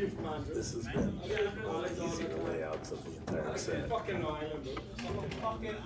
This has been one of the easier layouts of the entire set. Fucking island, fucking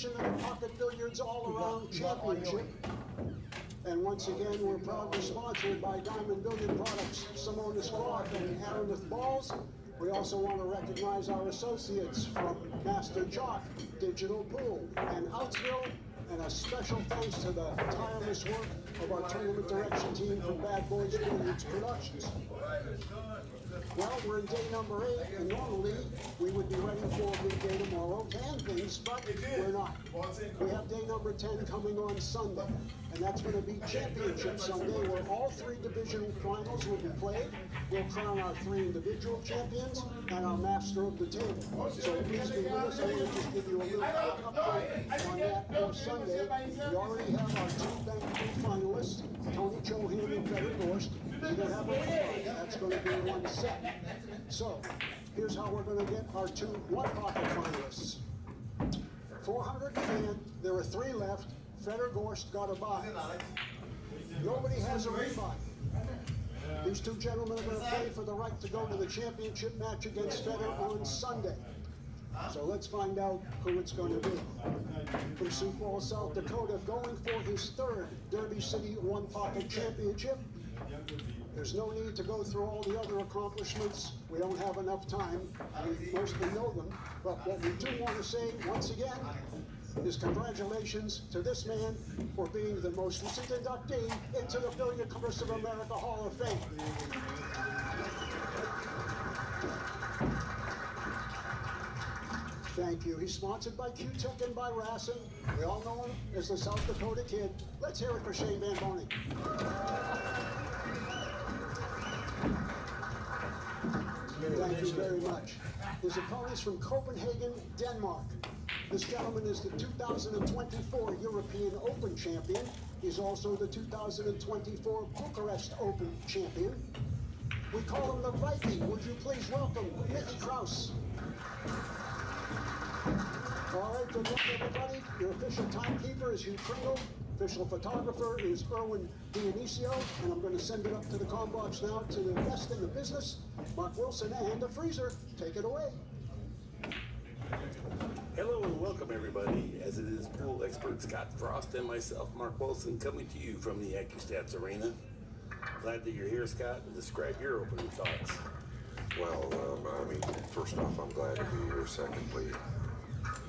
the Pocket Billiards All-Around Championship. And once again, we're proudly sponsored by Diamond Billiard Products, Simonis Cloth and Aramith Balls. We also want to recognize our associates from Master Chalk, Digital Pool, and Outsville, and a special thanks to the tireless work of our tournament direction team from Bad Boys Billiards Productions. Well, we're in day number 8, and normally we would be ready for a big day tomorrow, can things, but we're not. We have day number 10 coming on Sunday, and that's going to be Championship Sunday, where all 3 division finals will be played. We'll crown our 3 individual champions and our master of the table. So please be with us. I want to just give you a little quick update on that for Sunday. We already have our 2 bank finalists, Tony Chohan and Frederick Gorst. We're going to have a rematch. That's going to be 1 set. So here's how we're going to get our 2 one-pocket finalists. 400 and there are 3 left. Frederick Gorst got a bye. Nobody has a rebuy. These 2 gentlemen are going to play for the right to go to the championship match against Federer on Sunday. So let's find out who it's going to be. From Sioux Falls, South Dakota, going for his 3rd Derby City one-pocket championship. There's no need to go through all the other accomplishments. We don't have enough time. We mostly know them. But what we do want to say, once again, is congratulations to this man for being the most recent inductee into the Billiard Congress of America Hall of Fame. Thank you. He's sponsored by Q-Tech and by Rassin. We all know him as the South Dakota Kid. Let's hear it for Shane Van Boning. Thank you very much. His opponent is from Copenhagen, Denmark. This gentleman is the 2024 European Open champion. He's also the 2024 Bucharest Open champion. We call him the Viking. Would you please welcome Mickey Krauss? All right, good luck, everybody. Your official timekeeper is Hugh Kringle. Official photographer is Erwin Dionisio, and I'm going to send it up to the comm box now to the best in the business, Mark Wilson and the freezer. Take it away. Hello and welcome everybody, as it is pool expert Scott Frost and myself, Mark Wilson, coming to you from the AccuStats Arena. Glad that you're here, Scott, and describe your opening thoughts. Well, first off, I'm glad to be here. Secondly,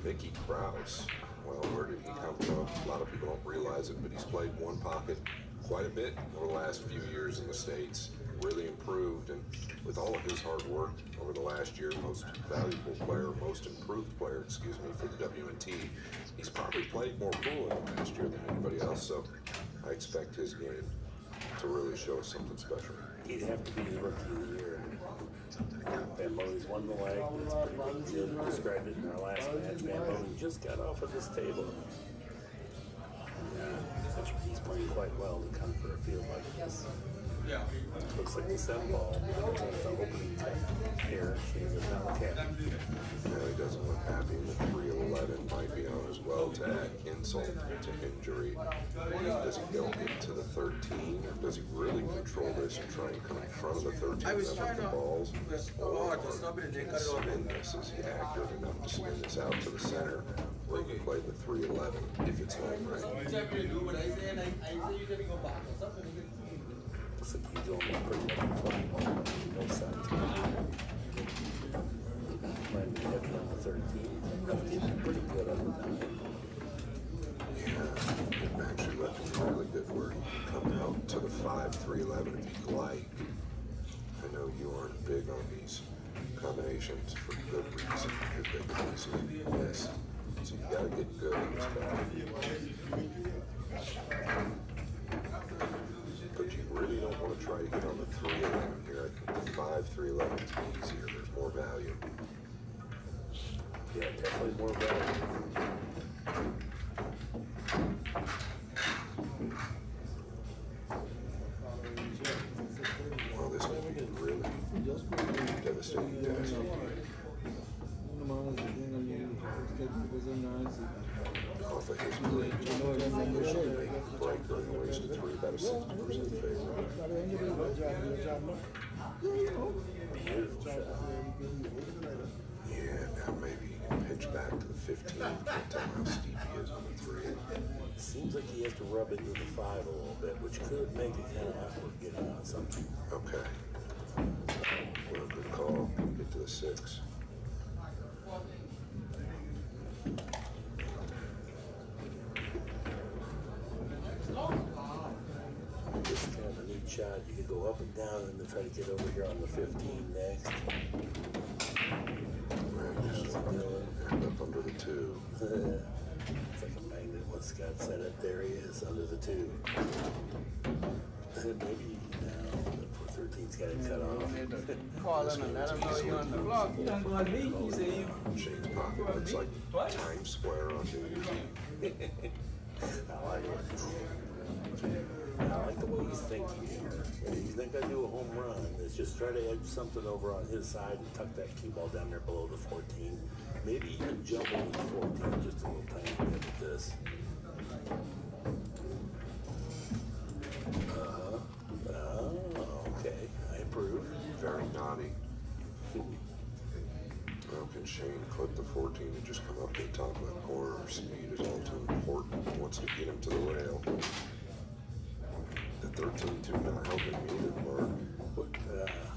Mickey Krauss. Well, where did he come from? A lot of people don't realize it, but he's played one pocket quite a bit over the last few years in the States. Really improved, and with all of his hard work over the last year, most valuable player, most improved player, excuse me, for the WNT, he's probably played more pool in the last year than anybody else, so I expect his game to really show something special. He'd have to be the rookie of the year. Van Boning's won the leg. That's pretty good. Jim described it in our last match. Van Boning just got off of this table. He's playing quite well to come for a field like this. Yeah. Looks like the 7 ball. The opening here. She's a metal cap. No, he doesn't look happy. The 311 might be on as well to add insult to injury. Does he go into the 13, or does he really control this and try and come in front of the 13 with the balls? Or spin this? Is he accurate enough to spin this out to the center where he can play the 311 if it's home right? Looks like he's only pretty much playing on both sides. Might be heavy on the 13. Pretty good on the 9. Yeah, it actually looked really good where he can come out to the 5-3-11 if he'd like. I know you aren't big on these combinations for good reason, because they can easily miss. So you gotta get good in this ball. But you really don't want to try to get on the 3-11 here. I think the 5-3-11 is easier. There's more value. Yeah, definitely more value. Well, this will be really devastating tennis for you. Off of his break, breaker in the waist to 3, about a 60% favor. Yeah, now maybe you can pick switch back to the 15. Can't tell how steep he is on the 3. Seems like he has to rub into the 5 a little bit, which could make it kind of awkward getting on something. Okay. Well, good call. Get to the 6. This is kind of a neat shot. You could go up and down and then try to get over here on the 15 next. Right, just end up under the 2. It's like a magnet. What Scott said it. There he is, under the 2. Maybe now the 13's got it cut off. Call him and let him know you're on the block. You don't go on me. You say you. Shane's pocket looks like Times Square on New Year's Eve. I like it. I like the way he's thinking here. He's not going to do a home run. It's just try to edge something over on his side and tuck that cue ball down there below the 14. Maybe even jump over the 14 just a little tiny bit with this. Okay. I approve. Very naughty. Well, can Shane clip the 14 and just come up to the top left corner? Speed is all too important. He wants to get him to the rail. The 13 too not helping me either, Mark.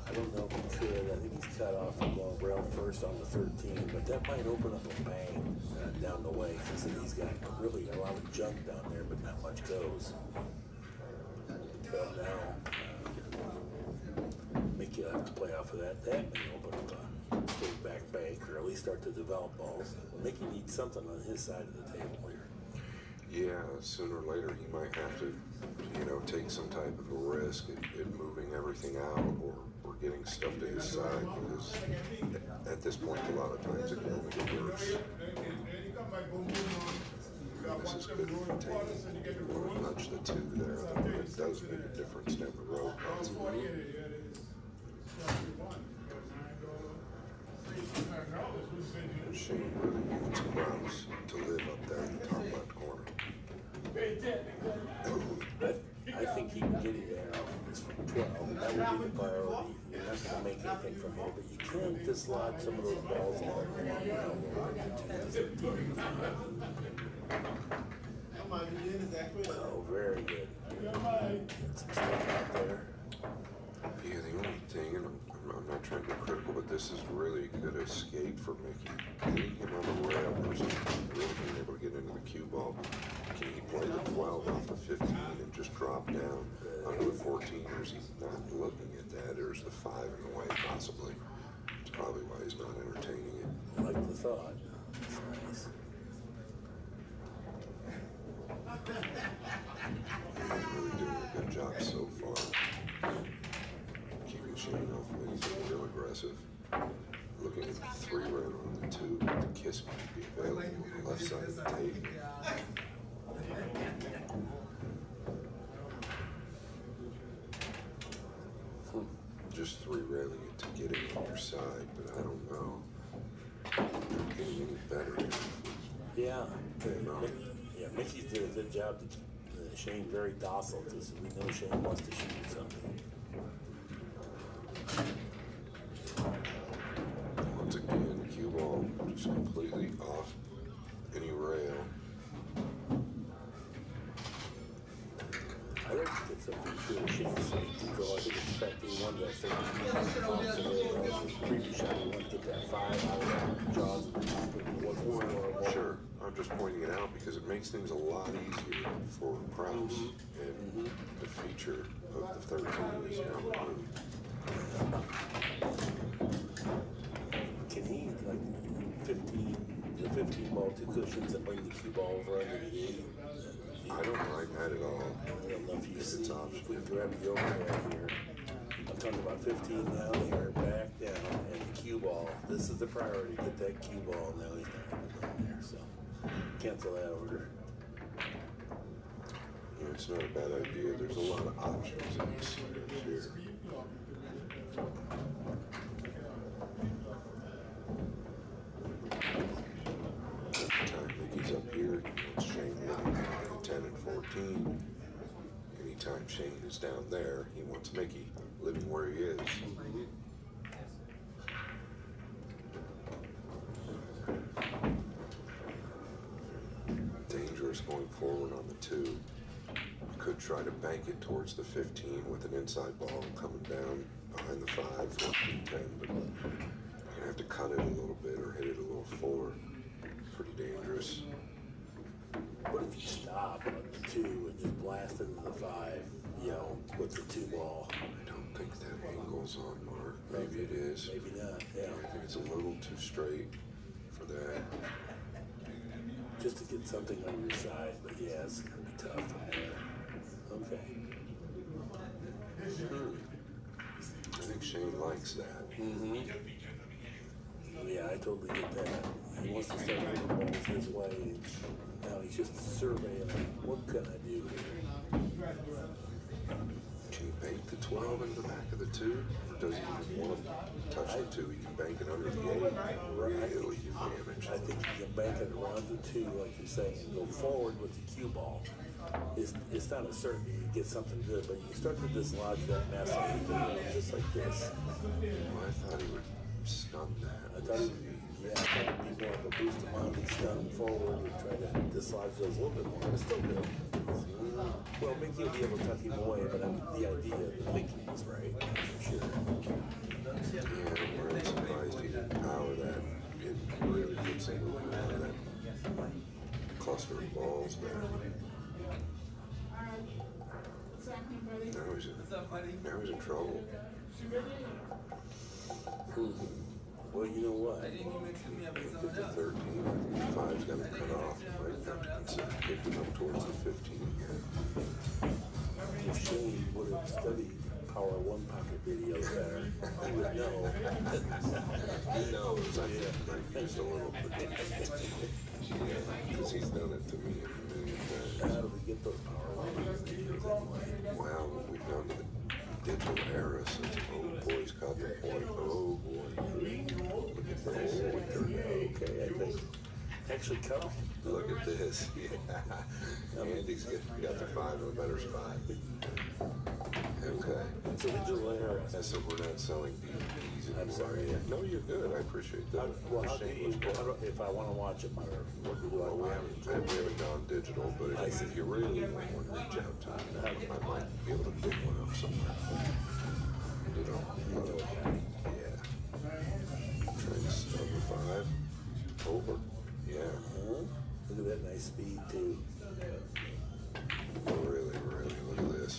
I don't know if he could. I think he's cut off and going rail first on the 13, but that might open up a bang down the way because he's got really a lot of junk down there, but not much goes. But now, Mickey will have to play off of that. That may open up a straight back bank, or at least start to develop balls. Mickey needs something on his side of the table here. Yeah, sooner or later he might have to, take some type of a risk at moving everything out or getting stuff to his side, because at this point a lot of times it can only get worse. This is good for taking or nudge the 2 there. It does make a difference down the road. Shane really needs Krauss to live up there in the top left corner. I think he can get it there off of this 12. That would be the priority. You're not going to make anything from here, but you can dislodge some of those balls in Oh, very good. Get some stuff out there. Yeah, the only thing, and I'm not trying to be critical, but this is really a good escape for Mickey. Getting him on the rail versus really being able to get into the cue ball. Can he play the 12 off the 15 and just drop down onto the 14, or is he not looking at that, or is the 5 in the way possibly? It's probably why he's not entertaining it. I like the thought. That's nice. He's really doing a good job so far. Keeping Shane off when he's real aggressive. Looking at the 3 right on the 2, the kiss might be available on the left side of the table. Just 3 railing it to get it on your side, but I don't know. Not getting any better here. Yeah. Mickey's did a good job to keep Shane very docile, because we know Shane wants to shoot something. Once again, the cue ball just completely off any rail. I don't think it's something to Shane's control. I think it's the fact that he wanted that thing off the rail. His previous shot, he wanted to get that 5 out of that jaws of the top. It wasn't horrible. Sure, I'm just pointing it out because it makes things a lot easier for Krauss, and the feature of the 13 is now removed. Can he, like, 15 ball 2 cushions and bring the cue ball over under the 8? I don't mind that at all. I don't know if you see, It's if we grab the overhead here. I'm talking about 15 down here, back down, and the cue ball. This is the priority, get that cue ball. Now he's not going to go in there, so cancel that order. Yeah, it's not a bad idea. There's a lot of options in this here. Every time Mickey's up here, he wants Shane living at 10 and 14. Anytime Shane is down there, he wants Mickey living where he is. forward on the 2. You could try to bank it towards the 15 with an inside ball coming down behind the 5 for 10, but you're gonna have to cut it a little bit or hit it a little forward. Pretty dangerous. What if you stop on the 2 and just blast into the 5, you know, with the 2 ball? I don't think that angle's on, Mark. Maybe it is. Maybe not, yeah. I think it's a little too straight for that. Just to get something on your side, but yeah, it's gonna be tough from there. Okay. I think Shane likes that. Yeah, I totally get that. He wants to start moving balls his way, and now he's just surveying, what can I do here? Can you bank the 12 into the back of the 2? Or does he even want to touch the 2? He can bank it under the 8. Really damage. I think you can bank it around the 2, like you're saying, and go forward with the cue ball. It's not a certainty you get something good, but you start to dislodge that mess just like this. Well, I thought he would stun that. I thought it'd be more of a boost him on and stun him forward and try to dislodge those a little bit more. But it's still good. Well, maybe you'll be able to tuck him away, but the idea, the thinking was right, for sure. Yeah, I'm really surprised he didn't power that. It really did some movement out of that cluster of balls there. Now he's in trouble. Well, you know what? Get to 13. I think 5's got to cut off. Might have to consider kicking up towards the 15 again. If Shane would have studied Power One Pocket videos better, he would know. He knows. I think just a little bit. Because he's done it to me a million times. How do we get those Power One videos anyway? Well, we've gone to the digital era since Old Boys Couple Point. Oh boy. Look at this. Okay, I think. Actually, cut off. Look at this. Yeah. Andy's got the 5 in a better spot. Okay. It's a digital era. So we're not selling DVDs anymore. I'm sorry. No, you're good. I appreciate that. Well, if I want to watch it, what do I Well, we want? haven't gone digital, but if you really want one, reach out to me. I might be able to pick one up somewhere. You know, yeah. Trying to start with 5. Over. Yeah. Look at that nice speed, too. Really, look at this.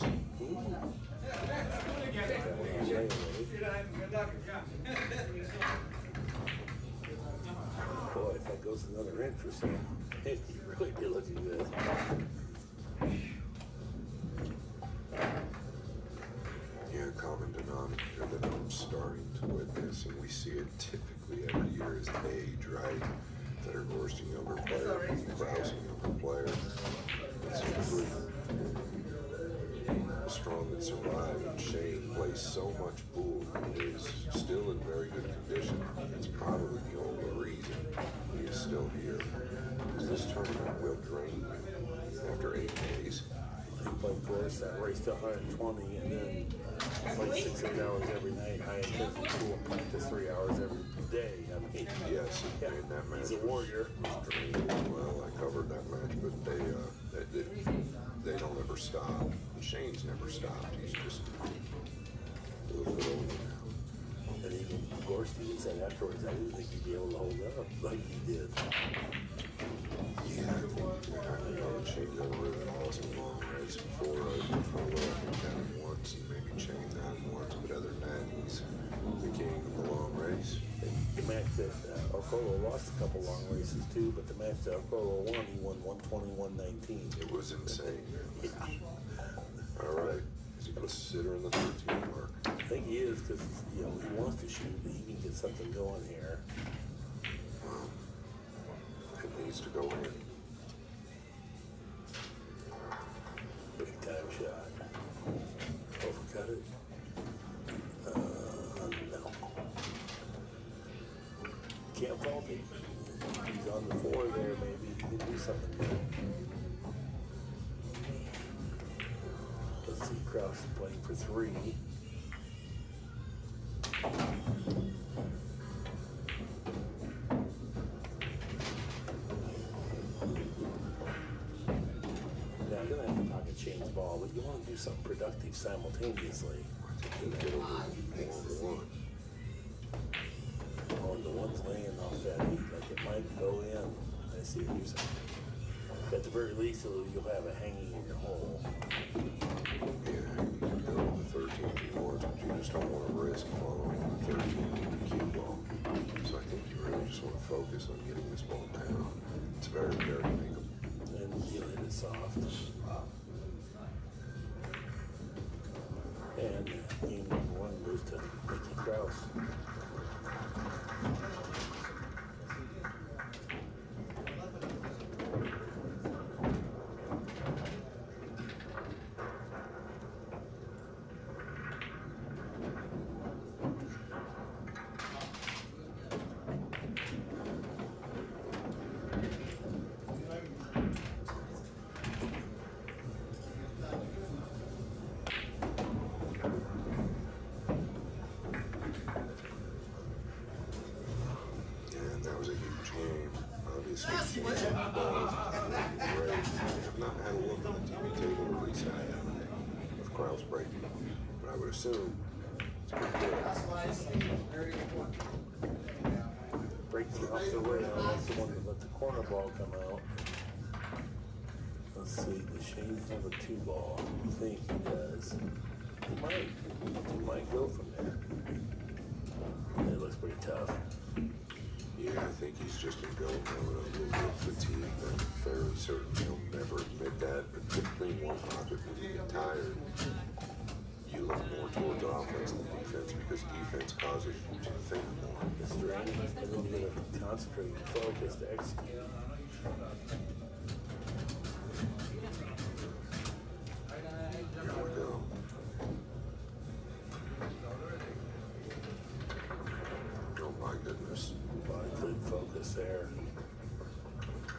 Boy, if that goes another inch or so, you'd really be looking good. Yeah, common denominator that I'm starting to witness, and we see it typically every year, is age, right? That are Gorsty younger player, Krauss younger player. It's pretty strong that survived, and Shane plays so much pool and is still in very good condition. It's probably the only reason he is still here. Because this tournament will drain you after 8 days. He played Krauss, that raced 120, and then played 6 or 8 hours every night, high intensity pool, and practice 3 hours every day. I mean, Yes, and that match he's a warrior. was drained as well. I covered that match, but they don't ever stop. And Shane's never stopped. He's just a little bit older now. And even Gorsty said afterwards, I didn't think he'd be able to hold up like he did. Yeah, I know that Shane never really lost a long race before. I think that once and maybe Shane that once, but other than that, he's the king of the long race. The match that Arcolo lost a couple long races too, but the match that Arcolo won, he won 120, 119. It was insane. Yeah. All right. Is he considering the 13 mark? I think he is because he wants to shoot. He can get something going here. It needs to go in. Big time shot. Overcut it. No. Can't fault him. He's on the 4 there, maybe he can do something good. Let's see, Krauss is playing for 3. ball, but you want to do something productive simultaneously. I think he'll get over 4-1. Oh, and the one's laying off that 8, like it might go in. I see what you're saying. At the very least, you'll have a hanging in your hole. Yeah, you can go with the 13 if you want, but you just don't want to risk following the 13 with the cue ball. So I think you really just want to focus on getting this ball down. It's very, very makeable. And you hit it soft. And game number 1 goes to Mickey Krauss. Obviously, balls great. I've not had a look on the TV table to reset of Krauss breaking, but I would assume it's pretty good. Breaking off the rail, that's the one that let the corner ball come out. Let's see, the Shane have a 2 ball. I think he does. He might go from there. It looks pretty tough. Yeah, I think he's just been going down with a little bit of fatigue. I'm fairly certain he'll never admit that, but typically in one pocket when you get tired, you look more towards offense than defense because defense causes you to think more. It's draining, and then you gotta concentrate and focus to execute. Here we go. Oh my goodness. Well, I couldn't focus there.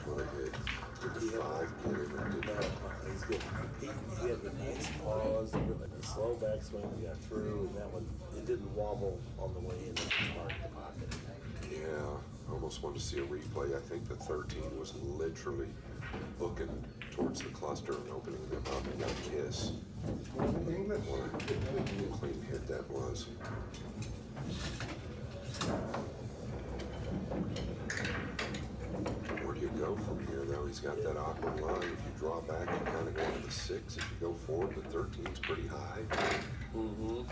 What a hit. Did the 5 get him or did not? He's good. He had a nice pause, like a slow backswing, he got through, and that one, it didn't wobble on the way in the pocket. Yeah, I almost wanted to see a replay. I think the 13 was literally booking towards the cluster and opening them up and got a kiss. What a clean hit that was. Where do you go from here, though? He's got that awkward line. If you draw back, you kind of go to the 6. If you go forward, the 13's pretty high. You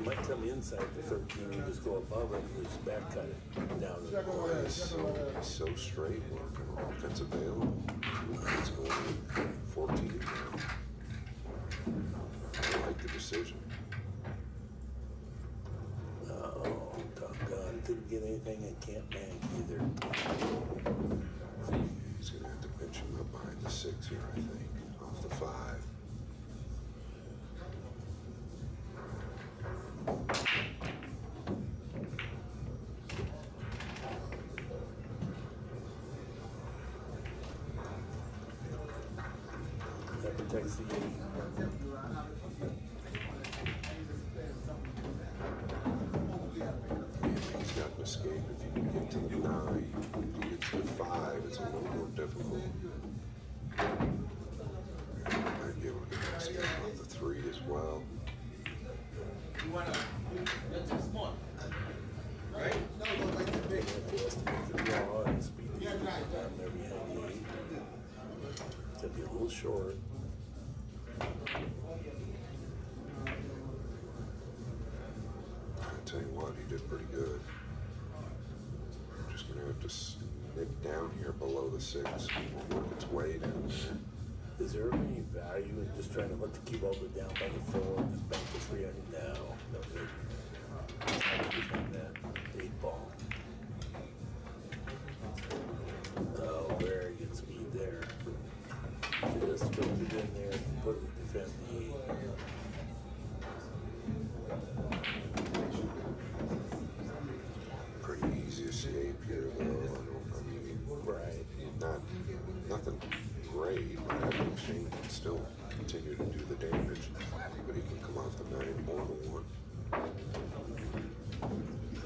might come inside the 13 and just go above it and just back cut it down. Boy, he's so straight working offensive bail. He's going 14 now. I like the decision. Oh, doggone. Didn't get anything at Camp Bank either. He's going to have to pinch him up behind the 6 here, I think, off the 5. That protects the 8. He's got an escape if you can get to the 9. If he gets to the 5, it's a little more difficult. Might be able to get an escape off the 3 as well. That's too small. Right? The draw and speed down there behind the 8. Could be a little short. I'll tell you what, he did pretty good. Just gonna have to snip down here below the 6. Work its way down there. Is there any value in just trying to let the cue ball go down by the 4 and just bank the 3 on you now? No good. That 8 ball. Oh, very good speed there. Just filtered in there to completely defend the 8. Pretty easy escape here, though. I mean, Right. nothing great. I think Shane can still continue to do the damage, but he can come off the 9 more than 1.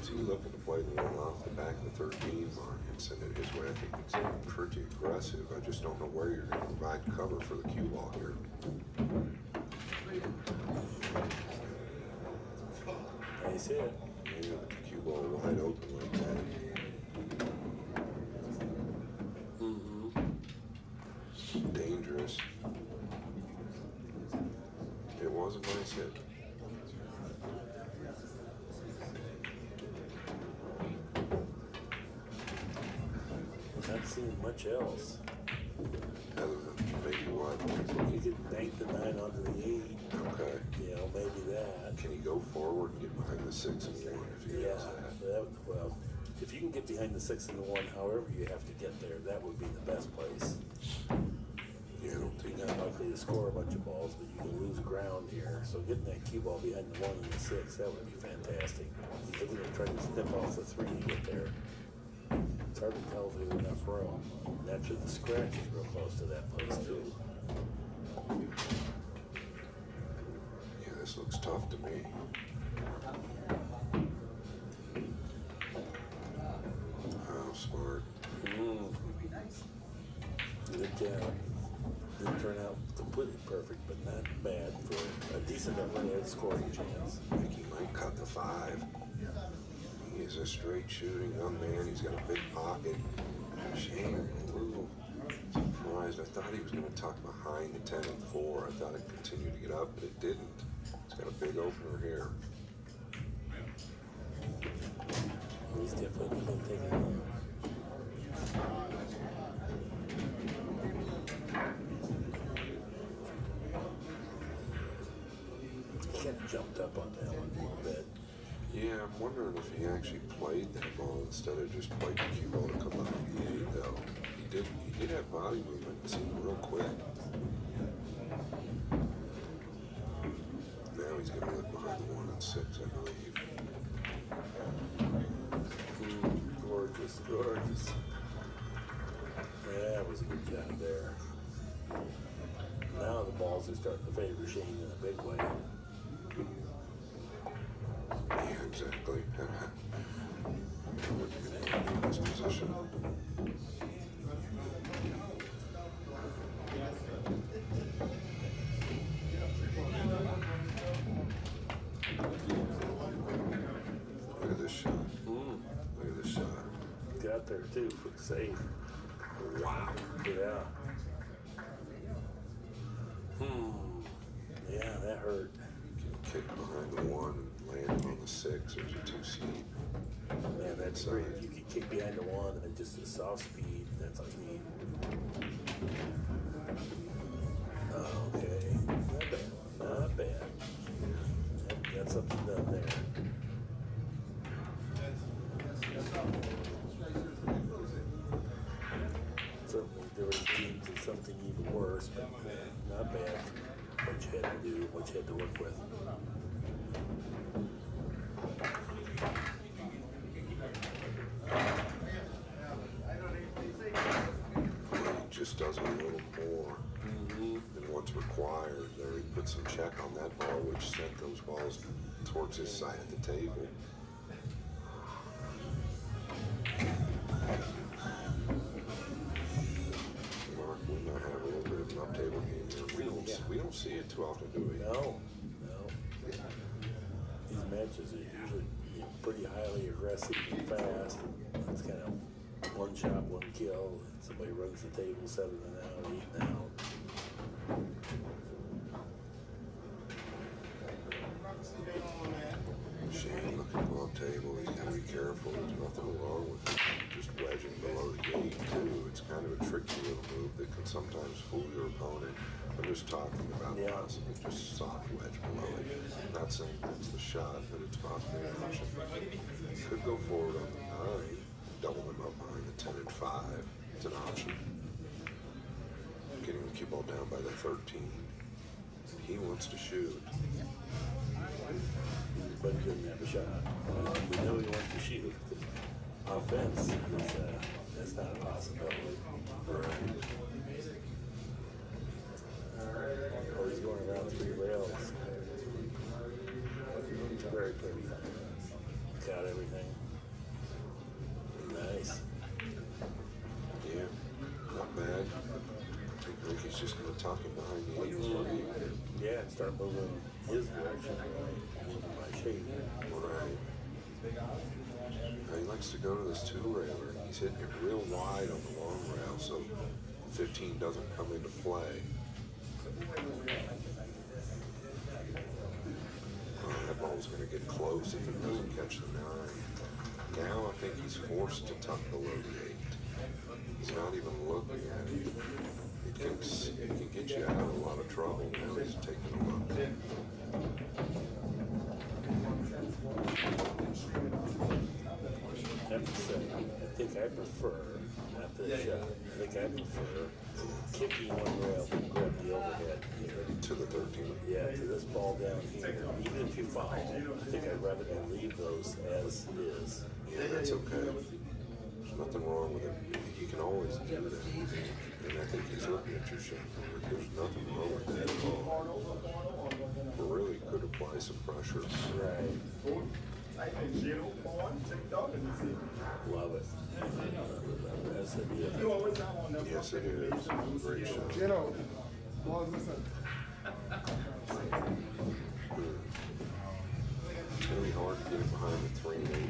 Is he looking to play the one off the back of the 13? on you and send it his way. I think it's pretty aggressive. I just don't know where you're going to provide cover for the cue ball here. Nice hit. Yeah, with the cue ball wide open like that. Dangerous. It was a nice hit. Not seeing much else. Other than maybe what? You could bank the 9 onto the 8. Okay. You know, maybe that. Can he go forward and get behind the 6 and 1 if he does that? Well, if you can get behind the 6 and the 1, however you have to get there, that would be the best place. Yeah, I don't think You're not likely to score a bunch of balls, but you can lose ground here. So getting that cue ball behind the 1 and the 6, that would be fantastic. He's going to try to snip off the 3 to get there. It's hard to tell if there's enough room. Naturally, the scratch is real close to that place, too. Yeah, this looks tough to me. Oh, smart. Good job. Didn't turn out completely perfect, but not bad for a decent overhead scoring chance. I think he might cut the 5. He is a straight shooting young man. He's got a big pocket. Shame, a little surprised. I thought he was going to tuck behind the 10 and 4. I thought it continued to get up, but it didn't. He's got a big opener here. He's definitely going to take it on. He kind of jumped up on that one a little bit. Yeah, I'm wondering if he actually played that ball instead of just played the cue ball to come out of the 8, though. He did have body movement. It seemed real quick. Now he's going to look behind the 1 and 6, I believe. Gorgeous, gorgeous. Yeah, that was a good job there. Now the balls are starting to favor Shane in a big way. Yeah, exactly. What are you going to do in this position? Look at this shot. Look at this shot. Got there too for the save. Wow. Yeah. Yeah, that hurt. Kick behind the 1 and land on the 6. There's a 2 seed. Man, that's great. If you could kick behind the 1 and then just a soft speed, that's all you need. Okay. Not bad. Not bad. Got something done there. Certainly there were teams and something even worse, but not bad. What you had to do, what you had to work with. He just does a little more than what's required. There, he put some check on that ball, which sent those balls towards his side of the table. Mark, we might have a little bit of an up-table game here. We don't see it too often, do we? No. These matches are usually pretty highly aggressive and fast. It's kind of one shot, one kill. Somebody runs the table 7 and out, 8 and out. Shane looking to go up table. He's got to be careful. There's nothing wrong with just wedging below the gate, too. It's kind of a tricky little move that can sometimes fool your opponent. I'm just talking about possibly just soft wedge below it. I'm not saying that's the shot, but it's possibly an option. Could go forward on the 9, double him up behind the 10 and 5. It's an option. Getting the cue ball down by the 13. He wants to shoot. But he doesn't have a shot. We know he wants to shoot. Offense is, that's not a possibility. Oh, he's going around 3 rails. Very pretty. Got everything. Nice. start tucking behind the 8-3. Yeah, and start moving his direction, leaving my shade. Right. Now he likes to go to this 2-railer. He's hitting it real wide on the long rail, so 15 doesn't come into play. That ball's going to get close if it doesn't catch the 9. Now I think he's forced to tuck below the 8. He's not even looking at it. It can get you out of a lot of trouble. Now he's taking a look. I have to say, I think I prefer, not this shot, I think I prefer kicking one rail and grab the overhead here. To the 13. Yeah, to this ball down here. Even if you foul, I think I'd rather than leave those as is. Yeah, that's okay. There's nothing wrong with it. You can always do that. And I think he's looking at your shot. There's nothing wrong with that at all. Really could apply some pressure. Right. Love it. That's it. Yeah. Yes, it is. Great shot. It's going to be hard to get it behind the 3 and 8 now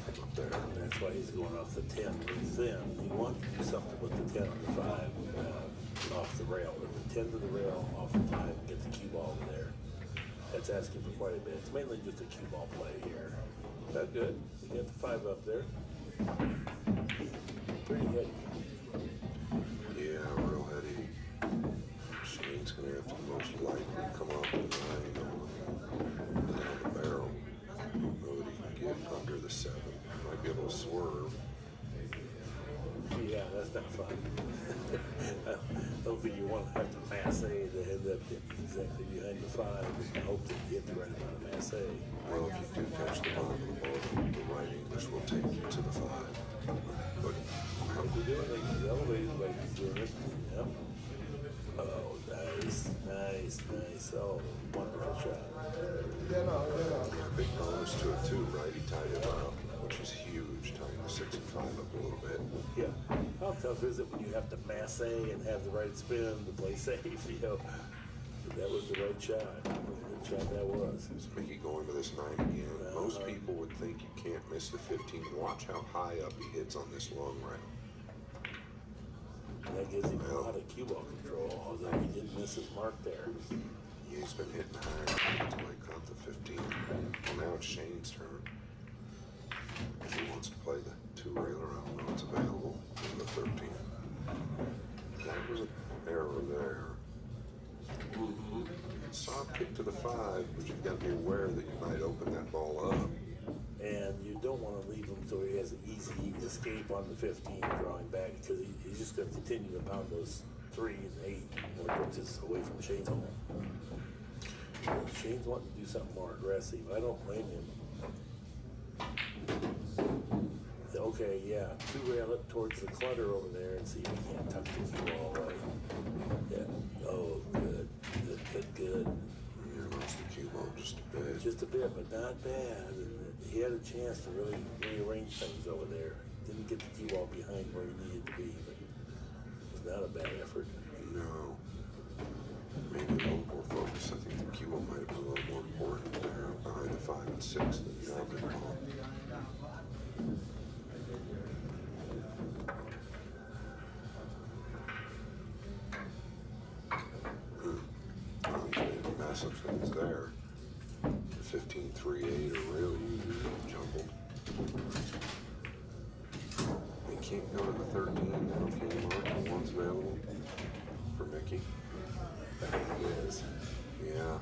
from up there. That's why he's going off the 10 really thin. You want to do something with the 10 on the 5 off the rail. With the 10 to the rail, off the 5, and get the cue ball over there. That's asking for quite a bit. It's mainly just a cue ball play here. That's good. You get the 5 up there. Pretty heady. Yeah, real heady. Shane's going to have to most likely come up with 9 down the barrel. I don't know that he can get under the 7. Might be able to swerve. Yeah, that's not fun. I don't think you want to have to masse to end up getting exactly behind the 5 and hope that you get the right amount of masse. Well, if you do catch the bottom of the ball, the right English will take you to the 5. But How you doing? The elevator like he's doing it. Yep. Oh, nice, nice, nice. Oh, wonderful shot. yeah, big bonus to it too, right? He tied it up, which is huge, tying the 6 and 5 up a little bit. Yeah. How tough is it when you have to masse and have the right spin to play safe? You know, that was the right shot. What a good shot that was. Is Mickey going to this 9 again? Most people would think you can't miss the 15. Watch how high up he hits on this long rail. And that gives him a lot of cue ball control, although he didn't miss his mark there. He's been hitting higher until he caught the 15. Well, now it's Shane's turn. If he wants to play the 2-railer, I don't know what's available in the 13. That was an error there. Soft kick to the 5, but you've got to be aware that you might open that ball up. And you don't want to leave him so he has an easy escape on the 15 drawing back, because he's just going to continue to pound those 3 and 8 more pitches away from Shane's home. Shane's wanting to do something more aggressive. I don't blame him. Okay, yeah, 2-rail it towards the clutter over there and see if he can't tuck the cue all right. Yeah. Oh, good, good, good, good. You lost the cue ball just a bit. Just a bit, but not bad. He had a chance to really rearrange things over there. Didn't get the cue ball behind where he needed to be, but it was not a bad effort. No. Maybe a little more focus. I think the cue ball might have been a little more important there behind the 5 and 6 than the other ball. Massive things there. The 15, 3, 8 are really jumbled. They can't go to the 13 now if you mark the ones available for Mickey. I think it is. Yeah,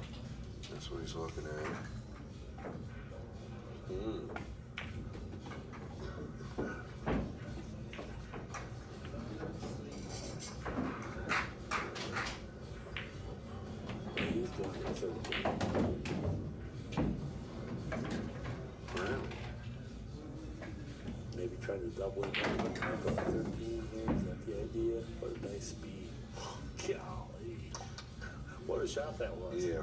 that's what he's looking at. He's going to the 13. Really? Maybe trying to double him on the top of the 13 here. Is that the idea? What a nice speed. Golly. What a shot that was. Yeah,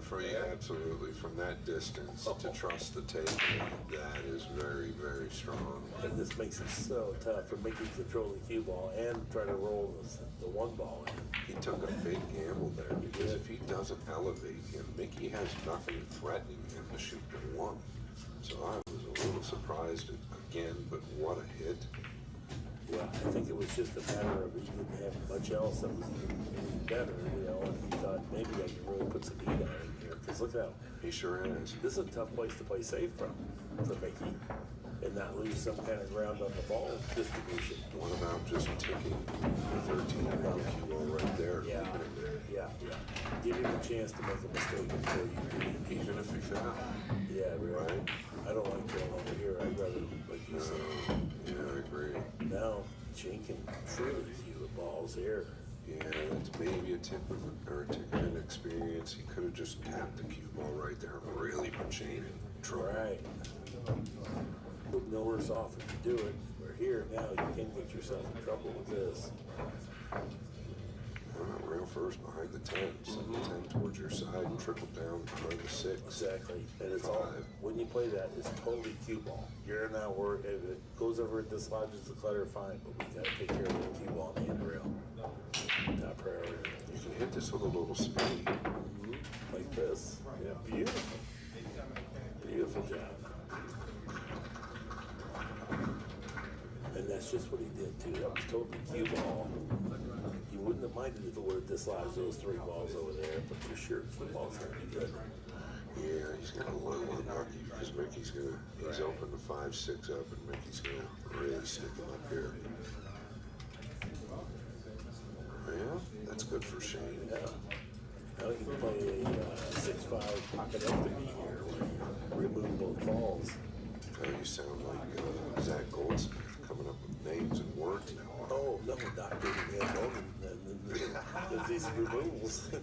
absolutely. From that distance, to trust the tape, that is very, very strong. And this makes it so tough for Mickey to control the cue ball and try to roll the one ball in. He took a big gamble there because if he doesn't elevate him, Mickey has nothing threatening him to shoot the one. So I was a little surprised again, but what a hit. Yeah, I think it was just a matter of he didn't have much else that was even better, you know, and he thought maybe I can really put some heat on it here. Because look out. He sure is. This is a tough place to play safe from for Mickey and not lose some kind of ground on the ball distribution. What about just ticking the 13 pound cue ball right there? Yeah, yeah. Give him a chance to make a mistake before you do. Even if he foul. Yeah, right. I don't like going over here. I'd rather, like you said. Yeah, I agree. Now, Shane can truly cue the balls here. Yeah, that's maybe a tick of inexperience. He could have just tapped the cue ball right there and really put Shane in trouble. Right. But no worse off if you do it. We're here now. You can't get yourself in trouble with this. Rail first behind the 10. Send the 10 towards your side and trickle down behind the 6. Exactly. And it's 5. all, when you play that, it's totally cue ball. You're not worried. If it goes over and dislodges the clutter, fine. But we got to take care of the cue ball on the handrail. Top priority. You can hit this with a little speed. Like this. Yeah, beautiful. Beautiful job. And that's just what he did too. That was totally cue ball. He wouldn't have minded if it would have dislodged those 3 balls over there, but for sure, cue ball's gonna be good. Yeah, he's got a little unlucky because Mickey's he's open the 5-6 up, and Mickey's gonna really stick him up here. Yeah, that's good for Shane. Yeah. Now he can play a 6-5 pocketectomy here, where you remove both balls. You sound like Zach Goldsmith coming up with names and words now. Oh, no, Doctor, there's these removals. I'm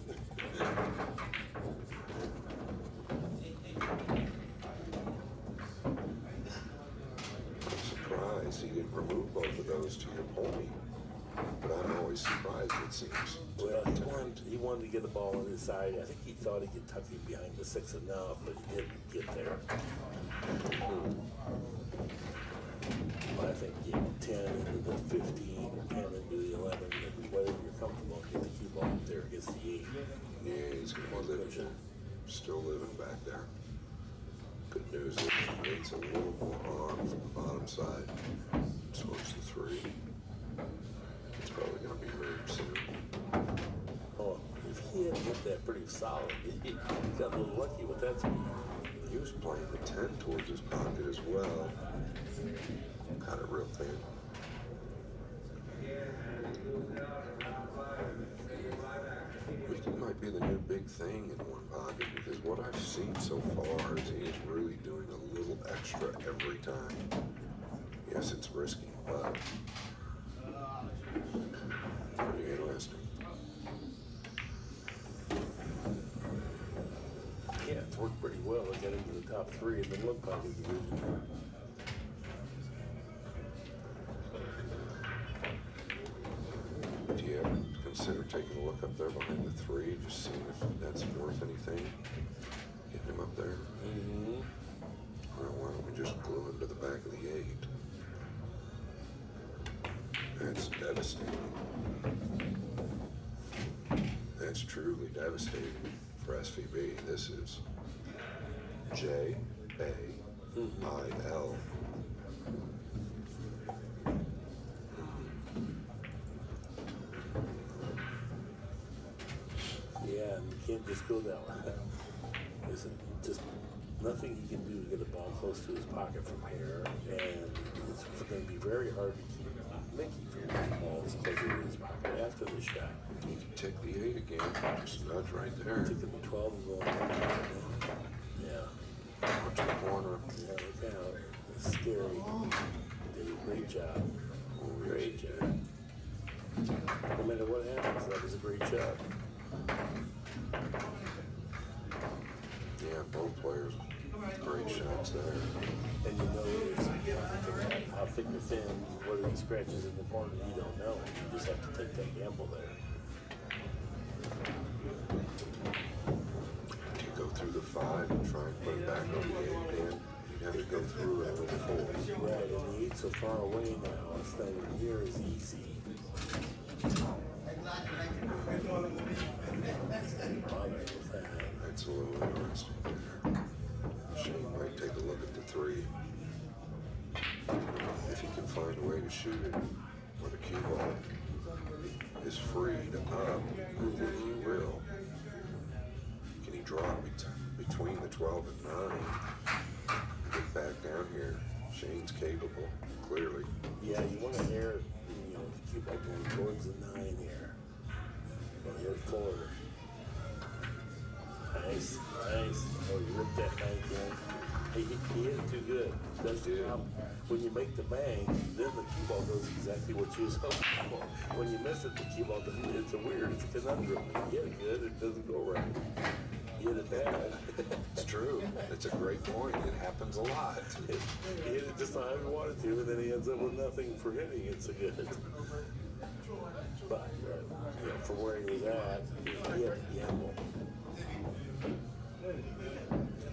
surprised he didn't remove both of those to your pony. But I'm always surprised, it seems. Well, he wanted to get the ball on his side. I think he thought he could tuck him behind the 6 enough, but he didn't get there. But I think, 10 into the 15 or 10 into the 11, and whatever you're comfortable, get the cue ball up there against the 8. Yeah, he's going to be living, still living back there. Good news is he needs a little more arm from the bottom side towards the 3. It's probably going to be moved soon. Oh, if he had hit that pretty solid, he got a little lucky with that speed. He was playing the 10 towards his pocket as well. Got it real thin. Mickey might be the new big thing in one pocket because what I've seen so far is he is really doing a little extra every time. Yes, it's risky, but pretty interesting. Yeah, it's worked pretty well to get into the top 3 in the low pocket division. Do you ever consider taking a look up there behind the 3, just seeing if that's worth anything? Getting him up there? Well, why don't we just glue him to the back of the 8? That's devastating. That's truly devastating for SVB. This is J-A-I-L. Yeah, and you can't just go that way. There's just nothing he can do to get the ball close to his pocket from here, and it's going to be very hard to keep Mickey from getting the ball as close to his pocket after the shot. You can take the 8 again, just nudge right there. Taking the 12 and going yeah. Watch the corner. Yeah, look out. It's scary. Did a great job. Great job. No matter what happens, that was a great shot. Yeah, both players, great shots there. And you know how thick or thin, what are these scratches in the corner, you don't know. You just have to take that gamble there. through the 5 and try and put it back on the 8 pin, you'd have to go through it with the 4. Right, and the 8's so far away now. This thing here is easy. That's a little interesting there. Shane might take a look at the 3. If he can find a way to shoot it where the cue ball is freed up, he will. Can he drop between the 12 and 9? Get back down here. Shane's capable, clearly. Yeah, you want to air, the cue ball going towards the 9 here. You want to air forward. Nice, nice. Oh, you ripped that bank in. He hit it too good. That's the problem. When you make the bank, then the cue ball does exactly what you was hoping for. When you miss it, the cue ball doesn't. It's a conundrum. You hit it good, it doesn't go right. You hit it bad. It's true. It's a great point. It happens a lot. He hit it just how he wanted to, and then he ends up with nothing for hitting it so good. But from where he was at, he had to gamble.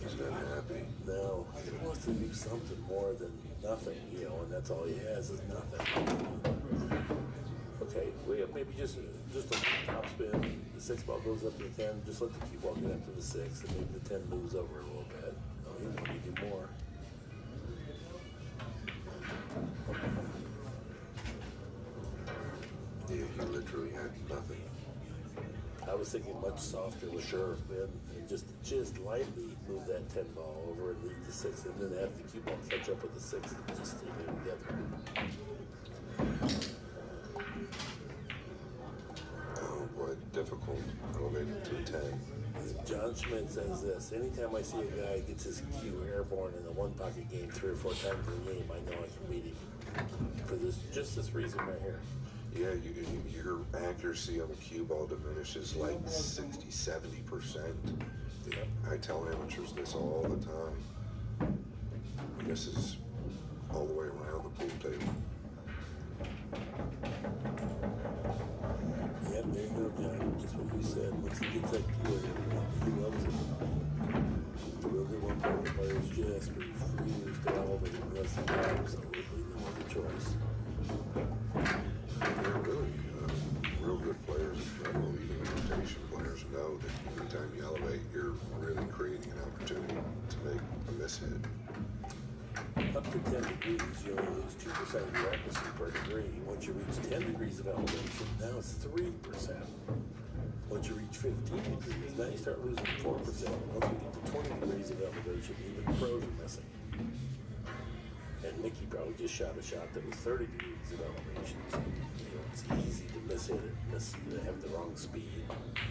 He's not happy. No, he wants to do something more than nothing, and that's all he has is nothing. Okay, maybe just a top spin. The 6 ball goes up to the 10. Just let the cue ball get up to the 6, and maybe the 10 moves over a little bit. No, he wants to do more. Yeah, he literally had nothing. I was thinking much softer with the spin, and just lightly move that 10 ball over and leave the 6, and then have the cue ball catch up with the 6 and just stay there together. Oh boy, difficult. Elevated to a 10. John Schmidt says this: anytime I see a guy gets his cue airborne in a 1-pocket game 3 or 4 times in a game, I know I can beat him. For just this reason right here. Yeah, your accuracy on the cue ball diminishes like 60–70%. Yep. I tell amateurs this all the time. And this is all the way around the pool table. Yep, there you go, John. Just what you said. Once he gets that cue, he loves it. The real good 1-pocket players just refuse to elevate the rest of the time, absolutely no other choice. They're really real good players in general, even imitation players, know that anytime you elevate, you're really creating an opportunity to make a mishit. Up to 10 degrees, you only lose 2% of your accuracy per degree. Once you reach 10 degrees of elevation, now it's 3%. Once you reach 15 degrees, now you start losing 4%. Once we get to 20 degrees of elevation, even the pros are missing. And Mickey probably just shot a shot that was 30 degrees of elevation. So, it's easy to miss it, have the wrong speed.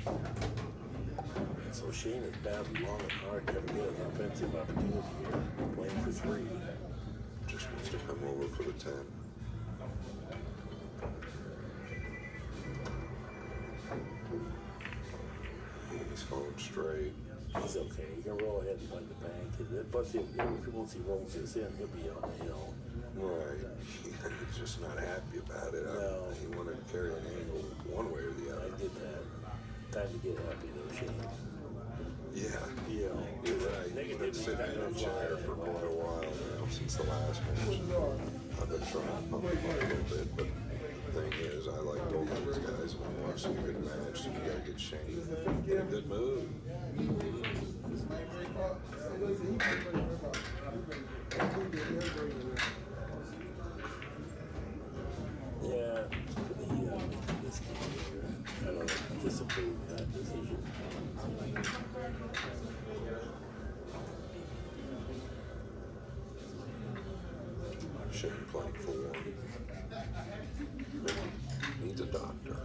And so Shane is battling long and hard to get an offensive opportunity here, playing for 3. Just wants to come over for the 10. He's falling straight. He's okay. He can roll ahead and play the bank. And plus, if once he rolls this in, he'll be on the hill. Right. He's just not happy about it. No. He wanted to carry an angle one way or the I other. did that. Time to get happy, though, Shane. Yeah. You're right. He's been sitting in a chair for quite a while now, since the last match. I've been trying to pump him up a little bit, but the thing is, I like both of these guys, and I want to see a good match, so you got to get Shane in a good mood. Yeah, this game here, I don't disapprove of that decision. Shane playing for 1. Needs a doctor.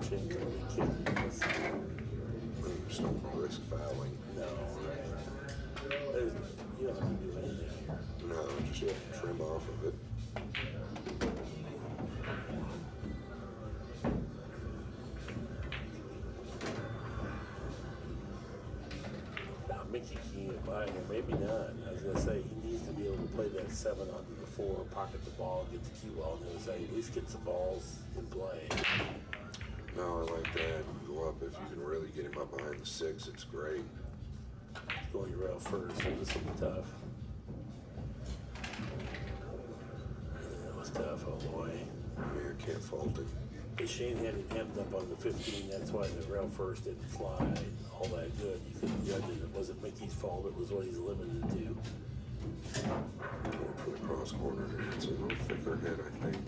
Shane's going to be kicking this. Just don't want to risk fouling. No, you don't have to do anything here. No, just trim off of it. Now, Mickey can buy him, maybe not. I was going to say, he needs to be able to play that 7 under the 4, pocket the ball, get the cue ball on the other side, at least get some balls in play. No, I like that. Go up if you can really get him up behind the 6. It's great. Going rail first, so this will be tough. That was tough all the way. Yeah, can't fault it. But Shane had him hemmed up on the 15. That's why the rail first didn't fly all that good. You couldn't judge it. It wasn't Mickey's fault. It was what he's limited to. Going for the cross corner there. It's a little thicker head, I think.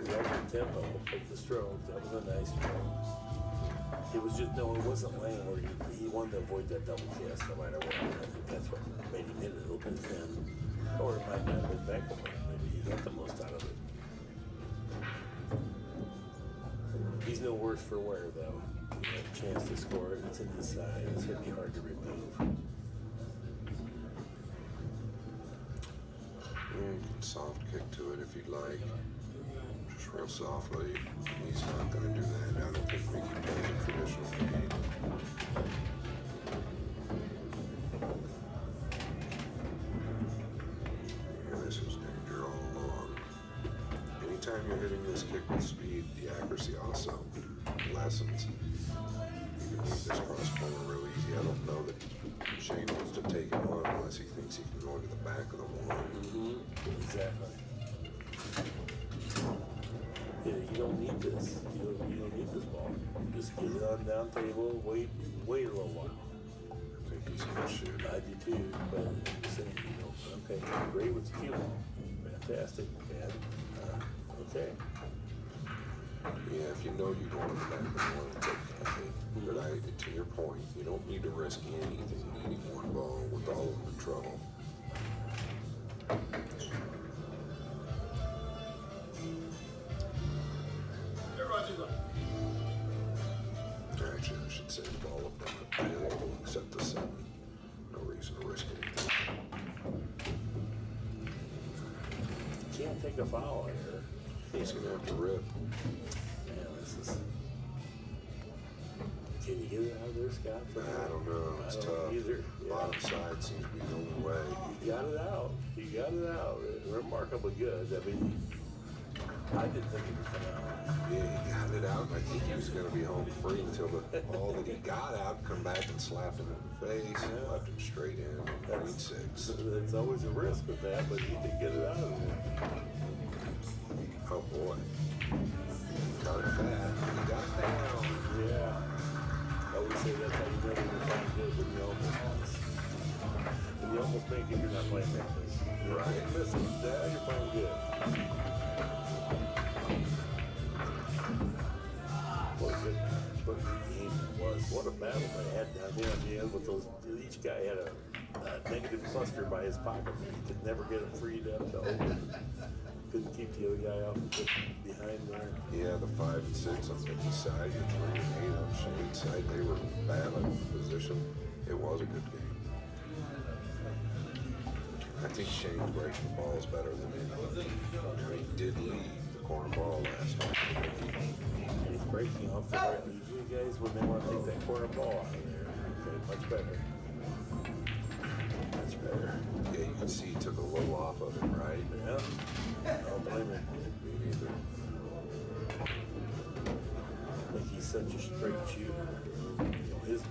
That was the tempo of the stroke. That was a nice stroke. It was just, no, it wasn't laying where he wanted to avoid that double cast no matter what. I think that's what made him hit it a little bit thin. Or it might not have been back a little. Maybe he got the most out of it. He's no worse for wear, though. He had a chance to score it. It's in his side. It's going to be hard to remove. You can soft kick to it if you'd like. Just real softly. He's not going to do that. I don't think Mickey plays a traditional game. Yeah, this was danger all along. Anytime you're hitting this kick with speed, the accuracy also lessens. You can leave this cross corner real easy. I don't know that Shane wants to take it on unless he thinks he can go into the back of the one. Exactly. Yeah, you don't need this. You don't need this ball. Just get it on down table. Wait a little while. I think he's going to shoot. I do too, but I'm just saying, okay, great with the cue ball. Fantastic, man. Okay. Yeah, if you know you go into the back of the one, it's okay. But to your point, you don't need to risk anything needing one ball with all of the trouble. Actually, I should say the ball up on the field except the 7. No reason to risk anything. Can't take a foul here. He's going to have to rip. Man, this is... Can you get it out of there, Scott? I don't know. It's tough. Either. Yeah. Bottom side seems to be the only way. You got it out. You got it out. Remarkably good. I mean, I didn't think it would come out. Yeah, he got it out. I think he was going to be home free until the ball that he got out come back and slapped him in the face and left him straight in. Green 6. It's always a risk with that, but he did get it out of there. Oh boy. Got it fat. He got it down. Yeah. I would say that's how you know when you're playing good, when you almost miss. When you almost make it, you're not playing that good. Right. You're missing. Now you're playing good. What a good match. What a good game it was. What a battle they had down there at the end with those. Each guy had a negative cluster by his pocket. He could never get it freed up to open. Couldn't keep the other guy off behind there. Yeah, the 5 and 6 on Mickey's side, the 3 and 8 on Shane's side, they were battling position. It was a good game. I think Shane's breaking the balls better than anybody. He did lead the corner ball last time. He's breaking off the right. Usually guys, when they want to take that corner ball out of there, okay, much better. Much better. Yeah, you can see he took a little off of it, right? Yeah. I don't blame him. Me neither. Like he's such a straight shooter. His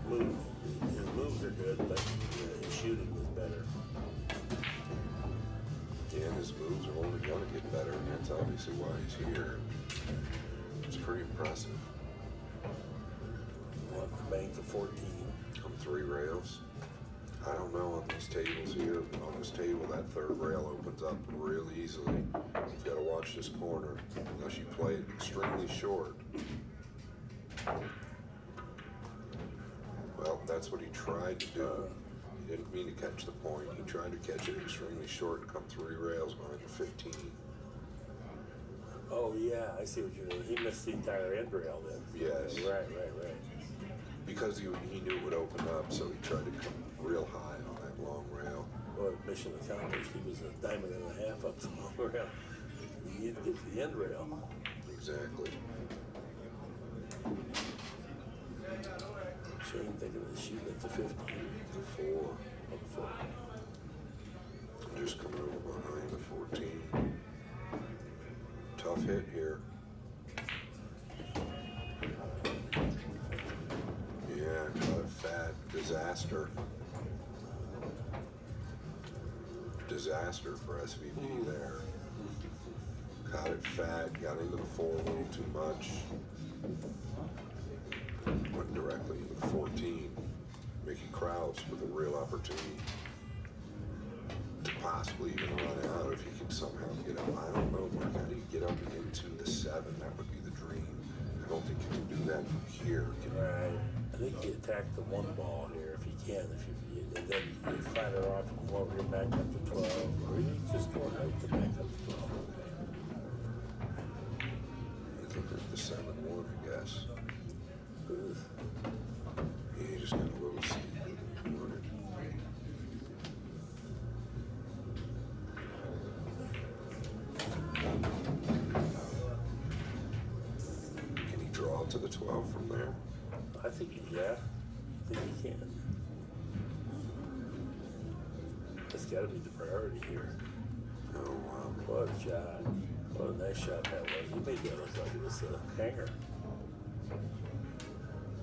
moves are good, but his shooting is better. Yeah, and his moves are only going to get better, and that's obviously why he's here. It's pretty impressive. Well, bank to 14. Come 3 rails. I don't know on these tables here, but on this table, that 3rd rail opens up real easily. You've got to watch this corner, unless you play it extremely short. Well, that's what he tried to do. He didn't mean to catch the point. He tried to catch it extremely short and come 3 rails behind the 15. Oh, yeah, I see what you're doing. He missed the entire end rail then. Yes. Right. Because he knew it would open up, so he tried to come real high on that long rail. Well, mission accomplished. He was a diamond and a half up the long rail. He had to get to the end rail. Exactly. Shane thinking of the shoot at the 15. The 4. Up 4. Just coming over behind the 14. Tough hit disaster. Disaster for SVP there. Caught it fat, got into the 4 a little too much. Went directly into the 14. Mickey Krauss with a real opportunity to possibly even run out if he can somehow get up. I don't know, Mark, how do you get up into the 7? That would be the dream. I don't think you can do that from here. Right. I think you attack the 1 ball here if you can. And then you flat it off and go over your back up to 12. Or you just go right to back up to 12. You can hit the 7-1, I guess. Ugh. Yeah, you just got a little steeper than you wanted. Can he draw to the 12 from there? I think, yeah. I think you can. That's got to be the priority here. Oh, wow. What a shot. What a nice shot that was. He made that look like it was a hanger.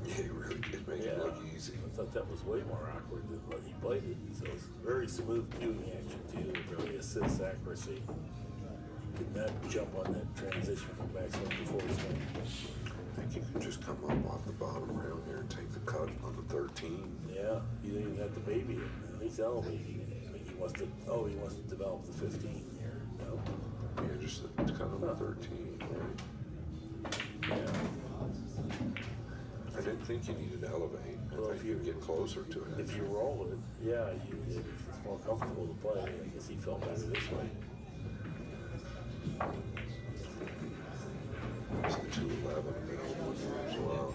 Yeah, he really did make it look easy. I thought that was way more awkward than what he played it. So it's very smooth viewing action too. It really assists accuracy. Did not jump on that transition from backswing to forward swing. I think you can just come up off the bottom rail here and take the cut on the 13. Yeah, you didn't even have to baby it. He's elevating it. I mean, he wants to develop the 15 here. No? Yeah, just the cut on the 13, right? Yeah. I didn't think you needed to elevate. Well, I think you get closer to it. If you roll it, yeah, it's more comfortable to play. I guess he felt better this way. It's the 211 available here as well.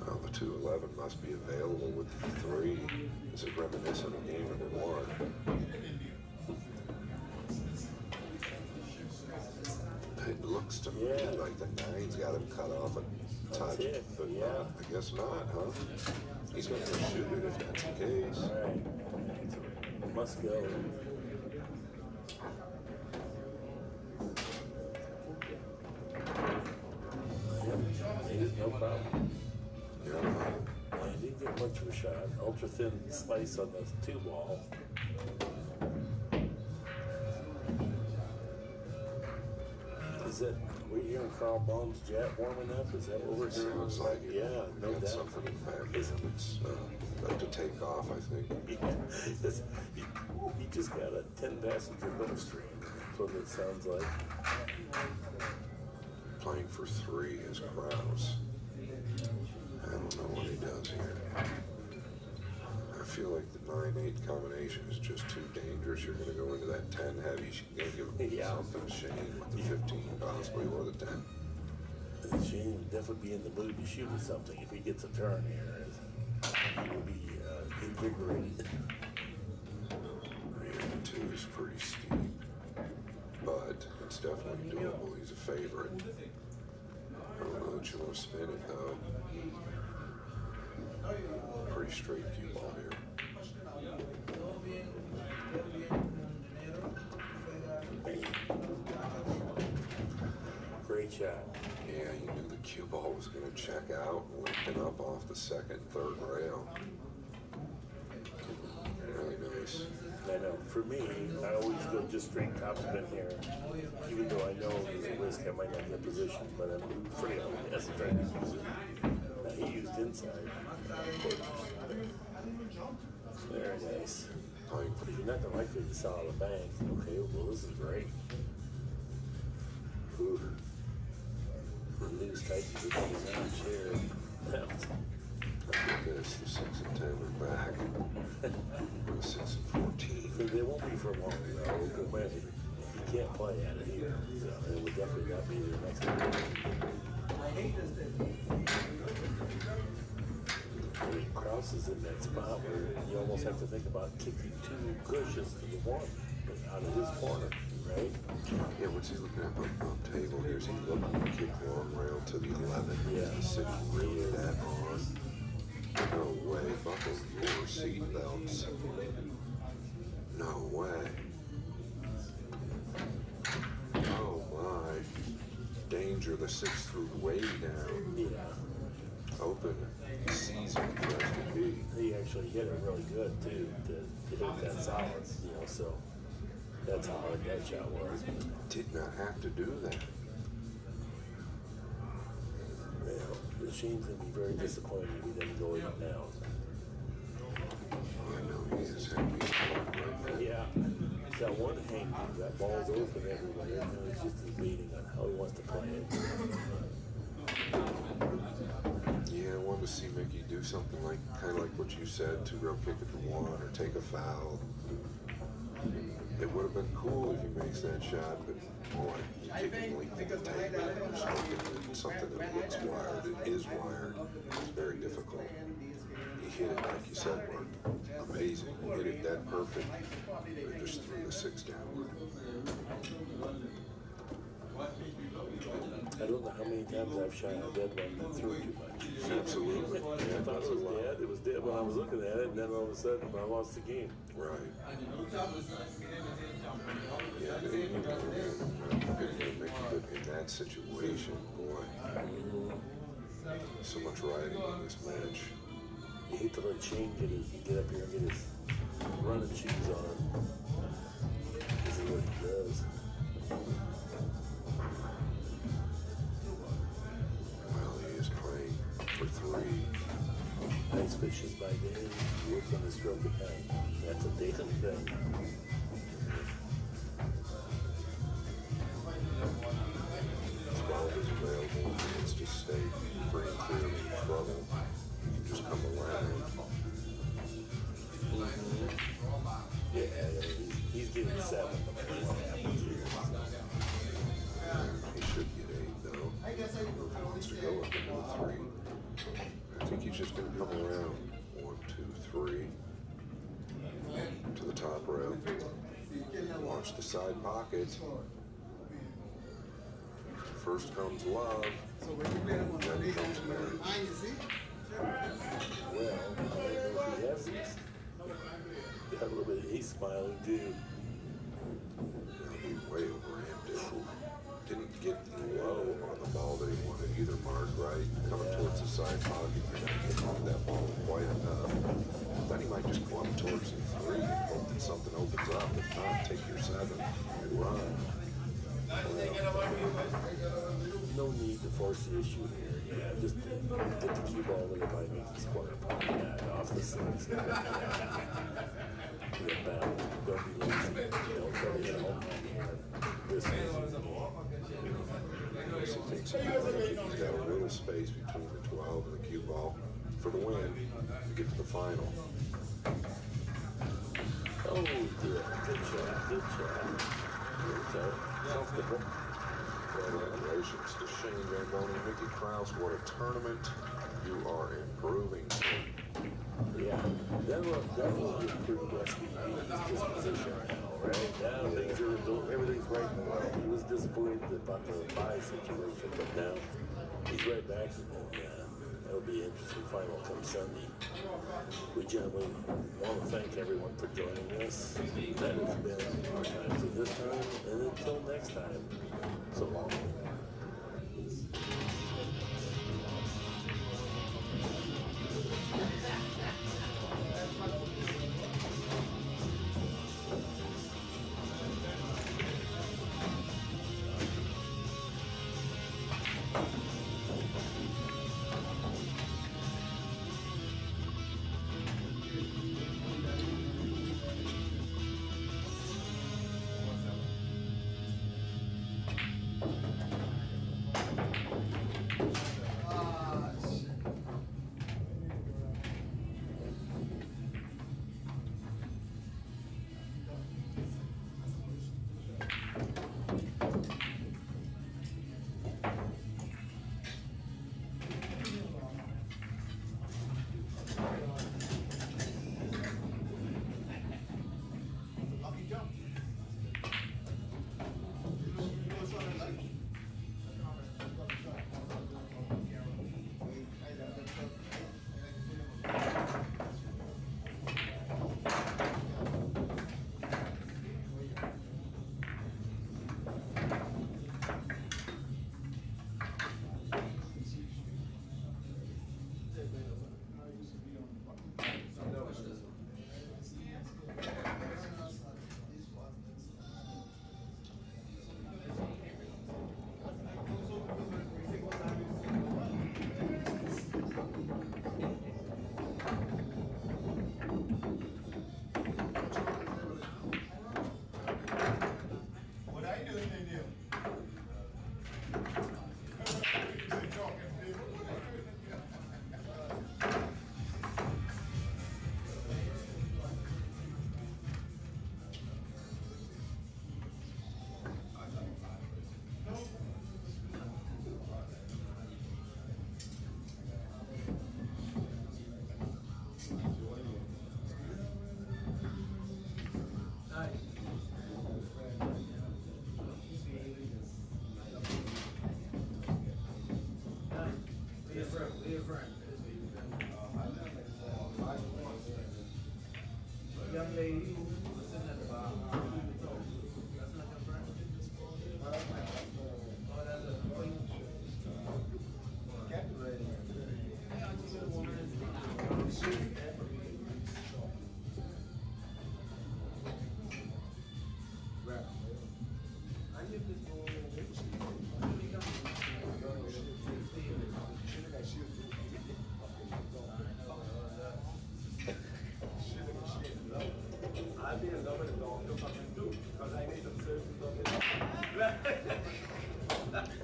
Well, the 211 must be available with the 3. Is it reminiscent of game number 1? It looks to me like the 9's got him cut off a touch, but I guess not, huh? He's going to shoot it if that's the case. All right. Must go. No problem. Yeah. He didn't get much of a shot. Ultra thin slice on the 2 ball. Is that, we're hearing Carl Baum's jet warming up? Is that what we're hearing? Sounds like it. Yeah, no Got doubt. something in the back. It's about to take off, I think. He just got a 10-passenger Gulfstream. That's what it sounds like. Playing for 3 is Krauss. I don't know what he does here. I feel like the 9-8 combination is just too dangerous. You're going to go into that 10 heavy. You're going to give him something to Shane with the 15 possibly, or the 10. Shane would definitely be in the mood to shoot at something if he gets a turn here. He will be invigorated. Yeah, the 2 is pretty steep, but it's definitely doable. He's a favorite. I don't know that you want to spin it though. Pretty straight cue ball here. Great shot. Yeah, you knew the cue ball was going to check out, lifting up off the 2nd, 3rd rail. Really nice. I know. For me, I always go just straight top spin here. Even though I know there's a risk I might not get positioned, but I'm pretty out as a training user. He used inside. Very nice. You're not the likely to sell out of the bank. Okay, well, this is great. Whew. The news tightens it on the notch here. Look at this, the 6 and 10 are back. The 6 and 14. They won't be for long, though. You can't play at it here. So it would definitely not be their next time. I mean, Krauss is in that spot where you almost have to think about kicking 2 cushions to the 1 out of his corner, right? Yeah, what's he looking at on table here? Is he looking to kick 1 rail to the 11? Yeah. Is the 6 really that on? No way. Buckle your seatbelts. No way. Oh my. Danger. you're the 6th through way down. Yeah. Open season for SVP. He actually hit it really good too to hit that solid, you know, so that's how hard that shot was. Did not have to do that. Well, the Shane's gonna be very disappointed if he didn't go even down. I know he is happy as fuck right now. Yeah. That one hang, that ball's open everywhere, and it's just debating on how he wants to play it. Yeah, I wanted to see Mickey do something like, kind of like what you said, 2-row kick it to 1 or take a foul. It would have been cool if he makes that shot, but boy, you kick him length of the table, you're smoking something that looks wired, it is wired, it's very difficult. He hit it, like you said, worked amazing. He hit it that perfect, but it just threw the 6 downward. I don't know how many times I've shot a dead one that threw too much. Absolutely. I thought it was dead. It was dead when I was looking at it, and then all of a sudden I lost the game. Right. Yeah, they in that situation, boy, so much riding on this match. You hate to let Shane get up here and get his running shoes on. This is what he does. Well, he is playing for 3. Nice fishes by day, works on the stroke at night. That's a daily thing. This ball is available. It's just stay free and clear of trouble. You can just come around. Yeah, he's getting 7. He should get 8 though. I don't know if he wants to go up into 3. I think he's just going to come around. 1, 2, 3. To the top rail. Watch the side pocket. First comes love. Then comes marriage. Well, I don't know if he has these. Got a little bit, he's smiling too. He way overramped it. Didn't get low on the ball that he wanted either. Marked right, coming towards the side pocket. You're not getting on that ball quite enough. Then he might just clump towards the 3 and hope that something opens up. If not, take your 7 and run. No need to force the issue here. Yeah, just get the cue ball with it by Mickey's corner. Yeah, off the 6. Get back. Don't be lazy. Don't try to hit a home run here. This is He thinks he's got a little space between the 12 and the cue ball for the win to get to the final. oh, good. Good shot. Good shot. Okay. Comfortable. Congratulations to Shane Van Bonen and Mickey Krauss. What a tournament. You are improving. Yeah, that will improve SVP's disposition now, right? Now everything's right in the way. He was disappointed about the bye situation, but now he's right back, and it'll be an interesting final come Sunday. We generally want to thank everyone for joining us. That has been our time to this time, and until next time, so long.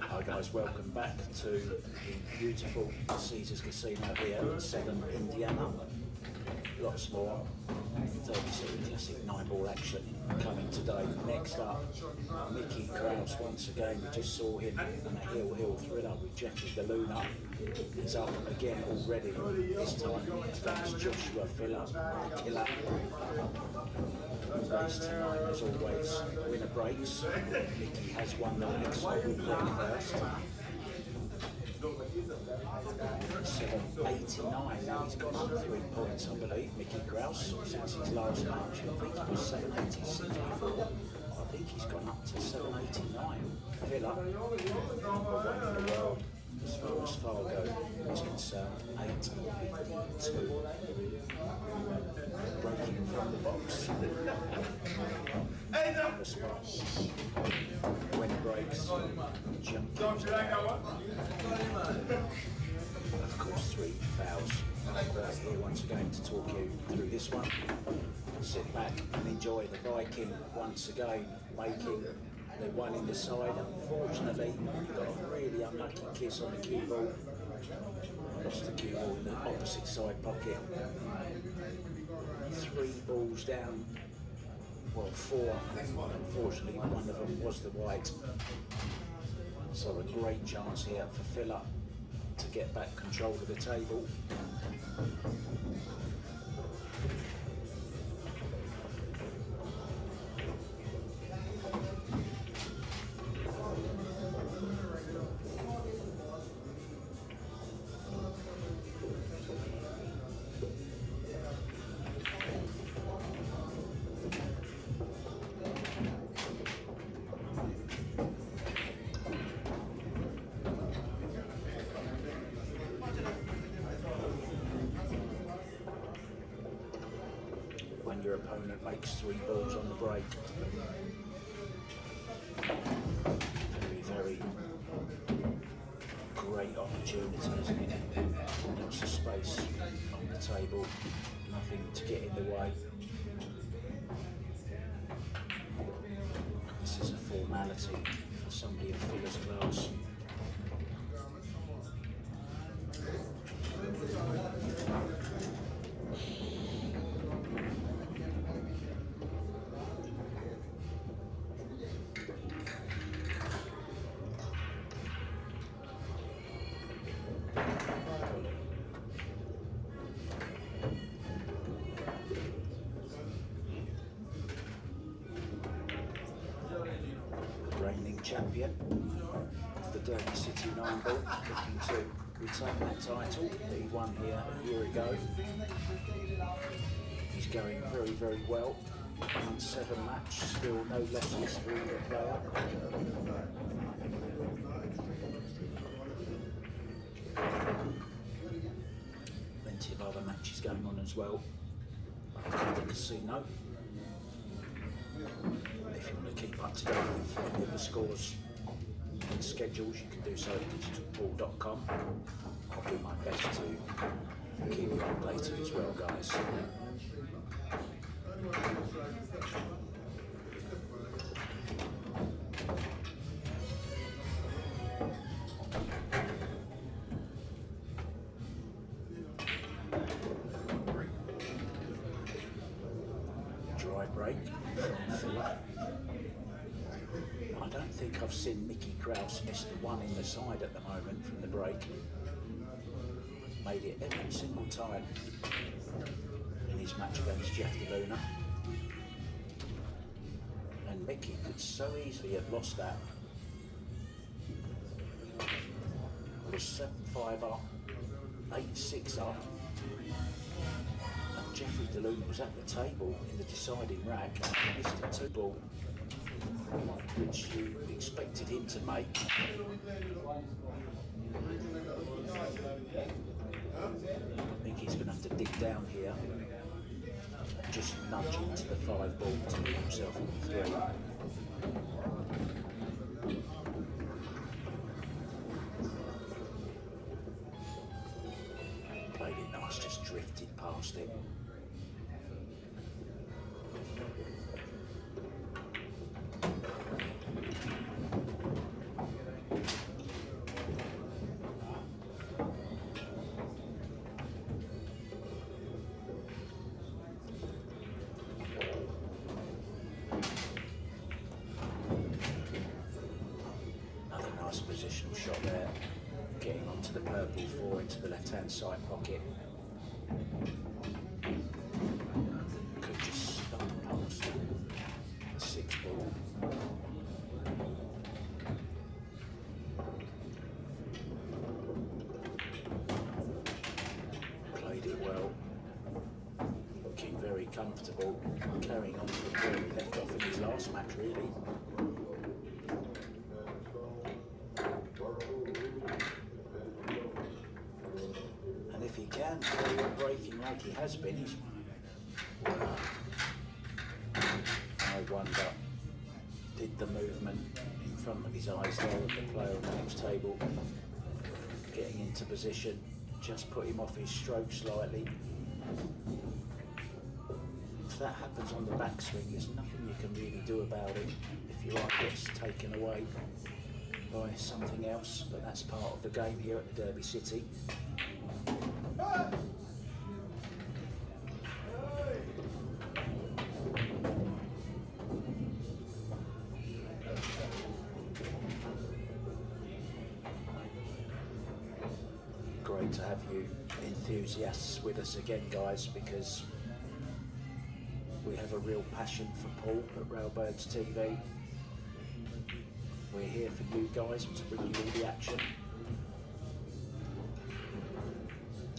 Hi guys, welcome back to the beautiful Caesars Casino here in Southern Indiana. Lots more 30-city classic 9-ball action coming today. Next up, Mickey Krauss once again. We just saw him in a hill thriller with Jackie the Luna. He's up again already, this time against Joshua Killer. Race tonight, as always, winner breaks. Mickey has won the legs, so we'll break first. 789, now he's gone up 3 points, I believe, Mickey Krauss, since his last match. I think it was 786 before. I think he's gone up to 789. Villa, number 1 in the world, as far as Fargo is concerned, 852. Breaking from the box. The spot. When it breaks, jump. Of course, 3 fouls. Here once again to talk you through this one. Sit back and enjoy the Viking once again making the one in the side. Unfortunately, he got a really unlucky kiss on the cue ball. Lost the cue ball in the opposite side pocket. 3 balls down, well 4, unfortunately one of them was the white. So a great chance here for Filler to get back control of the table. When your opponent makes 3 balls on the break. Very great opportunity, isn't it? Lots of space on the table, nothing to get in the way. This is a formality for somebody of Fuller's class. Reigning champion of the Derby City 9-ball, looking to retain that title that he won here a year ago. He's going very well. 1-7 match, still no losses for either player. Plenty of other matches going on as well at the casino. If you want to keep up to date with the scores and schedules, you can do so at digitalpool.com. I'll do my best to keep you updated as well, guys. Dry break from Filler. I don't think I've seen Mickey Krauss miss the one in the side at the moment from the break. Made it every single time in his match against Jeff the Luna. And Mickey could so easily have lost that. It was 7-5 up, 8-6 up, and Jeffrey DeLune was at the table in the deciding rack and missed a 2-ball, which you expected him to make. I think he's going to have to dig down here, just nudge into the 5-ball to get himself on the 3. Played it nice, just drifted past him. Positional shot there, getting onto the purple 4 into the left-hand side pocket. Could just stop past the 6-ball. Played it well, looking very comfortable, carrying on from where he left off in his last match, really. And if he can carry on breaking like he has been, he's... I wonder, did the movement in front of his eyes there of the player on the next table, getting into position, just put him off his stroke slightly. If that happens on the backswing, there's nothing you can really do about it if your eye gets taken away by something else, but that's part of the game here at the Derby City. Great to have you enthusiasts with us again, guys, because we have a real passion for Paul at Railbirds TV. We're here for you guys to bring you all the action.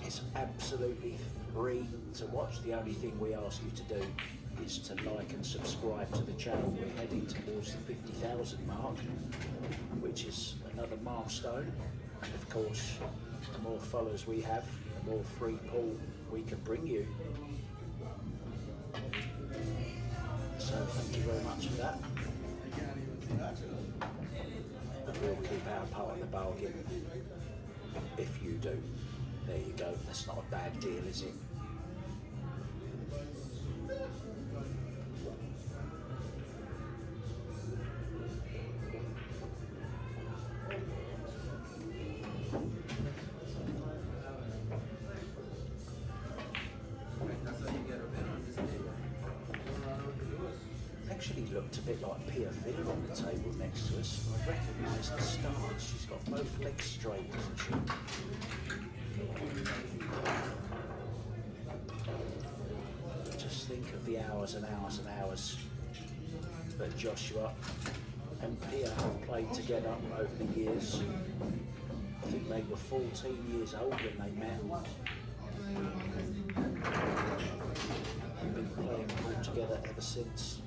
It's absolutely free to watch. The only thing we ask you to do is to like and subscribe to the channel. We're heading towards the 50,000 mark, which is another milestone. And of course, the more followers we have, the more free Paul we can bring you. So thank you very much for that. We'll keep our part of the bargain if you do. There you go. That's not a bad deal, is it? Actually looked a bit like Pia Filler on the table next to us. I recognise the stance. She's got both legs straight, doesn't she? Just think of the hours and hours and hours that Joshua and Pia have played together over the years. I think they were 14 years old when they met. They've been playing all together ever since.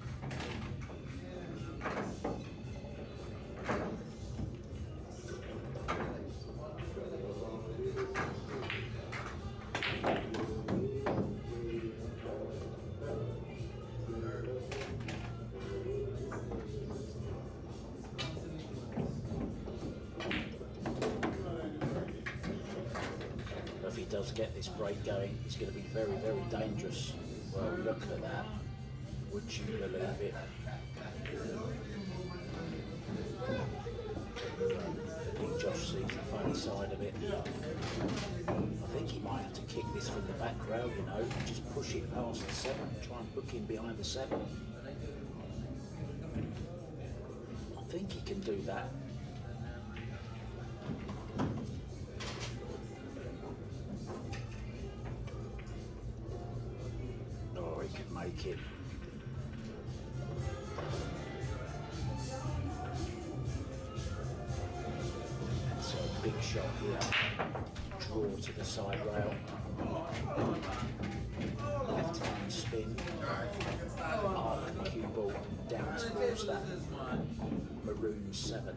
If he does get this break going, it's going to be very, very dangerous. Well, look at that. Would you believe it? I think Josh sees the funny side of it. I think he might have to kick this from the back rail, you know, just push it past the 7, try and hook him behind the 7. I think he can do that. Oh, he can make it. Big shot here, draw to the side rail, left What's that? Maroon 7.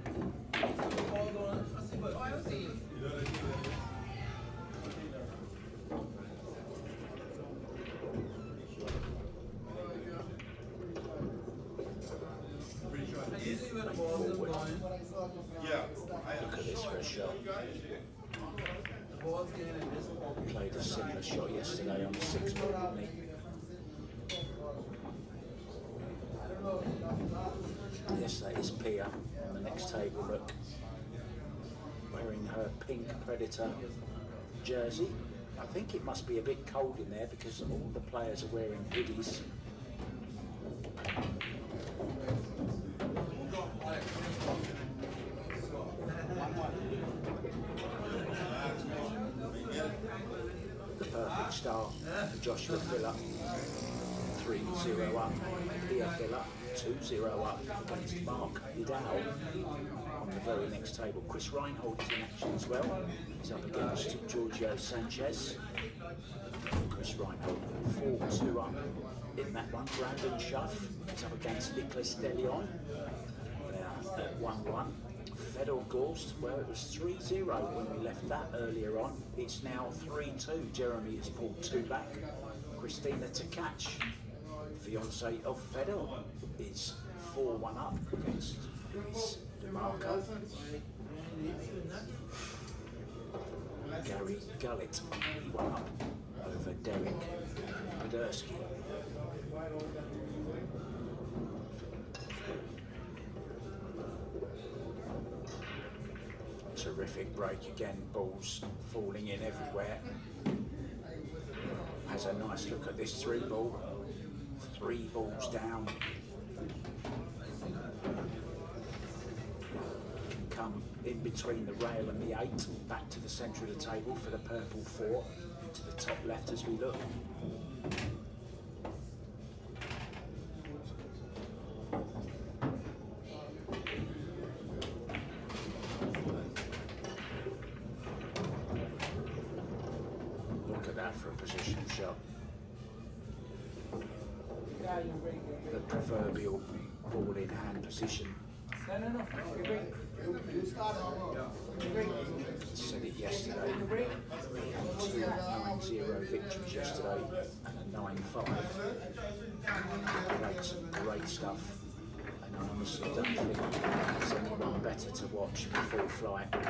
Look at this for a shot. Played a similar shot yesterday on the 6 ball, didn't he? Yes, that is Pia on the next table, look. Wearing her pink Predator jersey. I think it must be a bit cold in there because all the players are wearing hoodies. The perfect start for Joshua Filler. 3-0 up. Pia Filler 2-0 up against Mark Vidal on the very next table. Chris Reinhold is in action as well. He's up against Giorgio Sanchez. Chris Reinhold 4-2 up in that one. Brandon Schuff is up against Nicholas DeLeon. They're at 1-1. Fedor Gorst, well, it was 3-0 when we left that earlier on. It's now 3-2. Jeremy has pulled 2 back. Christina Tkach, fiance of Fedor, is 4-1 up against Luis DeMarco. Gary Gullett 1 up over Derek Podersky. Terrific break again, balls falling in everywhere. Has a nice look at this 3 ball. 3 balls down. Can come in between the rail and the 8, back to the centre of the table for the purple 4, into the top left as we look. Look at that for a position shot. The proverbial ball in hand position. Said it yesterday. We had 2 9-0 victories yesterday and a 9-5. Played some great stuff, and I honestly don't think there's anyone better to watch before flight than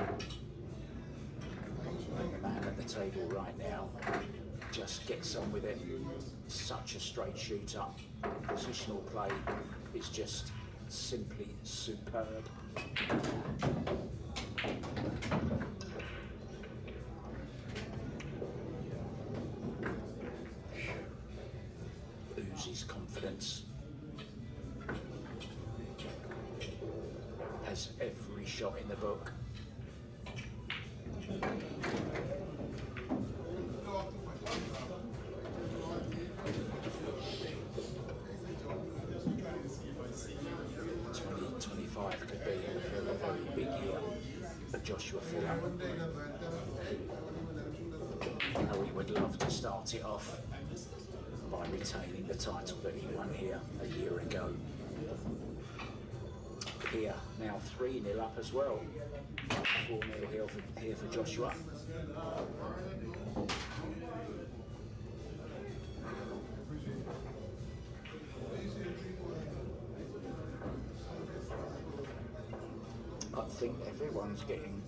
the man at the table right now. Just gets on with it. Such a straight shooter. Positional play is just simply superb. Oozes confidence. Has every shot in the book. Could be a very big year for Joshua Filler. I know he would love to start it off by retaining the title that he won here a year ago. Here now 3-0 up as well. 4-0 here for Joshua. I think everyone's getting,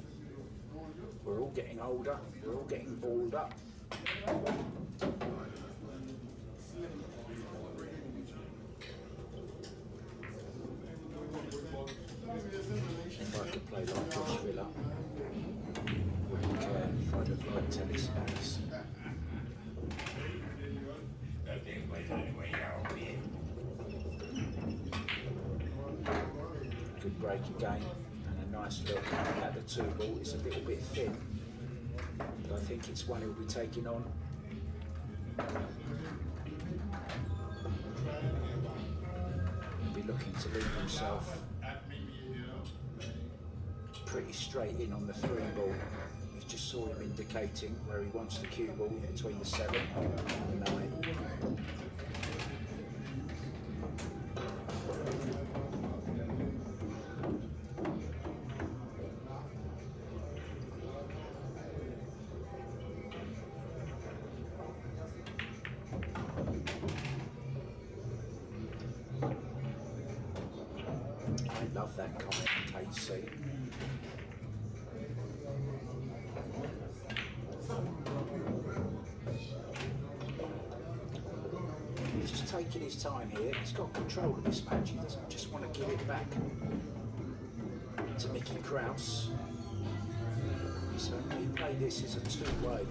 we're all getting older, we're all getting balled up. If I could play like Josh Villa, wouldn't care if I looked like tennis players. Good break again. Nice look at the 2 ball. It's a little bit thin, but I think it's one he'll be taking on. He'll be looking to leave himself pretty straight in on the 3 ball. You just saw him indicating where he wants the cue ball between the 7 and the 9. love that kind of KC. He's just taking his time here. He's got control of this match. He doesn't just want to give it back to Mickey Krauss. So we play this as a two-way.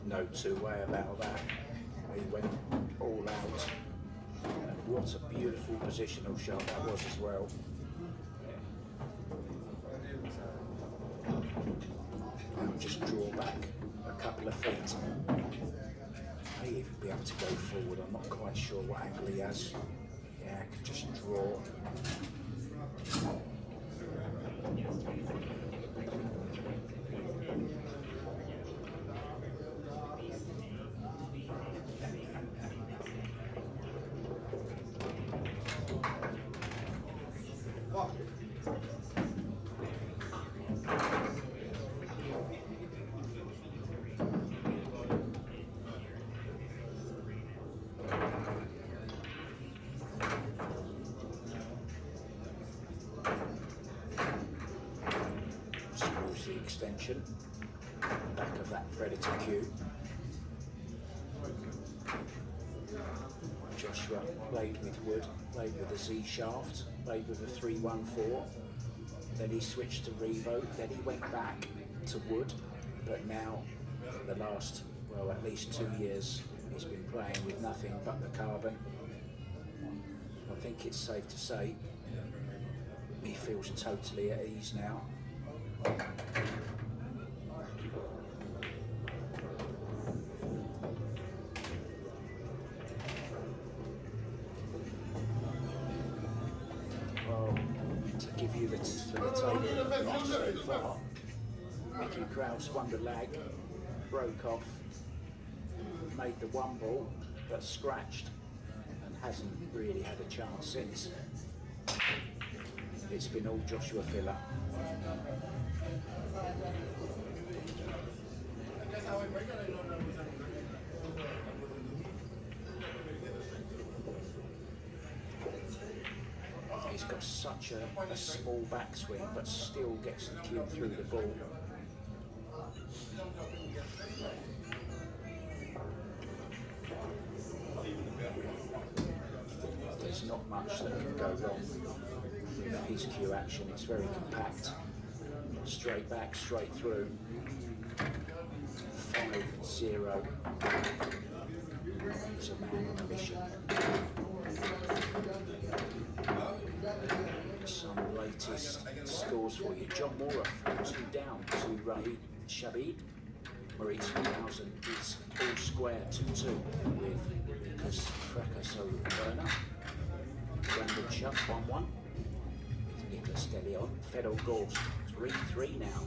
No two-way about that. He went all out. What a beautiful positional shot that was as well. And just draw back a couple of feet. May even be able to go forward. I'm not quite sure what angle he has. Yeah, I could just draw. The extension, back of that Predator cue. Joshua played with wood, played with a Z shaft, played with a 314. Then he switched to Revo, then he went back to wood, but now the last, well, at least 2 years, he's been playing with nothing but the carbon. I think it's safe to say he feels totally at ease now. Well, to give you the table so far, Mickey Krauss won the lag, broke off, made the one ball, but scratched and hasn't really had a chance since. It's been all Joshua filler. He's got such a small backswing, but still gets the cue through the ball. There's not much that can go wrong with his cue action. It's very compact. Straight back, straight through. 5-0. He's a man on a mission. Some latest scores for you. John Moore 4-2 down to Ray Shabib. Maurice 1000 is all square 2-2 with Lucas Fracasso Burner. Brandon Shutt 1-1 with Nicholas Delion. Fedor Gorst 3-3 now.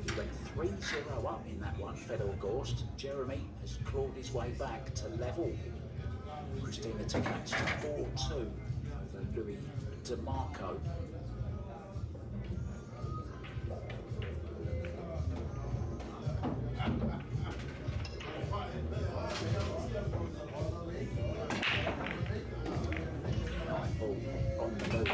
He went 3-0 up in that one, Fedor Gorst. Jeremy has clawed his way back to level. Christina Takats 4-2 over Louis DeMarco. Nightfall on the move.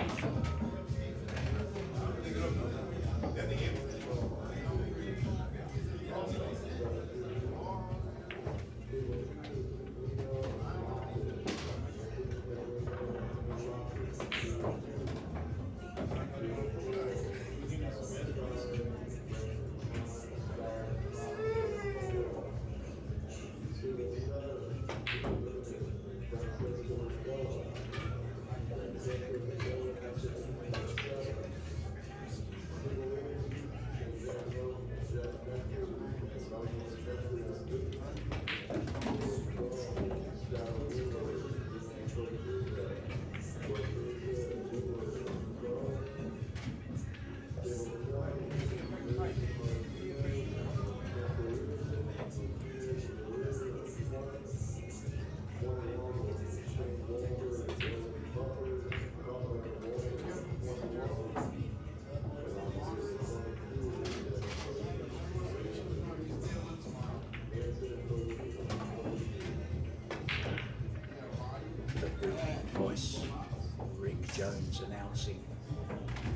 announcing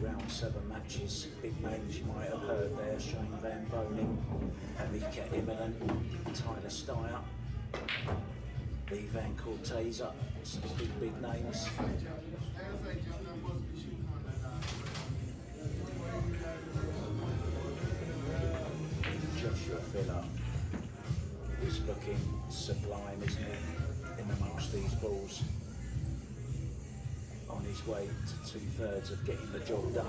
round 7 matches. Big names you might have heard there: Shane Van Boning, Mika Immonen, Tyler Steyer, Lee Van Corteza, some big names. Joshua Filler is looking sublime, isn't he, in amongst these balls, on his way to 2/3 of getting the job done.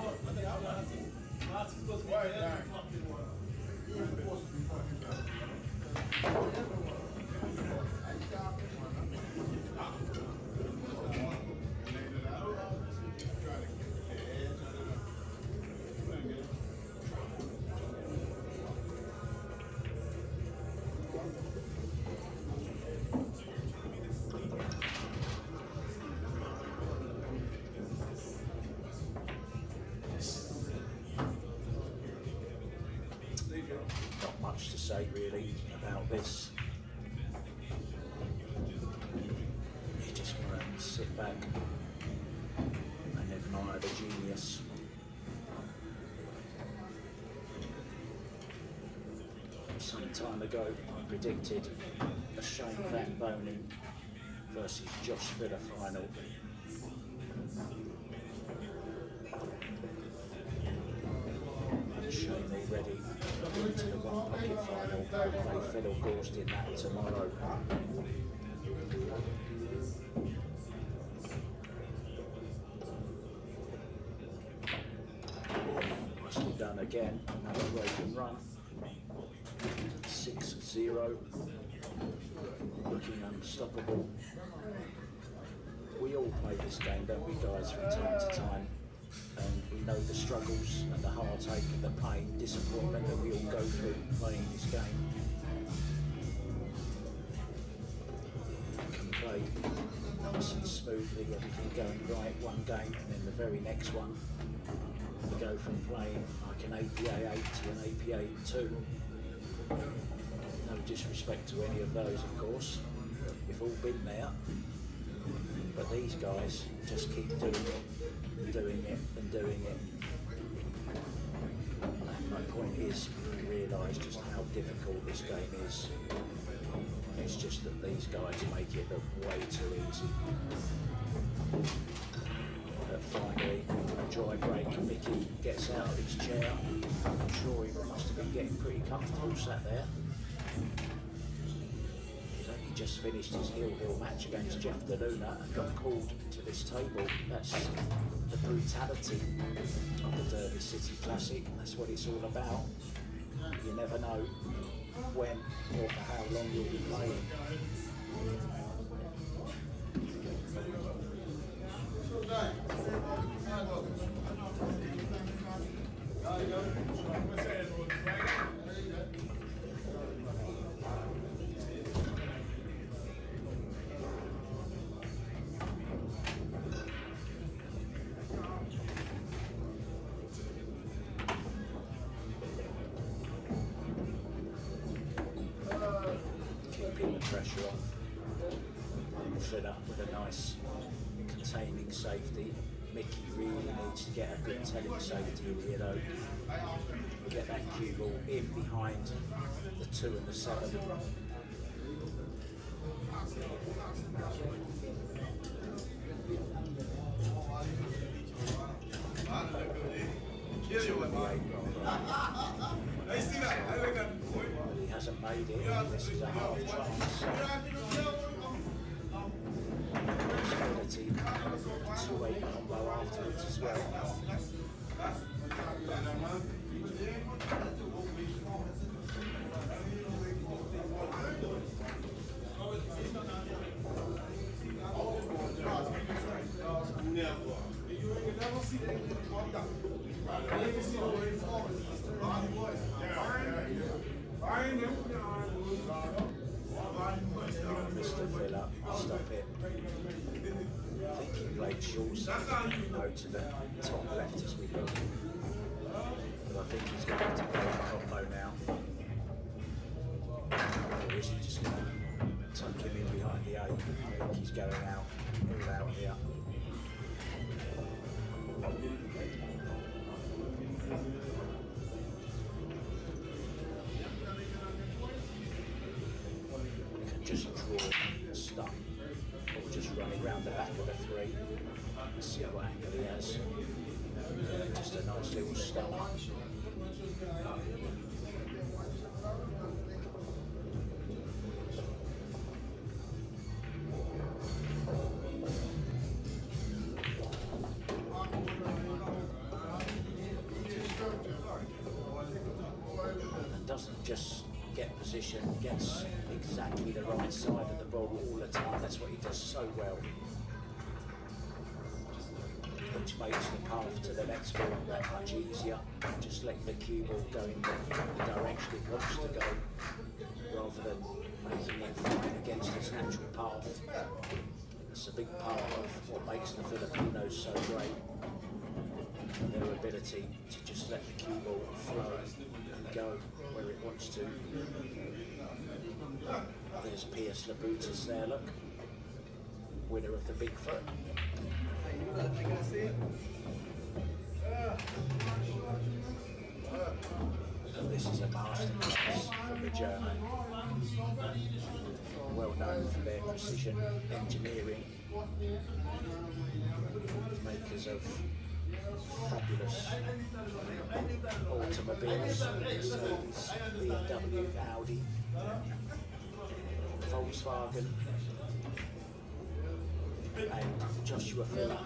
Not much to say really about this. You just want to sit back and admire the genius. Some time ago I predicted a Shane Van Boning versus Josh Filler final. Shane already into the one pocket final. Play Phil Gorst in that tomorrow. Nicely done again. Another broken run. 6-0. Looking unstoppable. We all play this game, don't we, guys, from time to time? And we know the struggles and the heartache and the pain, disappointment that we all go through playing this game. You can play nice and smoothly, everything going right one game, and then the very next one you go from playing like an APA 8 to an APA 2. No disrespect to any of those, of course. We've all been there. But these guys just keep doing it and doing it. And my point is, we realise just how difficult this game is. It's just that these guys make it look way too easy. But finally, a dry break, Mickey gets out of his chair. I'm sure he must have been getting pretty comfortable sat there. He just finished his heel match against Jeff DeLuna and got called to this table. That's the brutality of the Derby City Classic. That's what it's all about. You never know when or for how long you'll be playing. Pressure off. Filler with a nice containing safety. Mickey really needs to get a good telling safety here though. Get that cue ball in behind the 2 and the 7. He hasn't made it. This is a half chance. Possibility. 2-8 combo afterwards as well. Mr. Villa, stop it. I think he played short, no to the top left as we look. But I think he's going to play a combo now. Or is he just going to tuck him in behind the 8? I think he's going out, all out here. just draw a stun, or just run it round the back of the 3. Let's see what angle he has. Just a nice little stunner. Doesn't just get position, gets exactly the right side of the ball all the time. That's what he does so well, which makes the path to the next ball that much easier. Just letting the cue ball go in the direction it wants to go, rather than making it fight against its natural path. It's a big part of what makes the Filipinos so great, their ability to just let the cue ball flow and go where it wants to. There's Pierce Labutas there, look, winner of the Bigfoot. And this is a masterclass from the German, well known for their precision engineering, makers of fabulous automobiles, Mercedes, BMW, Audi, Volkswagen, and Joshua Filler.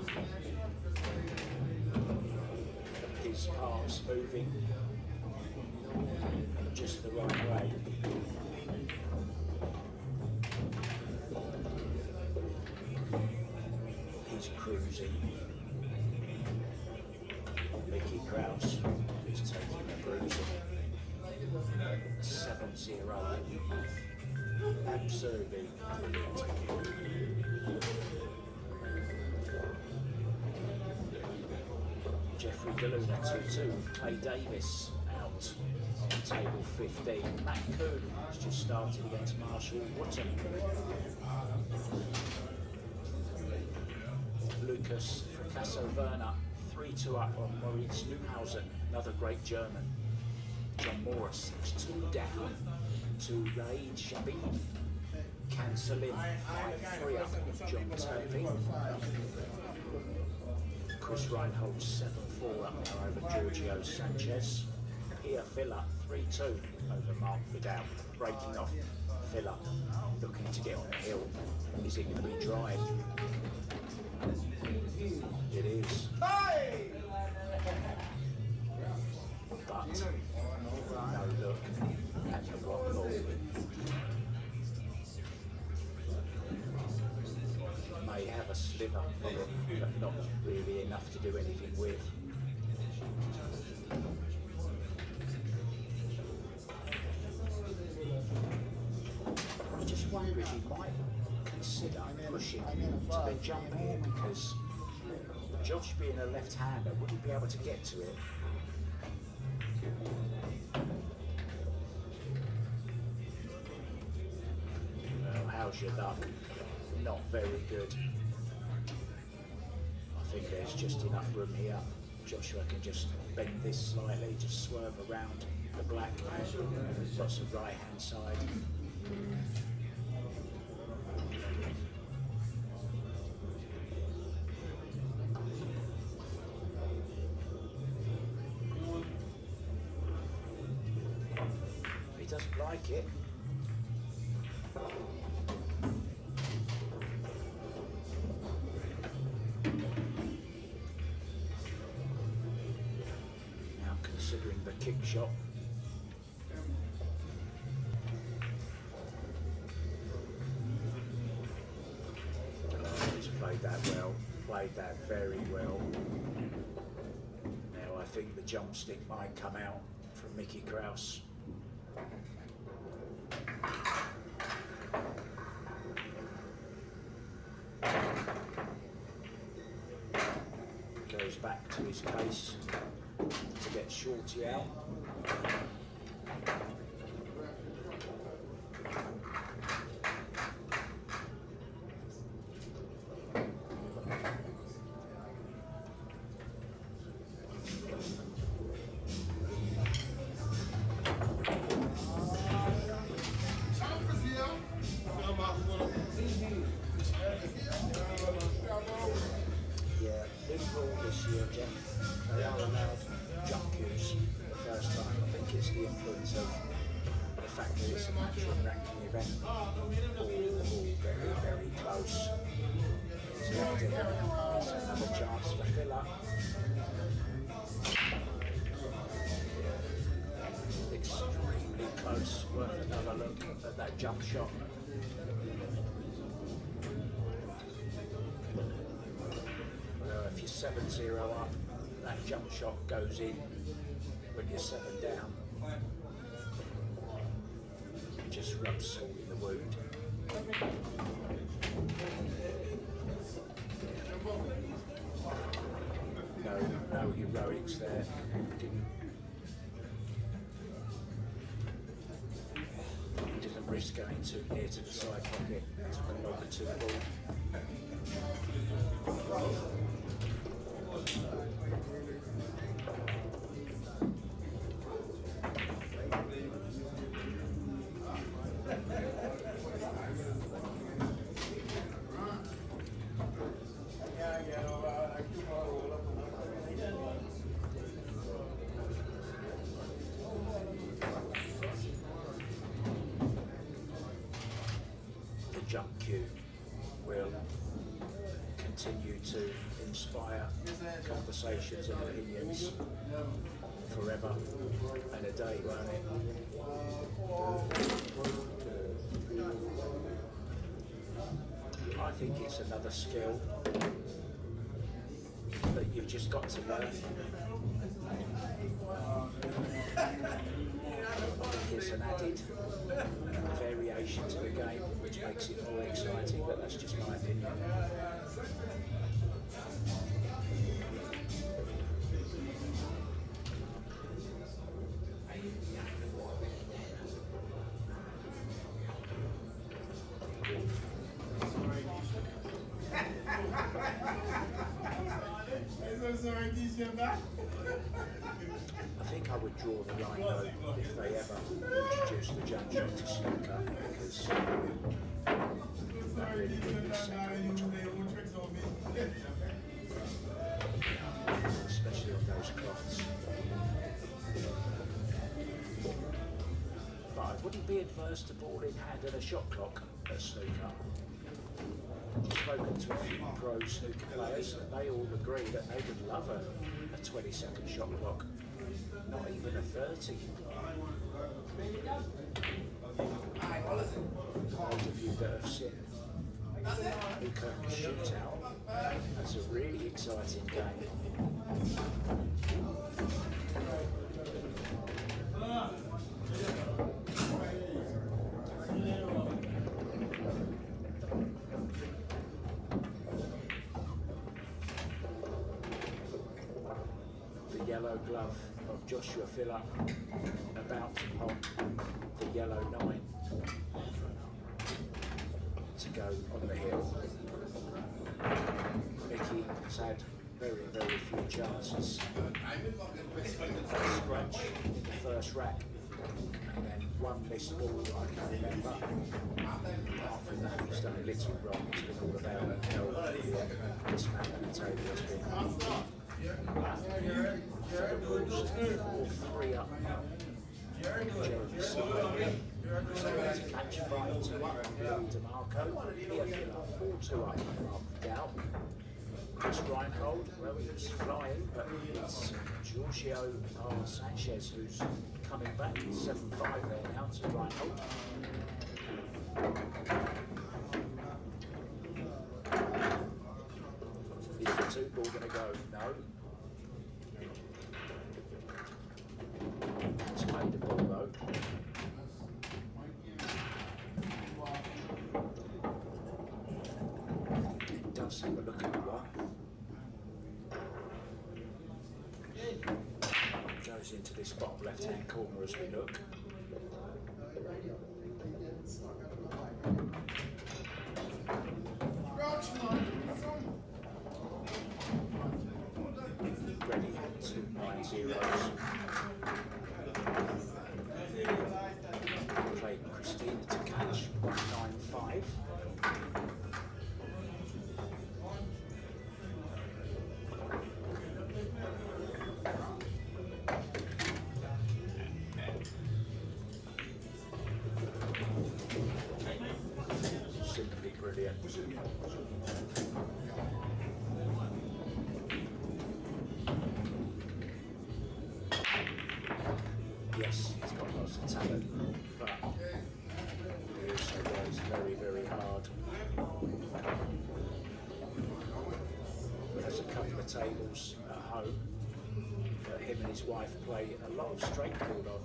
His parts moving just the right way. He's cruising. Mickey Krauss is taking the bruising. 7-0. Absolutely brilliant. Jeffrey DeLuna 2-2. Clay Davis out on table 15. Matt Coon has just started against Marshall Wotton. Lucas Fracasso Werner 3-2 up on Maurice Neuhausen, another great German. John Morris 6-2 down to Raid Shabib. Canceling 5-3 up with John Turpin. Chris Reinhold 7-4 up now over Giorgio Sanchez. Pierre Filler 3-2 over Mark Vidal. Breaking off Filler, looking to get on the hill. Is it going to be dry? It is. But no look at the rock ball. May have a sliver of it, but not really enough to do anything with. I just wonder if he might consider pushing to the jump here, because Josh being a left-hander wouldn't be able to get to it. Well, how's your luck? Not very good. I think there's just enough room here. Joshua can just bend this slightly, just swerve around the black. Lots of right-hand side. He doesn't like it. Now considering the kick shot. He's played that well, played that very well. Now I think the jump stick might come out from Mickey Krauss. Goes back to his case to get Shorty out. influence of the fact that it's a natural ranking event, all very, very close. So it's another chance to fill up. Extremely close, worth another look at that jump shot. Well, if you're 7-0 up, that jump shot goes in. When you're 7 down, just rub salt in the wound. No heroics there. Didn't risk going too near to the side pocket. Took a longer to the ball. Jump cue will continue to inspire conversations and opinions forever and a day, won't it? I think it's another skill that you've just got to learn. It's an added variation to the game, which makes it more exciting, but that's just my opinion. I think I would draw the line though if they ever introduce the jump shot to snooker, because that really would be second, especially on those cloths. But I wouldn't be adverse to ball in hand and a shot clock at snooker. I've spoken to a few pro snooker players and they all agree that they would love a 20-second shot clock, not even a 30. Those of you that have seen snooker shootout, that's a really exciting game. Yellow glove of Joshua Phillip about to pop the yellow 9 to go on the hill. Mickey has had very, very few chances to scratch the first rack, and then one missed ball I can remember. Apart from that, he's done a little wrong. It's been all about how this man at the table has been. 4-3 up now. Jeremy Slide to catch 5-2 up on Billy DeMarco. Here Phillip 4-2 up on Mark Dow. Chris Reinhold, well, he was flying, but it's Giorgio Sanchez who's coming back. 7-5 there now to Reinhold. Is the 2 ball going to go? No. It's made a ball though. It does have a look at the one. Goes into this bottom left-hand corner as we look. Ready to 9 zeros. Played Christina to catch 195. yes, he's got lots of talent, but he also goes very, very hard. There's a couple of tables at home that him and his wife play a lot of straight pool on.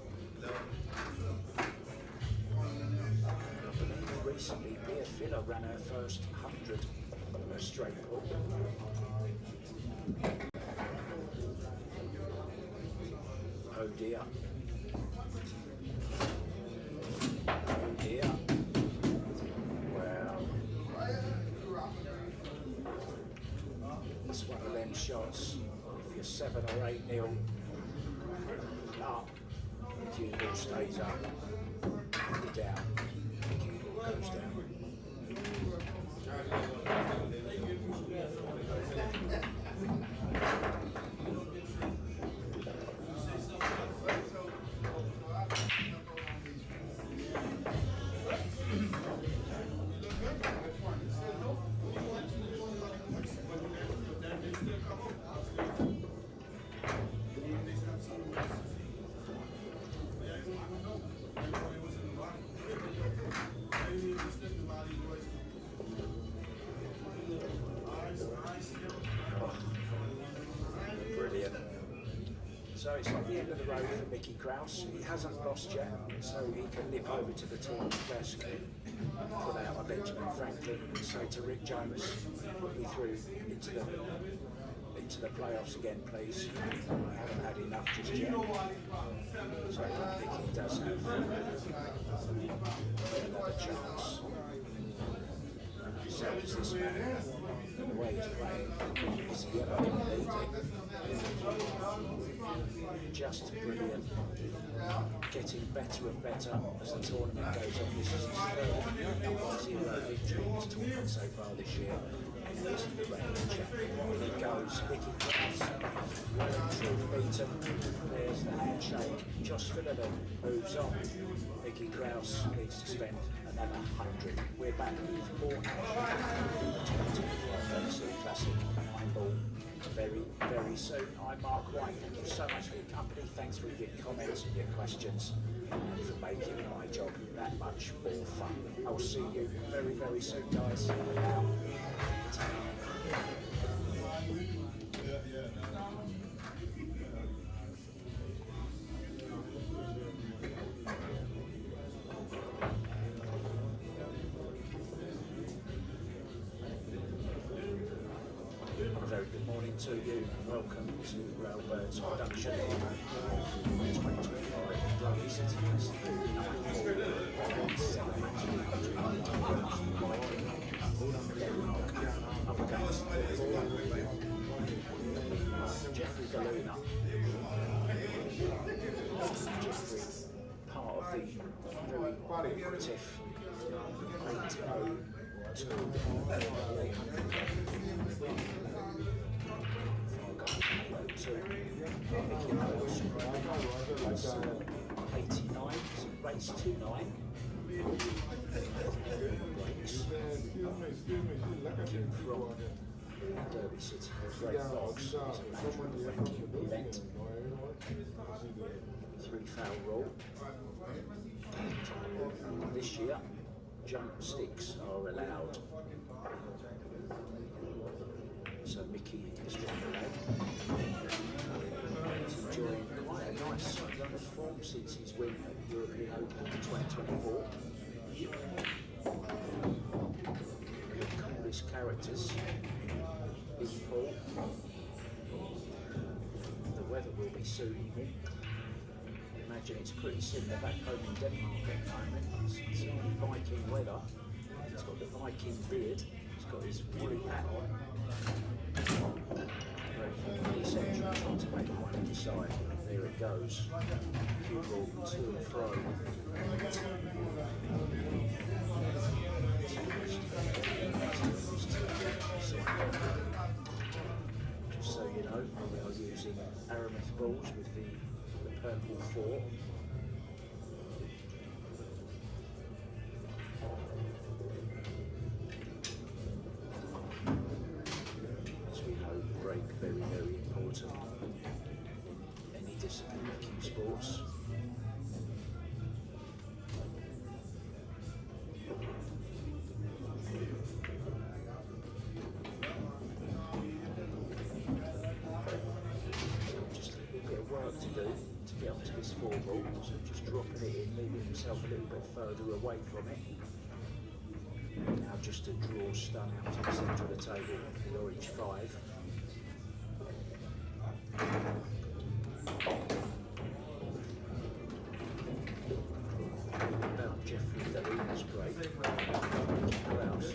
I believe recently Bea Filler ran her first 100 of a straight pool. Oh dear. Oh dear. Well, it's one of them shots. If you're 7 or 8-0 up, the cue ball stays up. If you're down, the cue ball goes down. So it's not the end of the road for Mickey Krauss. He hasn't lost yet, so he can nip over to the tournament desk, pull out a Benjamin Franklin and say to Rick Jones, put me through into the playoffs again, please. I haven't had enough just yet. So I think he does have another chance. So does this man. The way he's playing, is he ever going to lead it? Just brilliant. Getting better and better as the tournament goes on. This is his third 0 victory in this tournament so far this year. And he's the reigning champion. In he goes, Mickey Krauss. Truth beaten. There's the handshake. Josh Phillips moves on. Mickey Krauss needs to spend another 100. We're back with more action. The 2025 Classic 9-ball very, very soon. I'm Mark White. Thank you so much for your company. Thanks for your comments and your questions and for making my job that much more fun. I'll see you very, very soon, guys. Now, a very good morning to you. Welcome to Albert's production of 2025 Derby City up against Jeffrey Galuna. Jeffrey, part of the very lucrative 802 89, race 29. From Derby City, Great Box is a management ranking event. 3-foul rule. And this year, jump sticks are allowed. So Mickey is from the leg. He's enjoying quite a nice run of form since his win at the European Open in 2024. The coolest characters in Paul. The weather will be suiting him. Imagine it's pretty similar back home in Denmark at the moment. It's only Viking weather. He's got the Viking beard. He's got his woolly hat on. Very essential, trying to make one decide. There it goes. Cue ball to and fro. Just so you know, we are using Aramith balls with the purple 4. Very, very important in any discipline of cue sports. to get onto this 4 ball, so just dropping it in, leaving himself a little bit further away from it. Now just a draw stun out to the centre of the table, Norwich 5. About Jeffrey Deluna's break. Krauss.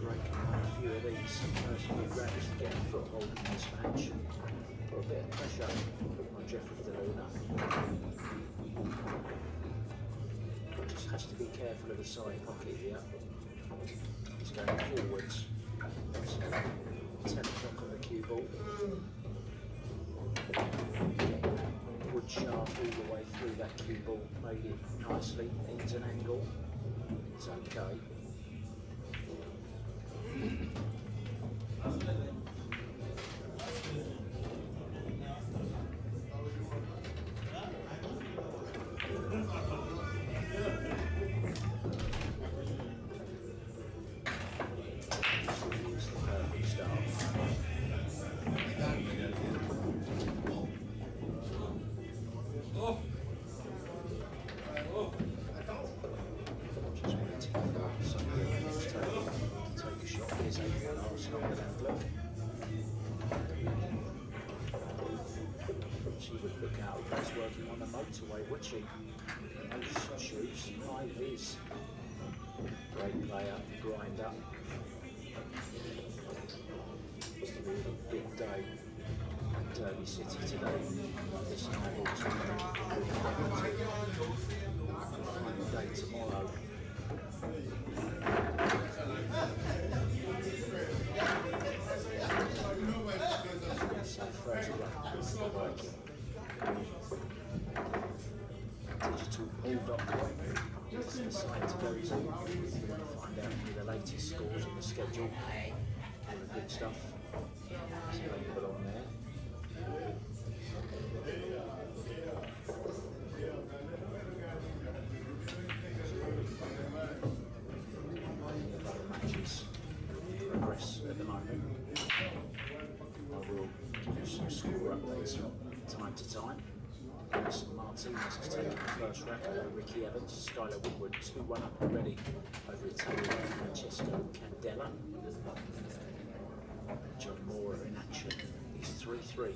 Breaking a few of these first few racks to get a foothold in this match. Put a bit of pressure on Jeffrey Deluna. Just has to be careful of the side pocket here. He's going forwards. So 10 o'clock on the cue ball. Wood sharp all the way through that cue ball, made it nicely into an angle. It's okay. It's the perfect start. Just waiting for somebody else to take a shot. Here's a last knock of that look. She would look out if that's working on the motorway, would she? Those shoes, high vis. Great player, grinder. It's a really big day at Derby City today. This final tournament. Final day tomorrow. So first run, digitalpool.com is the site to go to if you want to find out the latest scores on the schedule. All the good stuff is available on there. Other matches progress at the moment. I will give you some score updates from time to time. Alison Martinez has taken the first rack over Ricky Evans. Skylar Woodward 2-1 up already over Italian Francesco Candela. John Moore in action. He's 3-3.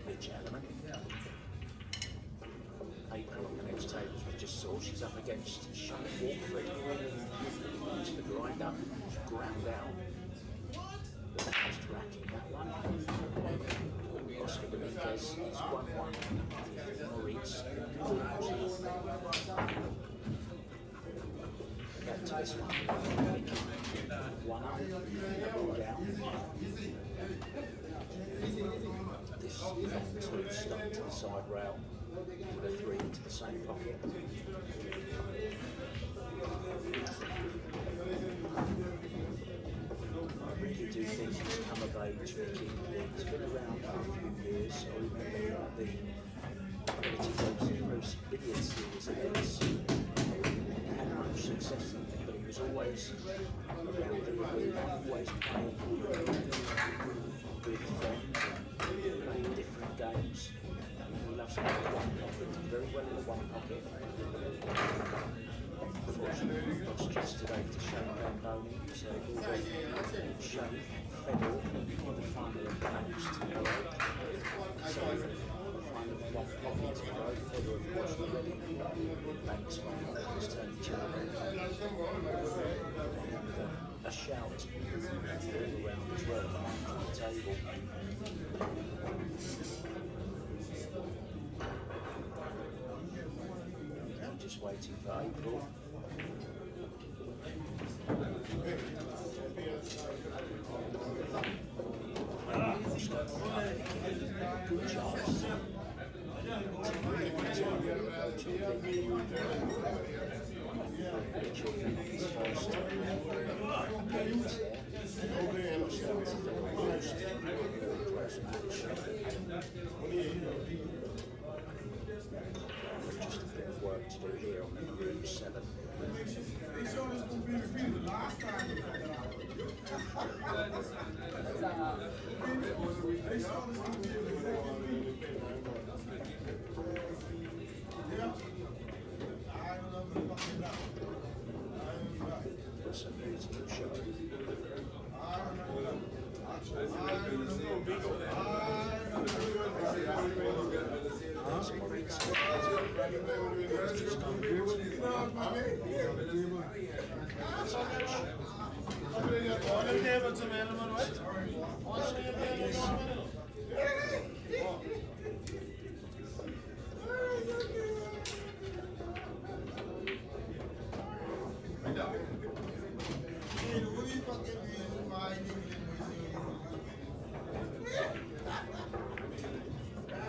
Mitch Ellerman. April on the next tables we just saw. She's up against Charlotte Walford. She's the grinder. She's ground out. The last rack in that one. Oscar Dominguez is 1-1. Maurice. Back to this one. 1 up. Double down. This is on 2 stuck to the side rail. With a 3 into the same pocket. I really do think he's come of age, Ricky. He's been around for a few years. I remember the ability to Bruce Billiard series events. He had much success in them, but he was always around the arena, always playing with friends, playing different games. He loves to play one pocket, very well in the one pocket. Unfortunately, we lost yesterday to Shane Gamboni, so we'll be Shane Federal in the final of games tomorrow. So the final of one pocket tomorrow, Federal of course already. Banks final, just turned each other. And a shout all around as well on the table. I'm just waiting for April. Good chance. His first games there. Close match. Just a bit of work to do here on the Room 7.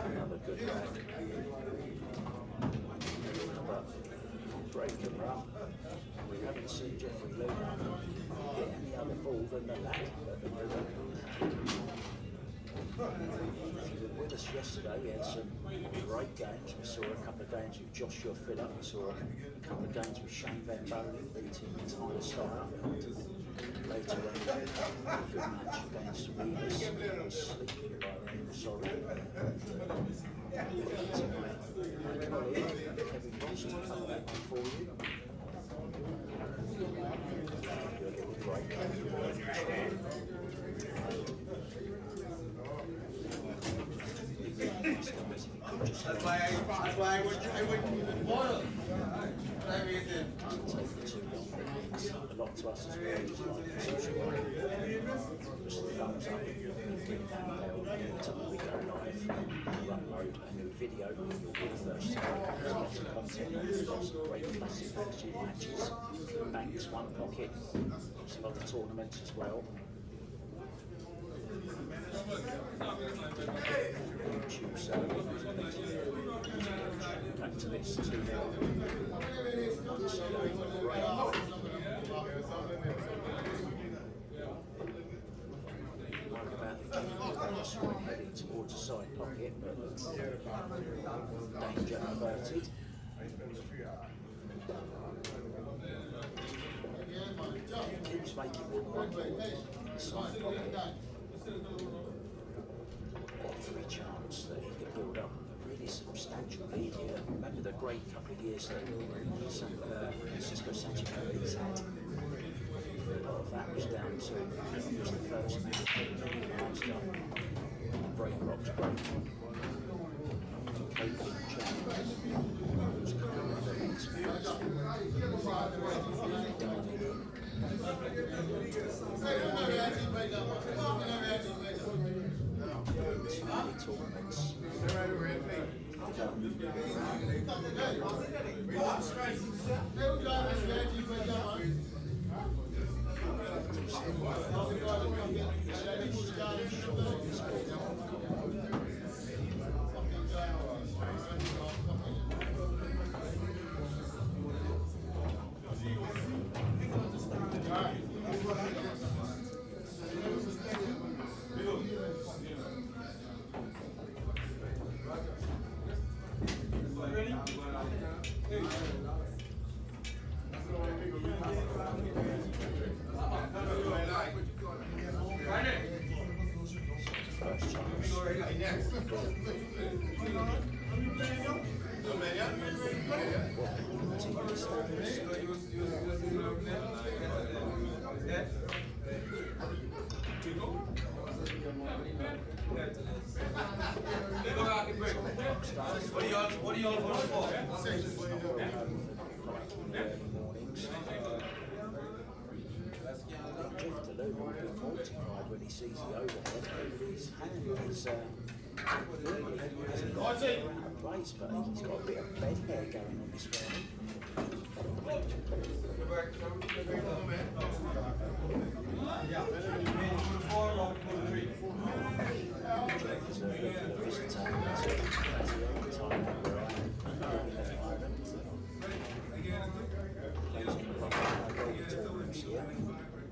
Another good back. Break him up. We haven't seen Jeffrey Luna hit any other ball than the lat at the moment. If you were with us yesterday, we had some great games. We saw a couple of games with Joshua Phillip. We saw a couple of games with Shane Van Bonen beating Tyler Steyer. Later on, a good match against Reeves. I was sleeping by then, sorry. My colleague, Kevin Ross, to cover that one for you. You'll get a great game. That's why I would follow. A lot to us as well, just like social just the thumbs up, click that bell every time we go live, we'll upload a new video, you'll be the first time. There's lots of content, lots of great classic matches, banks, one pocket, some other tournaments as well. YouTube server, back to this 2-0. Heading towards the side pocket, but danger averted. Keeps making that one ball side pocket. Every chance that he could build up a really substantial lead here. Remember the great couple of years that Cisco Sanchez had. A lot of that was down to it was the first master break rocks break. Coping challenge was kind of the next tournaments. What are y'all voting for? Will be mortified when he sees the overhead. His hand is hasn't got out of place, but he's got a bit of bed hair going on this one.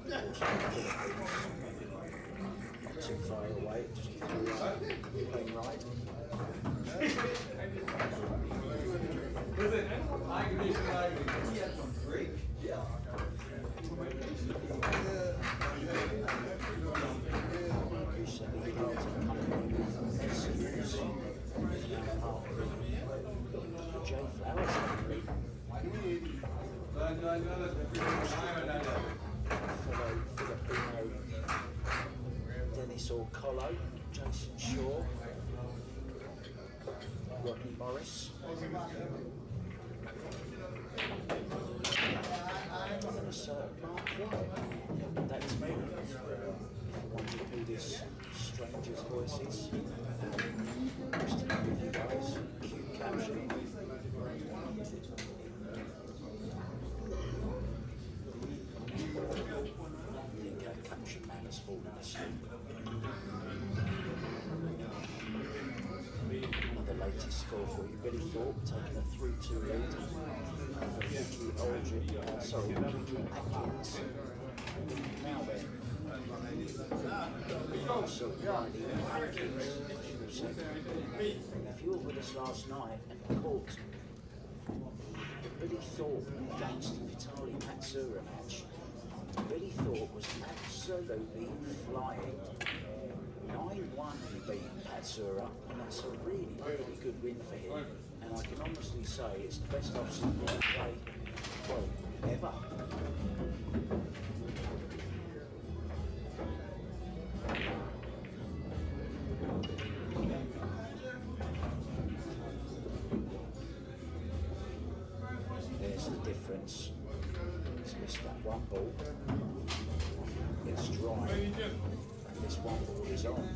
Not too far away, just playing right. Dennis or Colo, Jason Shaw. Rodney Morris. And a certain Mark White. That's me. Wondering who this stranger's voice is. Just to give you guys a cute caption. The caption man has fallen asleep. The latest score for you. Billy Thorpe taking a 3-2 lead over Vicky Aldrin, Atkins. Now then, also Riley Atkins. If you were with us last night and caught Billy Thorpe against Vitali Matsura match, Billy Thorpe was absolutely flying. 9-1 he beat Matsura, and that's a really, really good win for him. And I can honestly say it's the best I've seen him play, well, ever. There's the difference. He's missed that one ball. It's dry. And this one ball is on.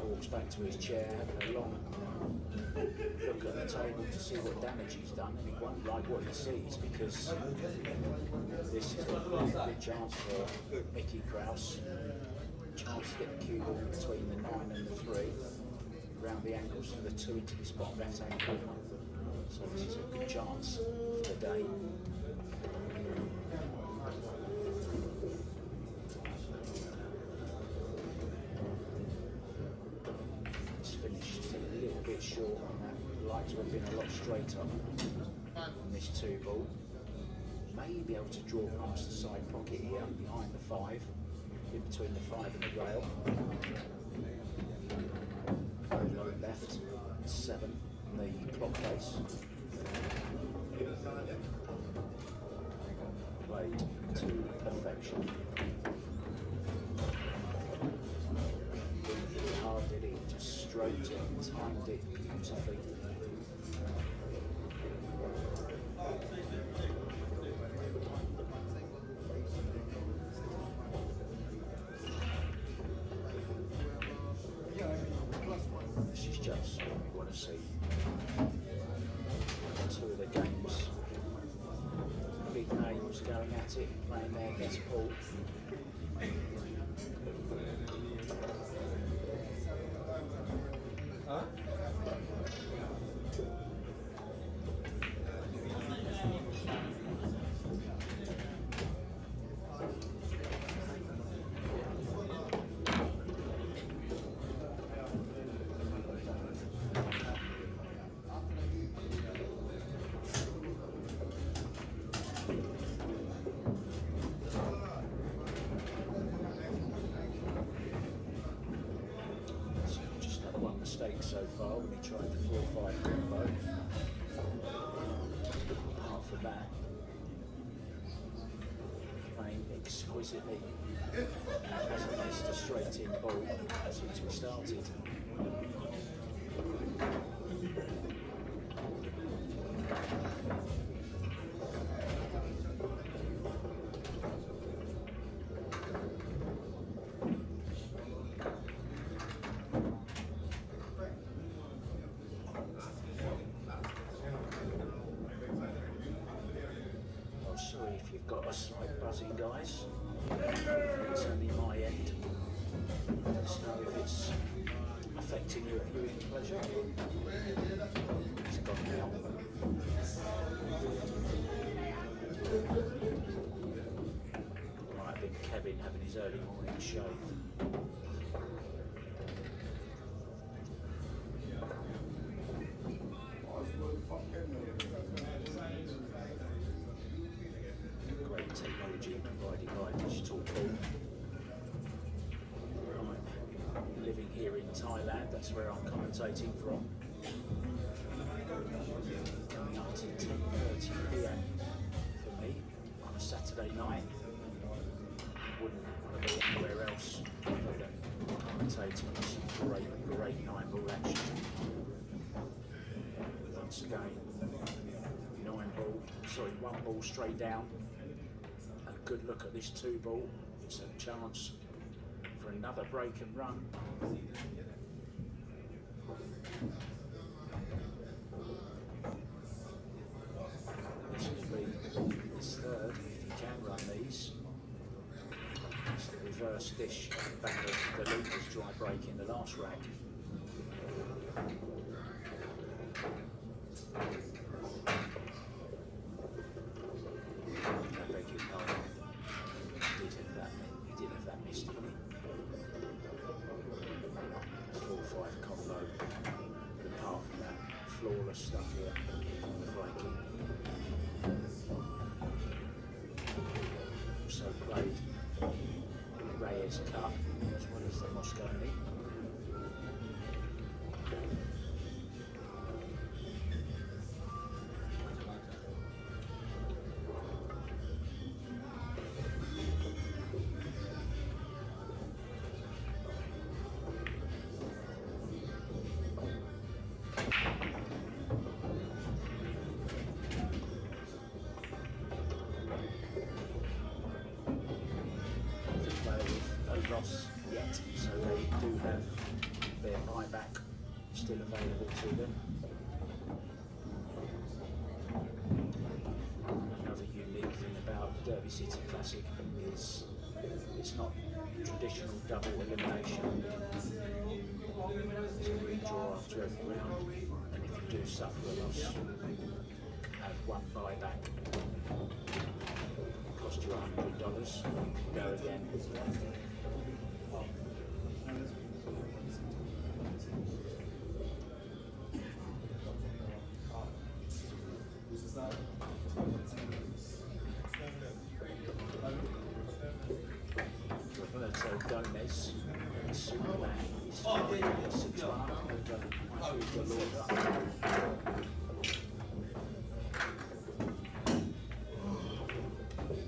Walks back to his chair, having a long look at the table to see what damage he's done, and he won't like what he sees because this is a really good chance for Mickey Krauss. Chance to get the cue ball between the 9 and the 3, round the ankles for the 2 into this bottom left hand corner. So this is a good chance for the day. It's finished a little bit short on that. Like to have been a lot straighter on this 2 ball. May be able to draw past the side pocket here behind the 5, in between the 5 and the rail. Low left, 7, the clock face. Played to perfection. Hit it hard, did he? Just stroked it and timed it beautifully. This is just what we want to see. 2 of the games. Big names going at it, playing their best ball. Huh? Just had one mistake so far when he tried the 4-5 combo. Apart from that, playing exquisitely. Hasn't missed a straight in ball since we started. Oh, sorry if you've got a slight buzzing, guys. It's only my end. Let us know if it's affecting your viewing pleasure. It's gone now. Might have been Kevin having his early morning shave. Great technology provided by Digital Pool. I'm living here in Thailand, that's where I'm commentating from. Coming up to 10:30 PM for me on a Saturday night. Wouldn't want to be anywhere else other than commentating some great 9-ball action. once again. 1 ball straight down. A good look at this 2 ball. It's a chance for another break and run. This will be his 3rd if he can run these. It's the reverse dish back of the Luca's dry break in the last rack. Flawless stuff here from the breaking. Also played Reyes Cup as well as the Mosconi. Yet, so they do have their buyback still available to them. Another unique thing about Derby City Classic is it's not traditional double elimination. It's a redraw after every round, and if you do suffer a loss, have 1 buyback. Cost you $100. Go again. Roberto Gomez, Superman, is 6-1 over Lorda.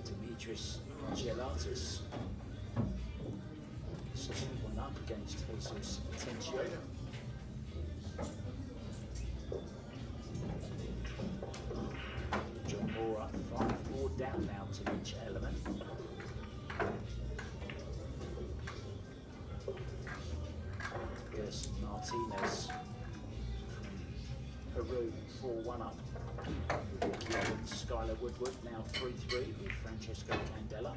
Dimitris Gelatis, 6-1 up against Jesus Tencio. John Moore up 5-4 down now to each element. Yes, Martinez from Peru 4-1 up. Skylar Woodward now 3-3 with Francesco Candela.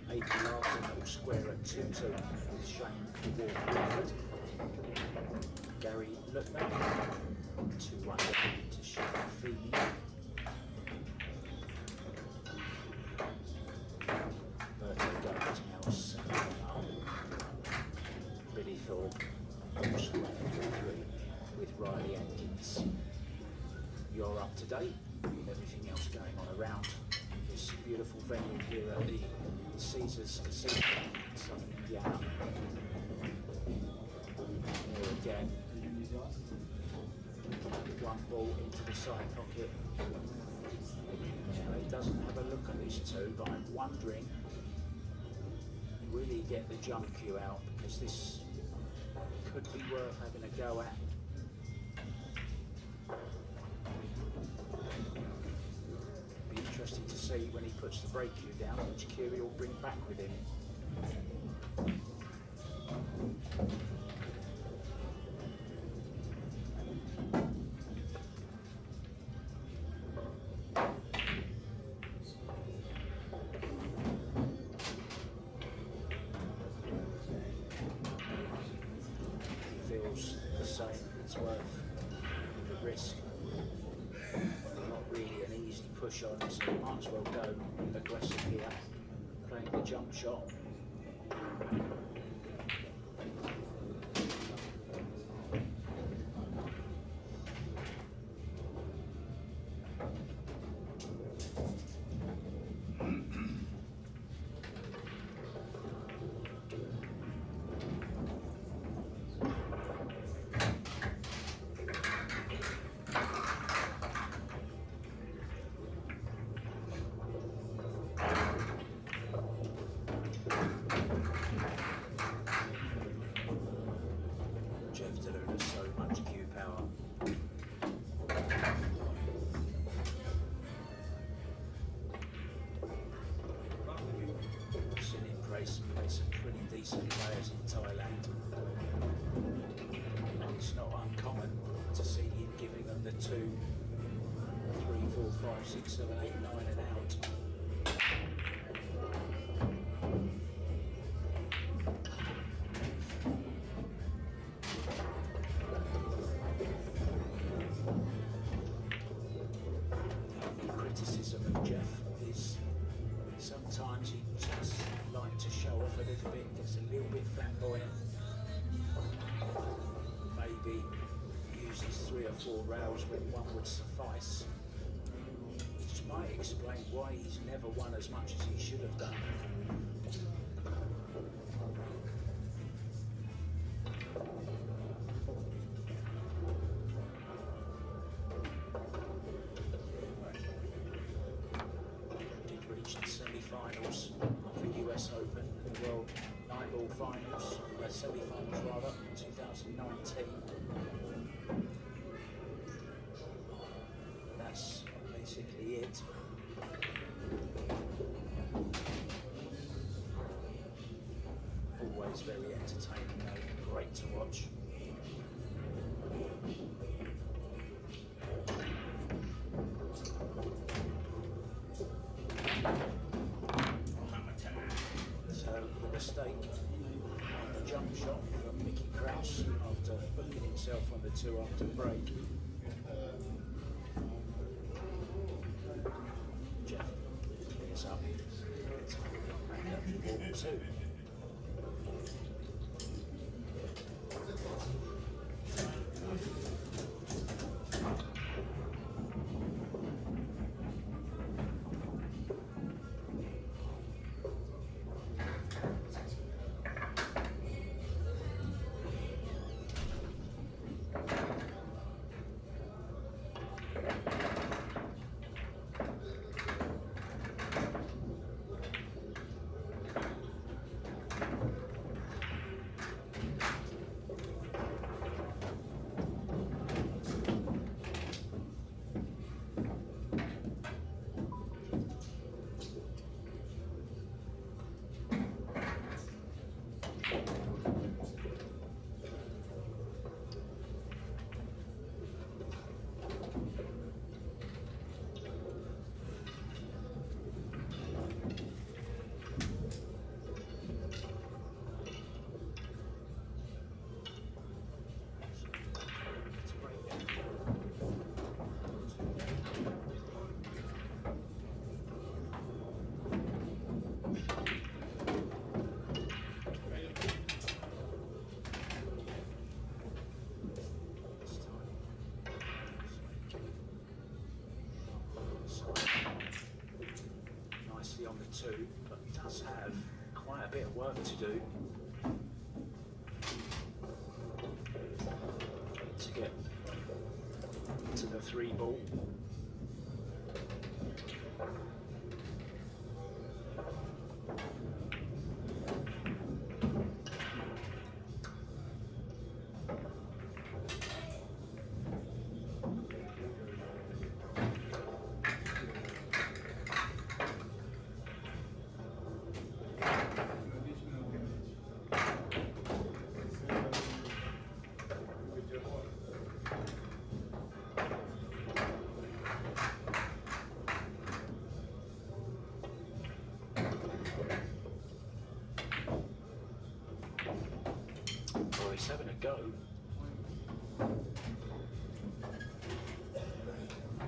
Aidan Larson will square at 2-2 with Shane Wolford. Gary Lookman 2-1 to Shane Feeney. Berto Gomez now 7-1 up. Billy Thorpe also 3-3 with Riley Atkins. You're up to date with everything else going on around this beautiful venue here at the Caesars Casino in southern Indiana. Here again, 1 ball into the side pocket. Now he doesn't have a look at this 2, but I'm wondering, will he get the jump cue out, because this could be worth having a go at. Be interesting to see when he puts the brake cue down which cue he'll bring back with him. The same, it's worth the risk. Not really an easy push on, so you might as well go aggressive here, playing the jump shot. So much cue power. the 2, 3, 4, 5, 6, 7, 8, 9 and out. The criticism of Jeff is sometimes he just like to show off a little bit, gets a little bit flamboyant. Maybe uses 3 or 4 rails when one would suffice. Which might explain why he's never won as much as he should have done. Did reach the semi-finals of the US Open and the World 9-ball finals, semi-finals rather, in 2019. That's basically it. Always very entertaining though, great to watch. So the mistake on the jump shot from Mickey Krauss after booking himself on the 2 after break. Jeff clears up. Back up to ball 2. On the 2, but does have quite a bit of work to do to get to the 3 ball. He's having a go.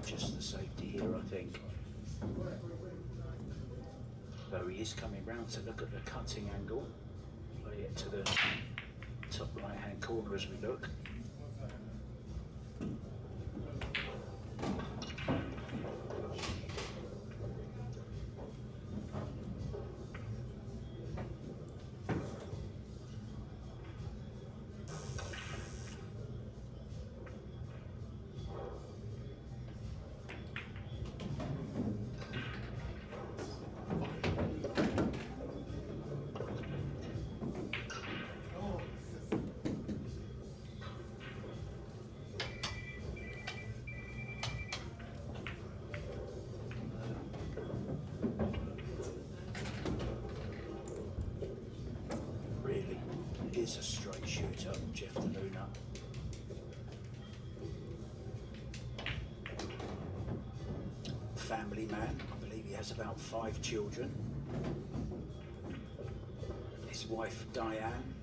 Just the safety here, I think. Though he is coming round to look at the cutting angle. Play it to the top right-hand corner as we look. family man. I believe he has about 5 children. His wife Diane.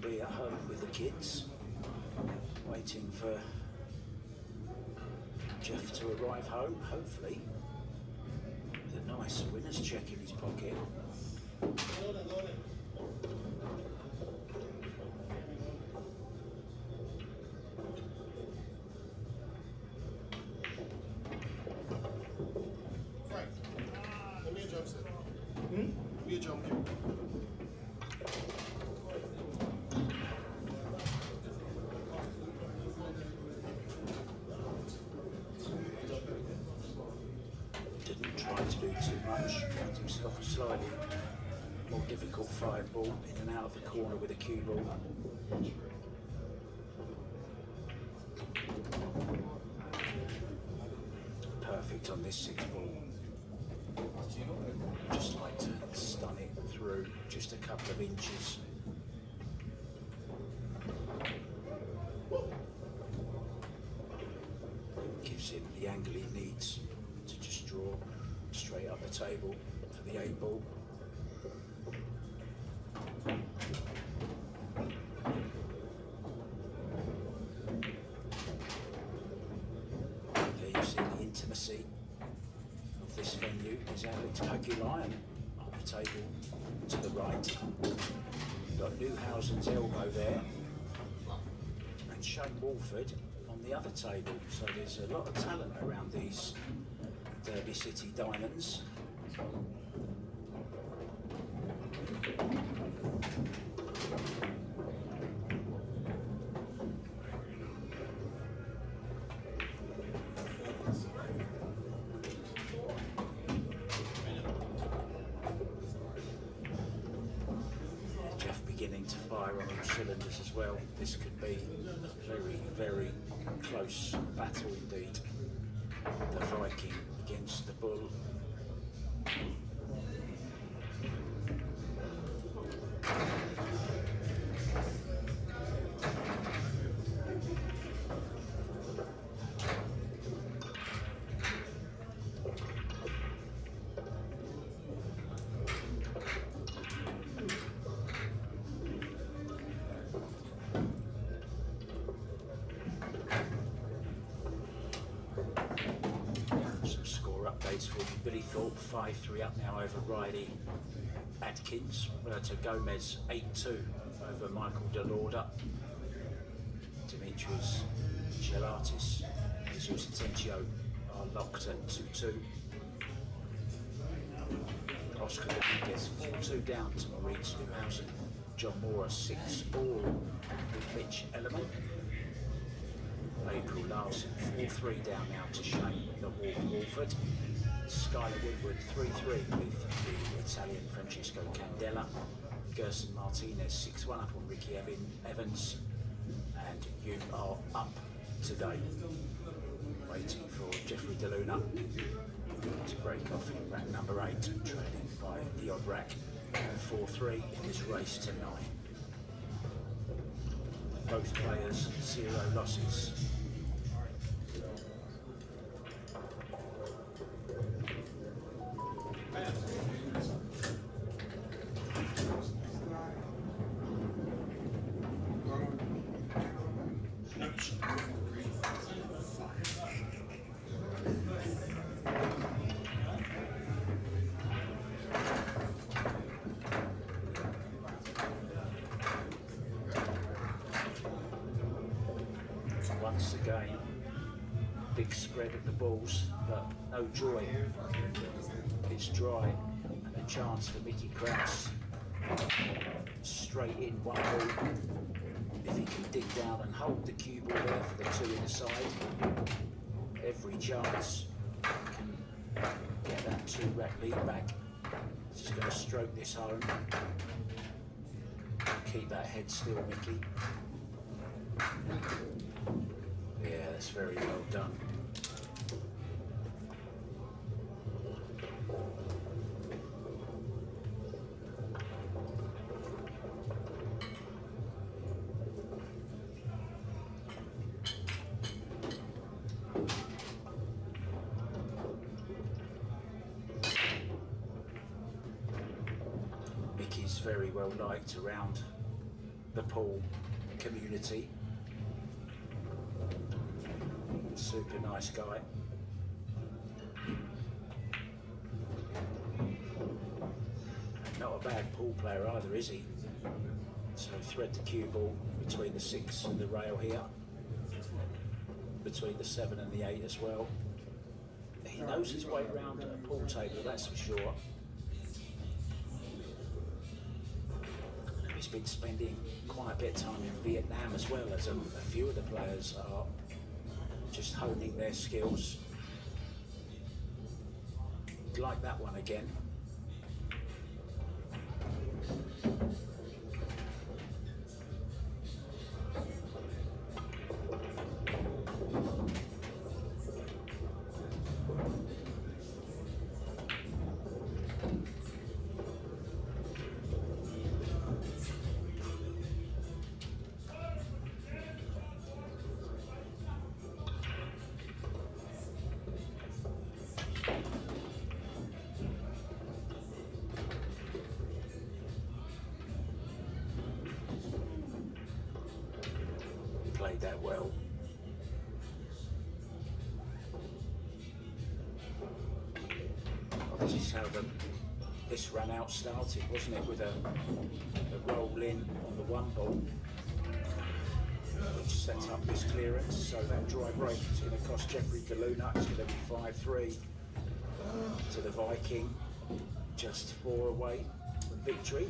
Be at home with the kids, waiting for Jeff to arrive home, hopefully. With a nice winner's check in his pocket. Frank, let me a jump set. Let me a jump kick. Didn't try to do too much, found himself a slightly more difficult 5-ball in and out of the corner with a cue ball. Perfect on this 6-ball. Just like to stun it through just a couple of inches. Gives him the angle he needs to just draw straight up the table for the 8-ball. There you see the intimacy of this venue. There's Alex Pagulayan on the table to the right. You've got Newhausen's elbow there, and Shane Walford on the other table. So there's a lot of talent around these Derby City Diamonds. Jeff beginning to fire on all cylinders as well. This could be a very, very close battle indeed. The Viking against the Bull. Updates for Billy Thorpe, 5-3 up now over Riley Adkins. Roberto Gomez, 8-2 over Michael Delorda. Demetrius Gelatis, Jesus Atencio are locked at 2-2. Oscar Dominguez, 4-2 down to Maurice Newhausen. John Moore, 6-all with Mitch Ellerman. April Larson, 4-3 down now to Shane the Wolf Wolford. Skylar Woodward, 3-3 with the Italian Francesco Candela. Gerson Martinez, 6-1 up on Ricky Evans. And you are up today. Waiting for Jeffrey DeLuna to break off in rack number 8, trailing by the odd rack 4-3 in this race tonight. Both players, 0 losses. Once again, big spread of the balls, but no joy. It's dry, and a chance for Mickey Krauss. Straight in 1 ball. If he can dig down and hold the cue ball there for the 2 in the side, every chance can get that 2-rack lead back. Just going to stroke this home. Keep that head still, Mickey. Yeah, that's very well done. very well liked around the pool community. Super nice guy. Not a bad pool player either, is he? So thread the cue ball between the 6 and the rail here, between the 7 and the 8 as well. He knows his way around a pool table, that's for sure. He's been spending quite a bit of time in Vietnam as well, as a few of the players are just honing their skills. Like that one again. Played that well. Well, this is how this run out started, wasn't it? With a roll in on the 1 ball, which set up this clearance. So that dry break is going to cost Jeffrey Galuna. It's going to be 5-3 to the Viking, just 4 away from victory.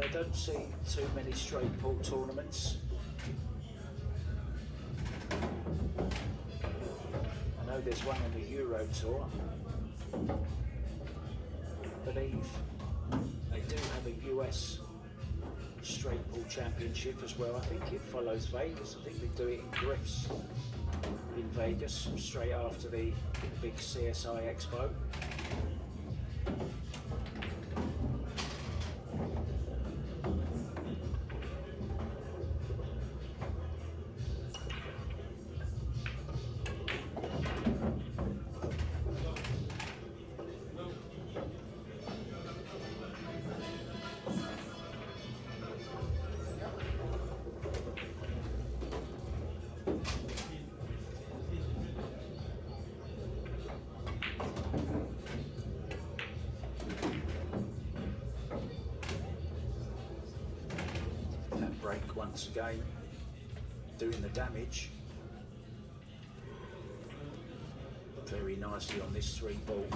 I don't see too many straight pool tournaments. I know there's one on the Euro Tour. I believe they do have a US straight pool championship as well. I think it follows Vegas. I think they do it in drifts in Vegas straight after the big CSI Expo. Break once again, doing the damage very nicely on this 3 ball.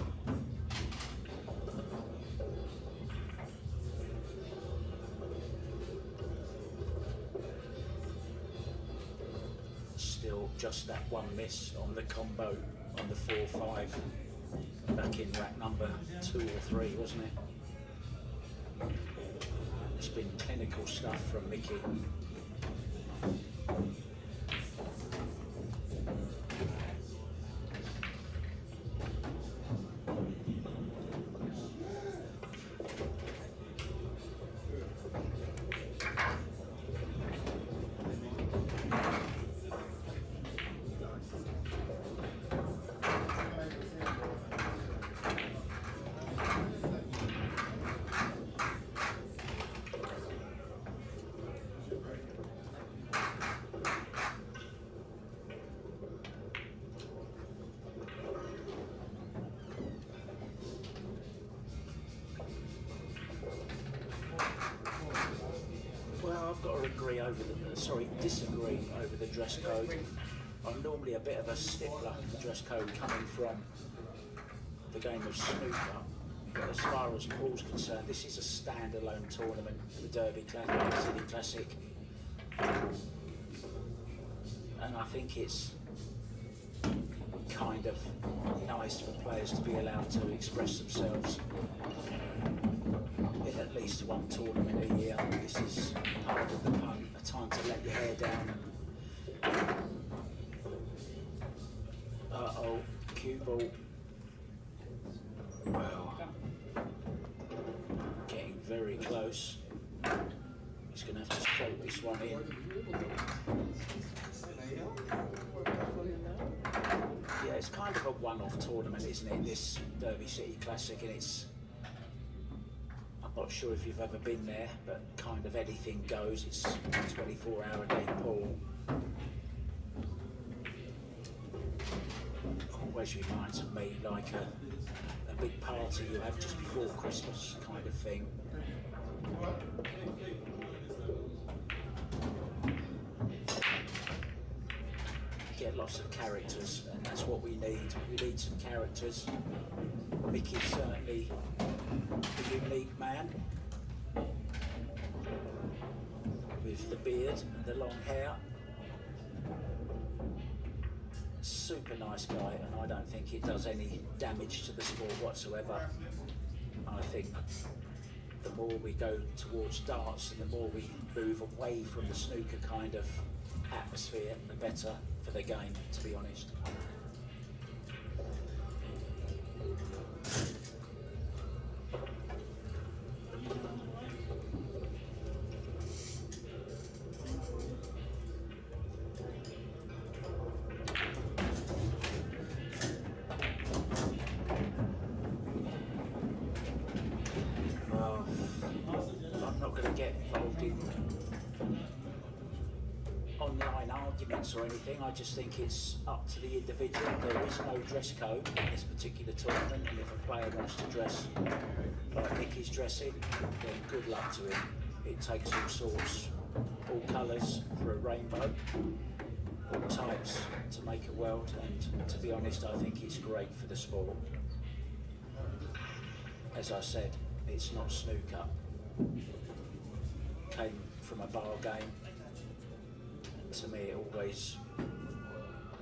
Still just that 1 miss on the combo on the 4-5 back in rack number 2 or 3, wasn't it? It's been clinical stuff from Mickey. Disagree over the dress code. I'm normally a bit of a stickler for dress code coming from the game of snooker, but as far as pool's concerned, this is a standalone tournament, the Derby City Classic, and I think it's kind of nice for players to be allowed to express themselves. in at least one tournament a year. This is part of the punt, a time to let your hair down. Uh-oh, cue ball. Well, getting very close. He's going to have to stroke this one in. Yeah, it's kind of a one-off tournament, isn't it? This Derby City Classic, and I'm not sure if you've ever been there, but kind of anything goes. It's a 24-hour-a-day pool. Always reminds me like a big party you have just before Christmas kind of thing. Get lots of characters, and that's what we need. We need some characters. Mickey's certainly a unique man with the beard and the long hair. Super nice guy, and I don't think it does any damage to the sport whatsoever. I think the more we go towards darts and the more we move away from the snooker kind of atmosphere, the better for the game, to be honest. I'm not going to get involved in online arguments or anything. I just think it's up to the individual. There is no dress code in this particular tournament, and if a player wants to dress like Mickey's dressing, then good luck to him. It takes all sorts, all colours for a rainbow, all types to make a world, and to be honest, I think it's great for the sport. As I said, it's not snooker. Came from a bar game. To me, it always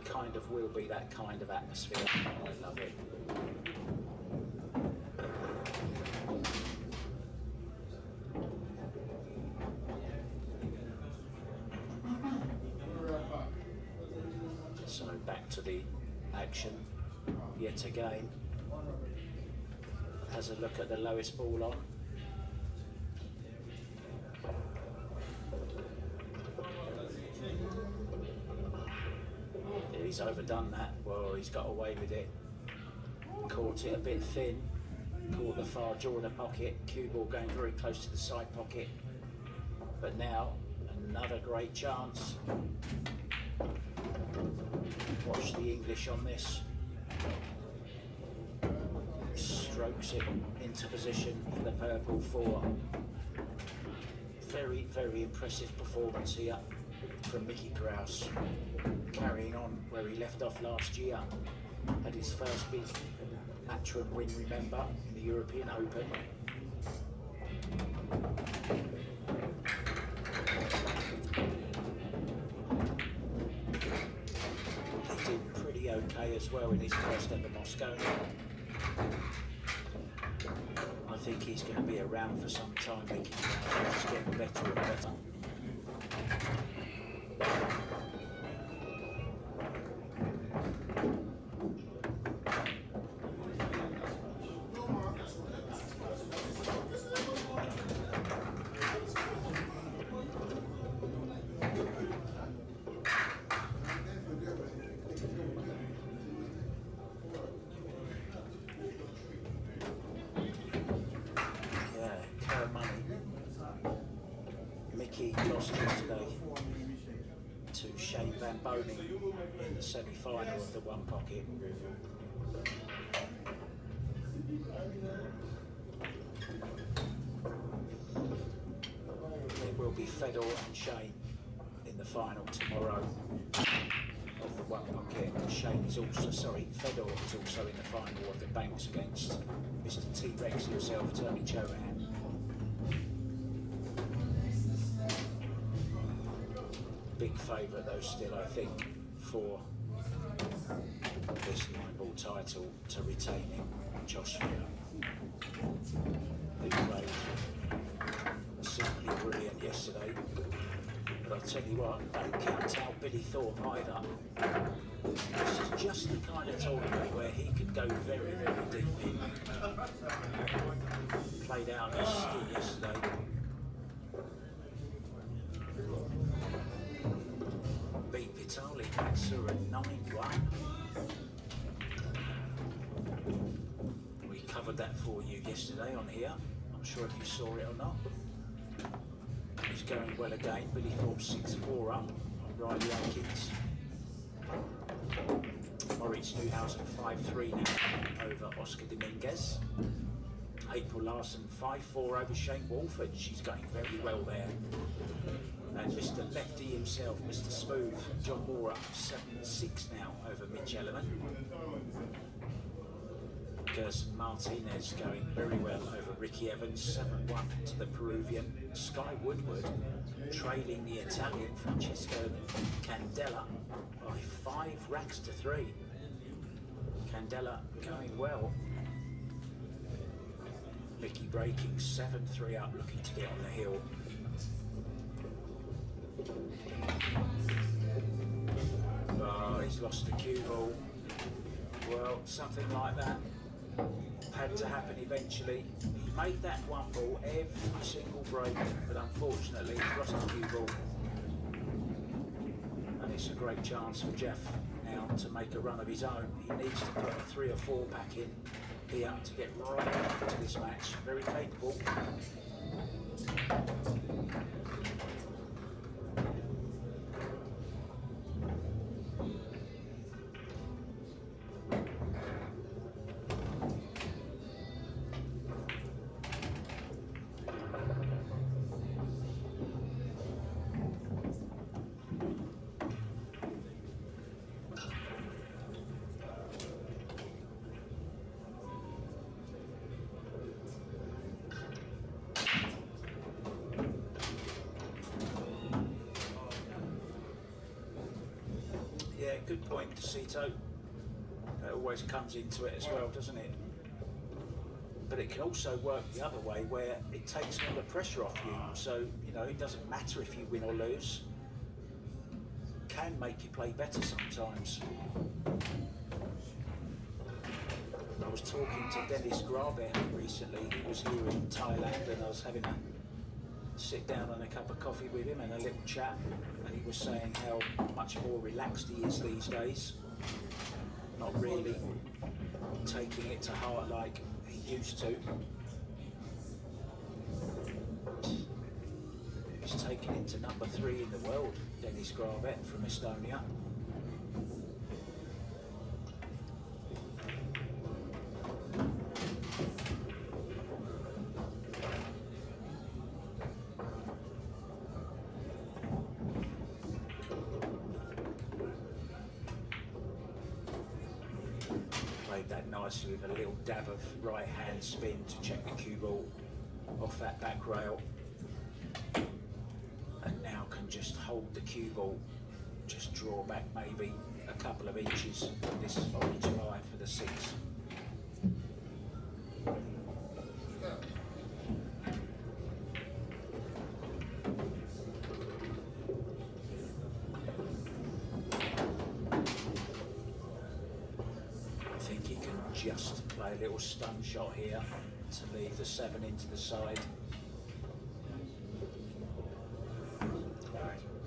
kind of will be that kind of atmosphere. I love it. So back to the action yet again. Has a look at the lowest ball on. He's overdone that. Well, he's got away with it. Caught it a bit thin. Caught the far jaw in the pocket. Cue ball going very close to the side pocket. But now, another great chance. Watch the English on this. Strokes it into position for the purple four. Very, very impressive performance here from Mickey Krauss, carrying on where he left off last year. Had his first big matchroom win, remember, in the European Open. He did pretty okay as well in his first ever Moscow. I think he's going to be around for some time, Mickey Krauss. He's getting better and better. Mickey lost yesterday to Shane Van Boning in the semi-final of the one pocket. It will be Fedor and Shane in the final tomorrow of the one pocket. And Shane is also, Fedor is also in the final of the Banks against Mr. T-Rex himself, Tony Chohan. Big favourite though still, I think, for this 9-ball title to retain him, Josh Fedor. He played simply brilliant yesterday. But I'll tell you what, don't count out Billy Thorpe either. This is just the kind of tournament where he could go very, very deep in. Played out his skin yesterday. Beat Vitali Matsu at 9-1. We covered that for you yesterday on here. I'm sure if you saw it or not. He's going well again. Billy Thorpe 6-4 up on Riley Atkins. Moritz Newhausen 5-3 now over Oscar Dominguez. April Larson 5-4 over Shane Walford. She's going very well there. And Mr. Lefty himself, Mr. Smooth, John Moore 7-6 now over Mitch Ellerman. Gerson Martinez going very well over Ricky Evans, 7-1 to the Peruvian. Sky Woodward trailing the Italian Francesco Candela by 5 racks to 3. Candela going well. Mickey breaking 7-3 up, looking to get on the hill. Oh, he's lost the cue ball. Well, something like that had to happen eventually. He made that one ball every single break, but unfortunately he's lost the cue ball. And it's a great chance for Jeff now to make a run of his own. He needs to put a 3 or 4 pack in here to get right into this match. Very capable. Yeah, good point, Cito. That always comes into it as well, doesn't it? But it can also work the other way, where it takes all the pressure off you. So, you know, it doesn't matter if you win or lose. It can make you play better sometimes. I was talking to Dennis Grabe recently. He was here in Thailand, and I was having a sit down on a cup of coffee with him and a little chat, and he was saying how much more relaxed he is these days, not really taking it to heart like he used to. He's taken it to number 3 in the world, Dennis Grabe from Estonia. That nicely with a little dab of right hand spin to check the cue ball off that back rail, and now can just hold the cue ball, just draw back maybe a couple of inches from this orange 5 for the 6. Just play a little stun shot here to leave the 7 into the side.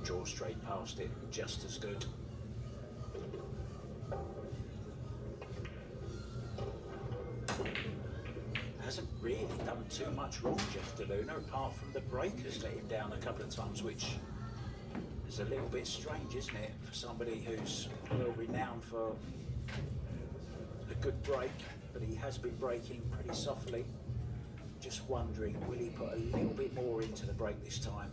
Draw straight past it, just as good. Hasn't really done too much wrong, Jeff DeLuna, apart from the breakers let him down a couple of times, which is a little bit strange, isn't it, for somebody who's well renowned for a good break, but he has been breaking pretty softly. Just wondering, will he put a little bit more into the break this time?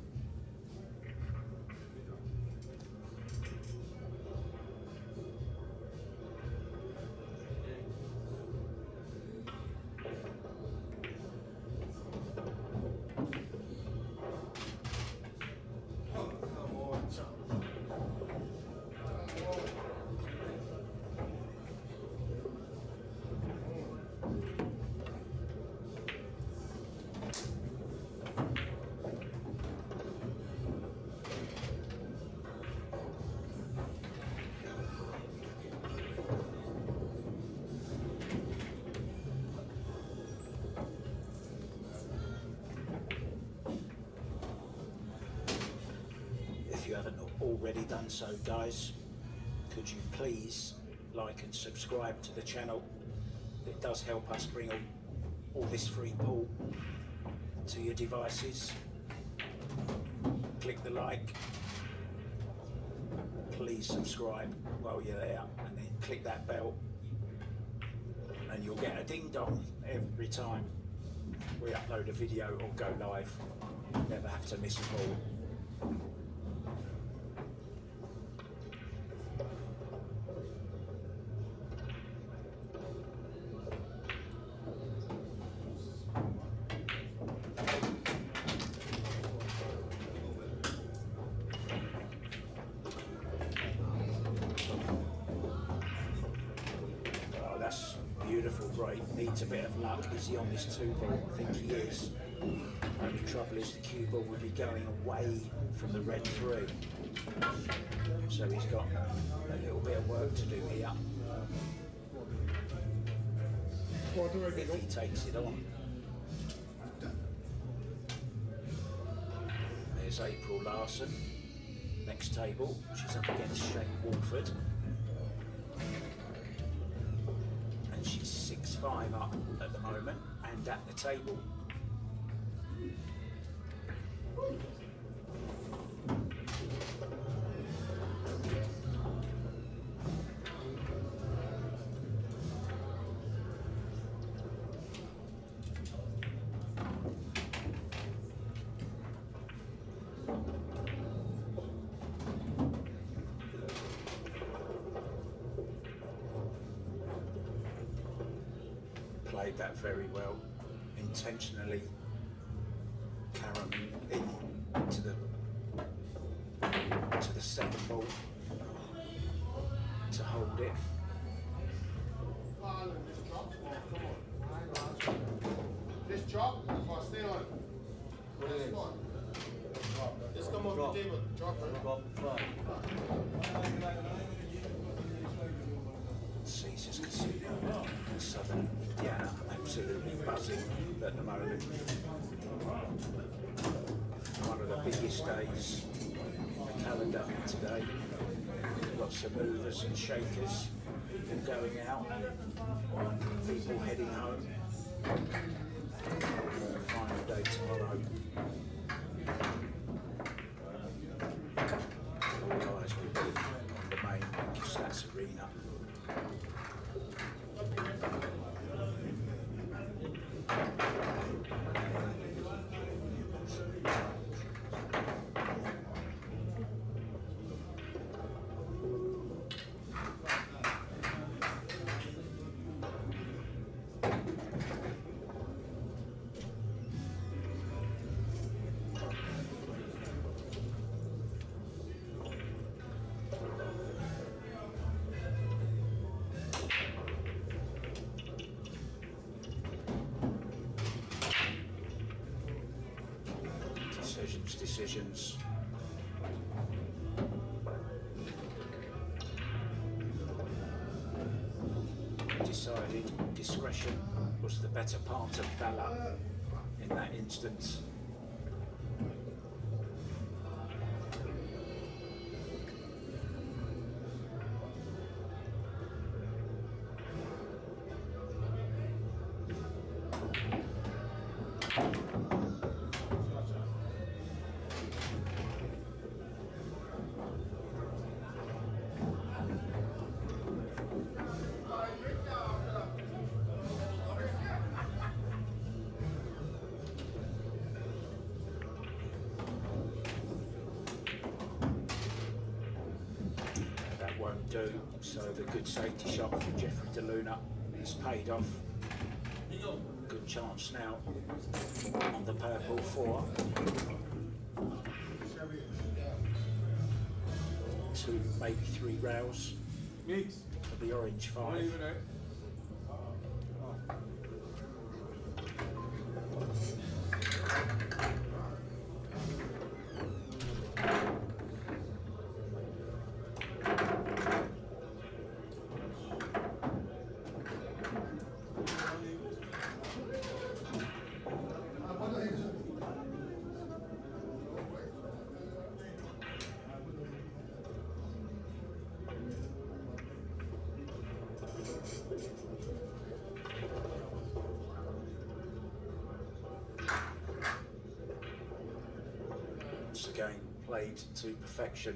you haven't already done so, guys, could you please like and subscribe to the channel? It does help us bring all this free pool to your devices. Click the like. Please subscribe while you're there, and then click that bell, and you'll get a ding dong every time we upload a video or go live. You never have to miss a pool. Beautiful break, needs a bit of luck. Is he on this 2-ball? I think he is. Only trouble is the cue ball will be going away from the red 3. So he's got a little bit of work to do here. If he takes it on. There's April Larson. Next table, she's up against Shane Wolford. She's 6'5" up at the moment and at the table. Played that very well, intentionally carrying it to the second ball to hold it. Just drop or stay on? What is it? Just come off the table. Drop it. Caesar's Casino in southern Indiana, absolutely buzzing at the moment. One of the biggest days in the calendar today. We've got some movers and shakers, people going out, people heading home. Final day tomorrow. All eyes will be on the main Stats Arena. Decisions. Decided discretion was the better part of valor in that instance. Do so the good safety shot from Jeffrey DeLuna has paid off. Good chance now on the purple 4. 2, maybe 3 rails for the orange 5. once again played to perfection.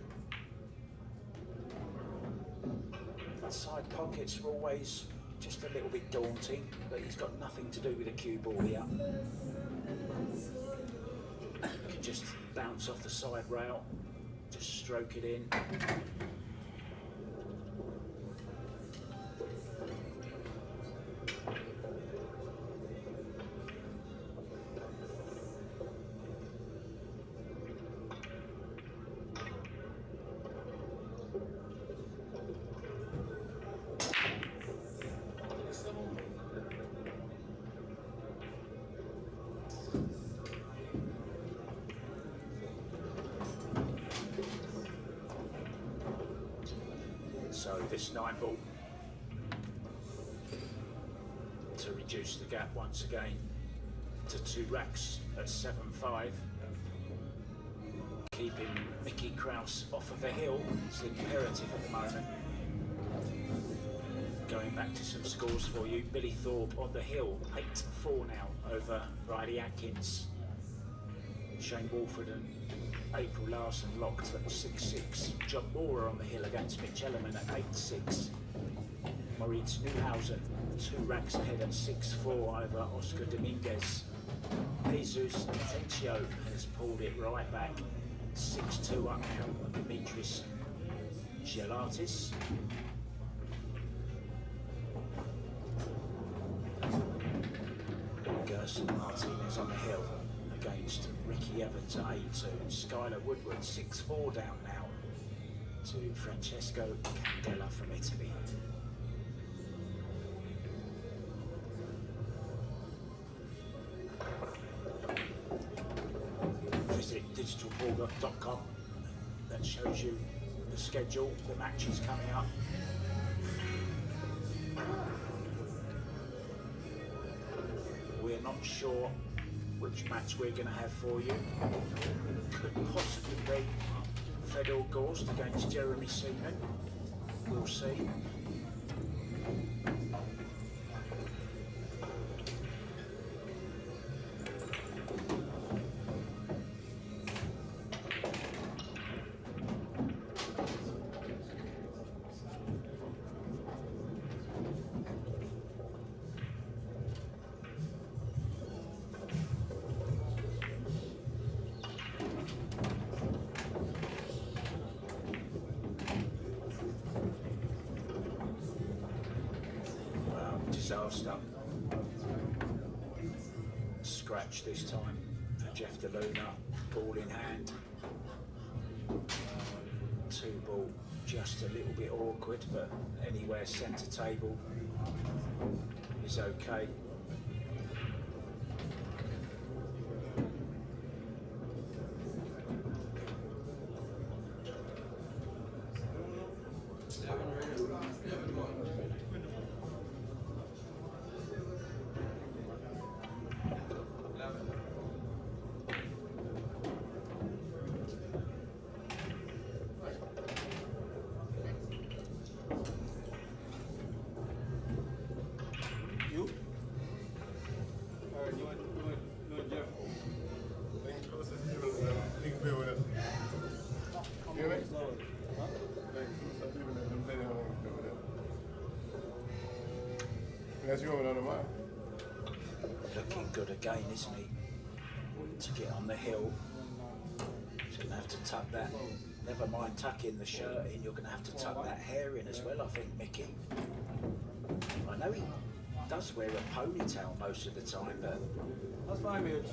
The side pockets are always just a little bit daunting, but he's got nothing to do with the cue ball here. You can just bounce off the side rail, just stroke it in. So this 9-ball to reduce the gap once again to 2 racks at 7-5. Keeping Mickey Krauss off of the hill is imperative at the moment. Going back to some scores for you, Billy Thorpe on the hill, 8-4 now over Riley Atkins. Shane Walford and April Larson locked at 6-6. John Moore on the hill against Mitch Ellerman at 8-6. Moritz Newhausen 2 racks ahead at 6-4 over Oscar Dominguez. Jesus Atencio has pulled it right back, 6-2 up now on Dimitris Gelatis. Gerson Martinez on the hill against Ricky Evans at 8-2. Skylar Woodward 6-4 down now to Francesco Candela from Italy. Visit digitalball.com. That shows you the schedule, the matches coming up. We're not sure which match we're going to have for you. Could possibly be Fedor Gorst against Jeremy Seaman. We'll see. Disaster. Scratch this time for Jeff DeLuna, ball in hand. 2-ball, just a little bit awkward, but anywhere centre table is okay. Looking good again, isn't he? To get on the hill. He's going to have to tuck that. Never mind tucking the shirt in, you're going to have to tuck that hair in as well, I think, Mickey. I know he does wear a ponytail most of the time, but That's fine, Mitch.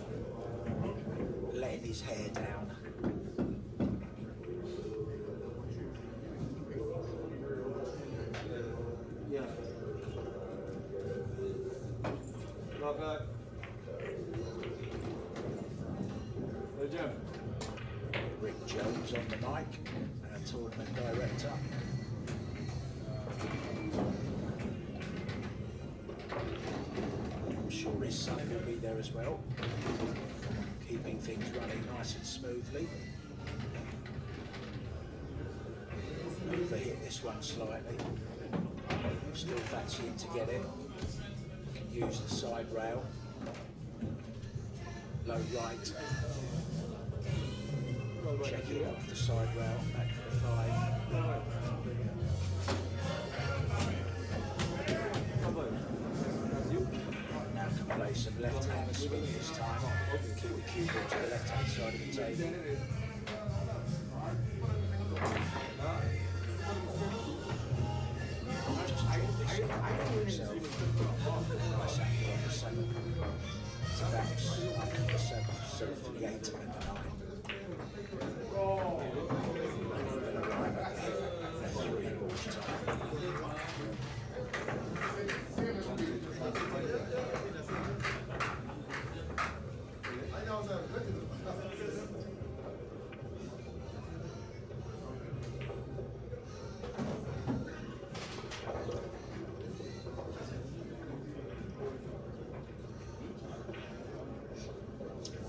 letting his hair down. Yeah. Not bad. Hey, Jim. Rick Jones on the mic, our tournament director. I'm sure his son will be there as well, keeping things running nice and smoothly. Overhit this one slightly. Still fancying to get it. Can use the side rail. Low right. check it off the side rail, back for the 5. Now can play some left hand spin this time. Keep the keyboard to the left hand side of the table. Just draw this up himself. Nice angle on the 7. To bounce under the 7, 7 to the 8 and the 9. And he will arrive at the 3 balls time.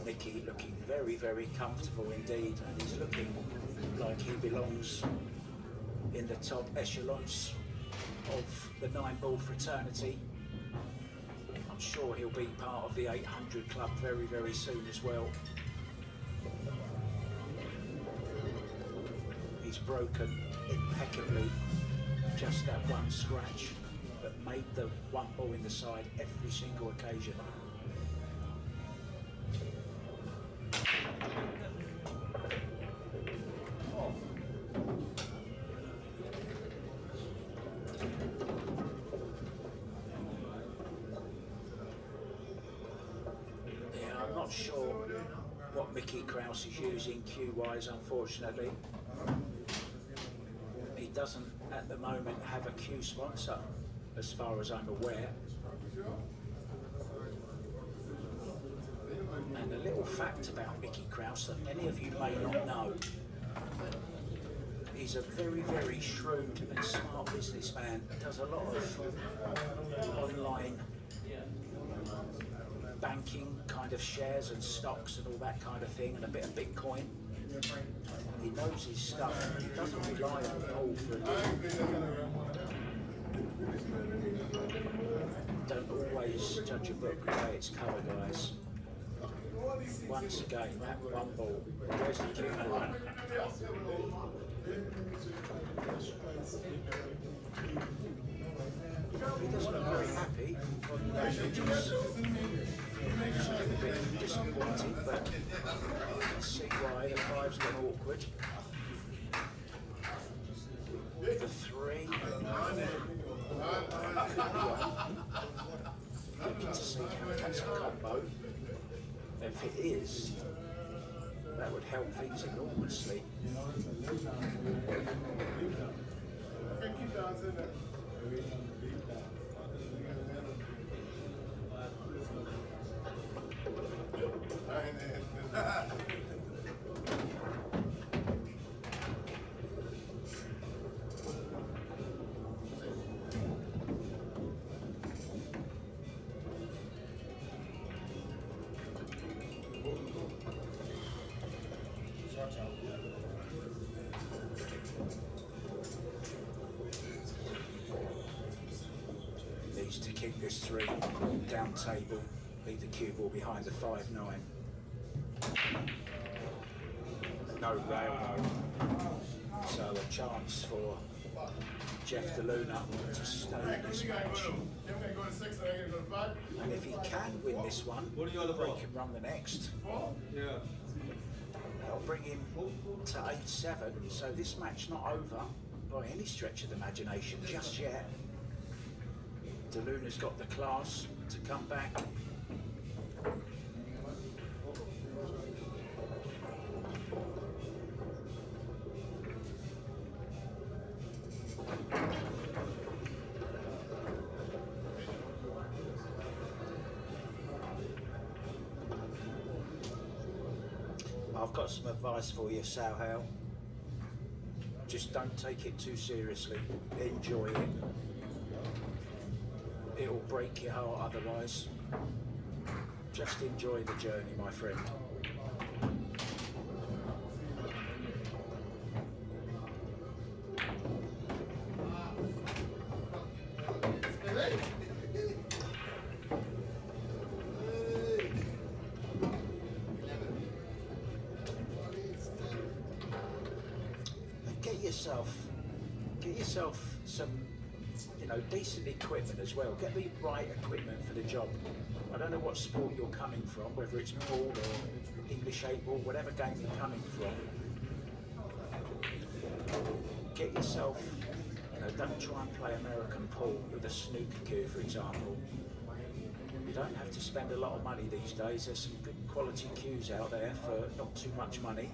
Mickey looking very, very comfortable indeed, and he's looking like he belongs in the top echelons of the 9-ball fraternity. I'm sure he'll be part of the 800 club very, very soon as well. He's broken impeccably, just that one scratch, but made the 1 ball in the side every single occasion. Not sure what Mickey Krauss is using cue-wise, unfortunately. He doesn't at the moment have a cue sponsor, as far as I'm aware. And a little fact about Mickey Krauss that many of you may not know. He's a very, very shrewd and smart businessman. Does a lot of online banking kind of shares and stocks and all that kind of thing, and a bit of Bitcoin. He knows his stuff. He doesn't rely on Paul for a deal. Don't always judge a book by its cover, guys. Once again, that 1 ball. Where's the cue ball? He doesn't look very happy. He's a bit disappointed, but you can see why the 5's gone awkward. The 3 could be on. Looking to see if that's a combo. If it is, that would help things enormously. Needs to keep this 3 down table, leave the cue ball behind the 5-9. No rail, so a chance for Jeff DeLuna to stay in this match. And if he can win this one, he can run the next. That'll bring him to 8-7, so this match not over by any stretch of the imagination just yet. DeLuna's got the class to come back. I've got some advice for you, Salhal. Just don't take it too seriously. Enjoy it. It'll break your heart otherwise. Just enjoy the journey, my friend. yourself some, you know, decent equipment as well. Get the right equipment for the job. I don't know what sport you're coming from, whether it's pool or English 8-ball, whatever game you're coming from. Get yourself, you know, don't try and play American pool with a snooker cue, for example. You don't have to spend a lot of money these days. There's some good quality cues out there for not too much money.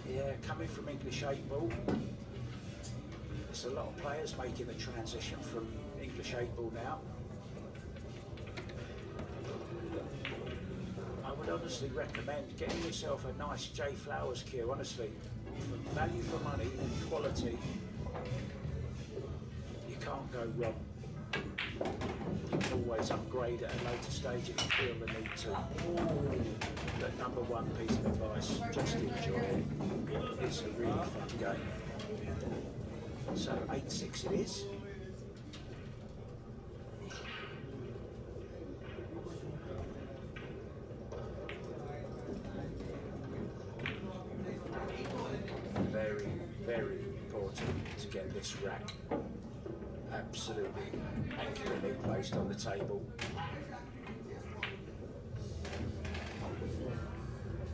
Yeah, coming from English 8-ball, there's a lot of players making the transition from English 8-ball now. I would honestly recommend getting yourself a nice J Flowers cue, honestly. For value for money and quality, you can't go wrong. You can always upgrade at a later stage if you feel the need to. But number one piece of advice, just enjoy it. It's a really fun game. So 8-6 it is. Very, very important to get this rack absolutely accurately placed on the table.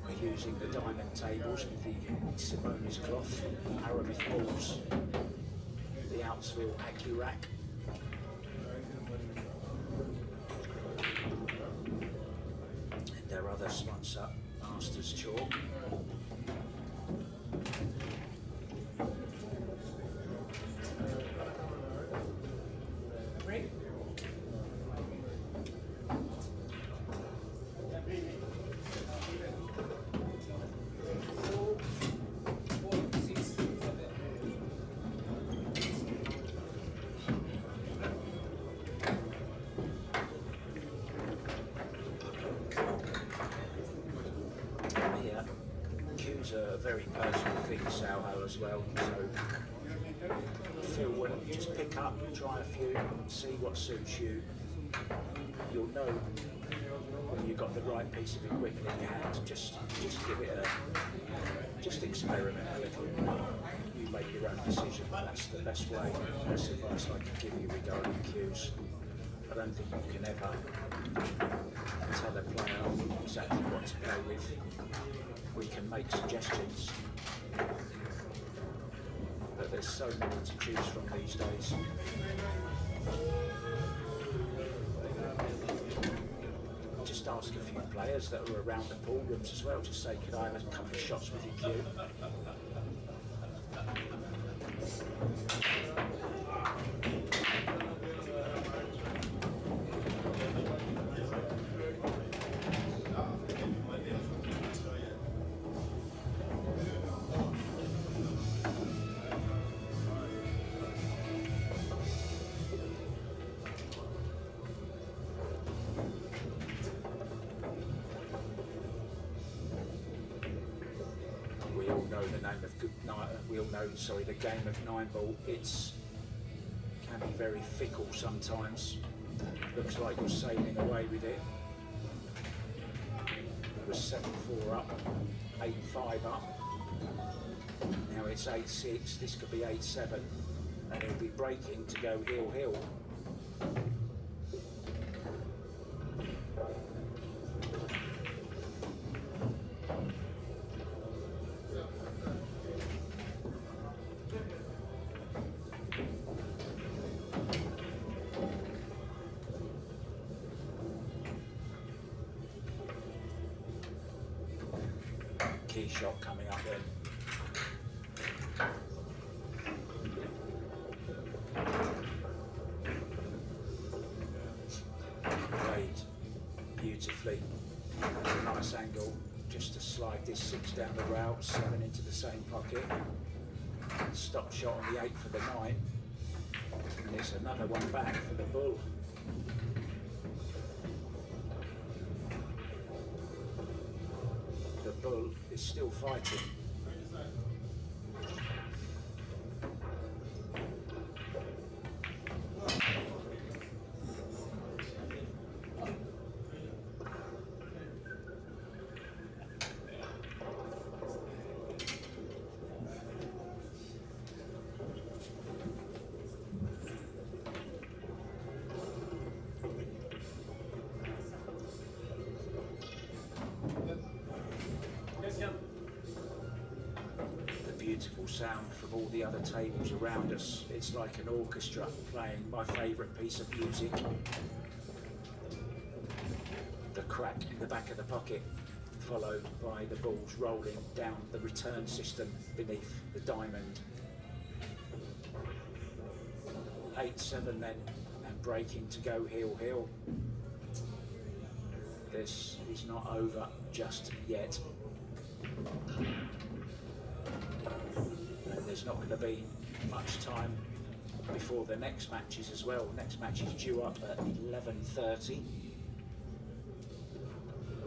We're using the diamond tables with the Simone's cloth, Aramith balls, the Outsville AccuRack. And our other sponsor, Masters Chalk. A very personal thing, Soho, as well. So feel well, just pick up, try a few, see what suits you. You'll know when you've got the right piece of equipment in your hand. Just give it just experiment a little. You make your own decision. That's the best way. That's advice I can give you regarding cues. I don't think you can ever tell a player exactly what to play with. We can make suggestions, but there's so many to choose from these days. Just ask a few players that are around the pool rooms as well, just say, could I have a couple of shots with your cue? The game of 9-ball, it's can be very fickle sometimes. Looks like you're sailing away with it. It was 7-4 up, 8-5 up. Now it's 8-6, this could be 8-7, and it'll be breaking to go heel-heel. Key shot coming up then. Played beautifully. Nice angle, just to slide this 6 down the rail, 7 into the same pocket. Stop shot on the 8 for the 9. And it's another one back for the bull. The bull is still fighting. sound from all the other tables around us. It's like an orchestra playing my favourite piece of music. The crack in the back of the pocket, followed by the balls rolling down the return system beneath the diamond. 8-7 then, and breaking to go heel. This is not over just yet. And there's not going to be much time before the next matches as well. Next match is due up at 11:30.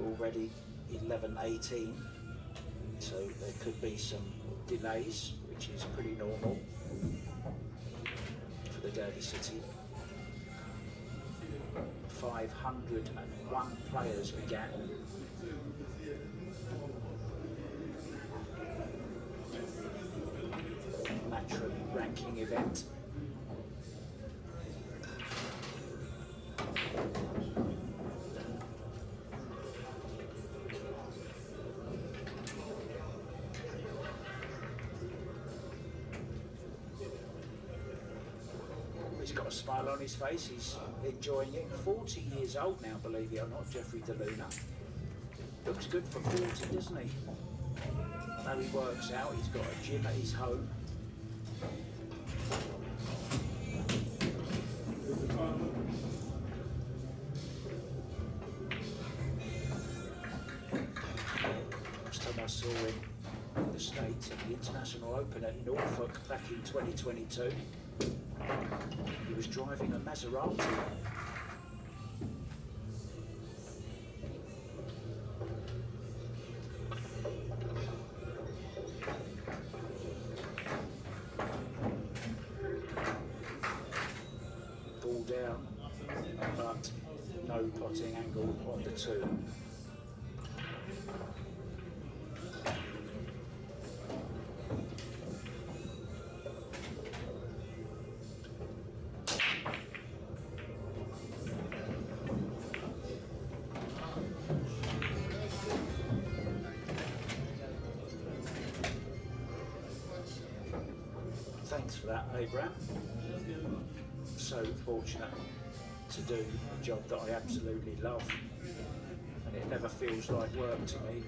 Already 11:18, so there could be some delays, which is pretty normal for the Derby City. 501 players began. Matchroom ranking event. He's got a smile on his face, he's enjoying it. 40 years old now, believe it or not, Jeffrey DeLuna. Looks good for 40, doesn't he? Now he works out, he's got a gym at his home. Last time I saw him in the States at the International Open at Norfolk back in 2022. He was driving a Maserati. Ball down, but no potting angle on the two. Thanks for that, Abraham. So fortunate to do a job that I absolutely love, and it never feels like work to me.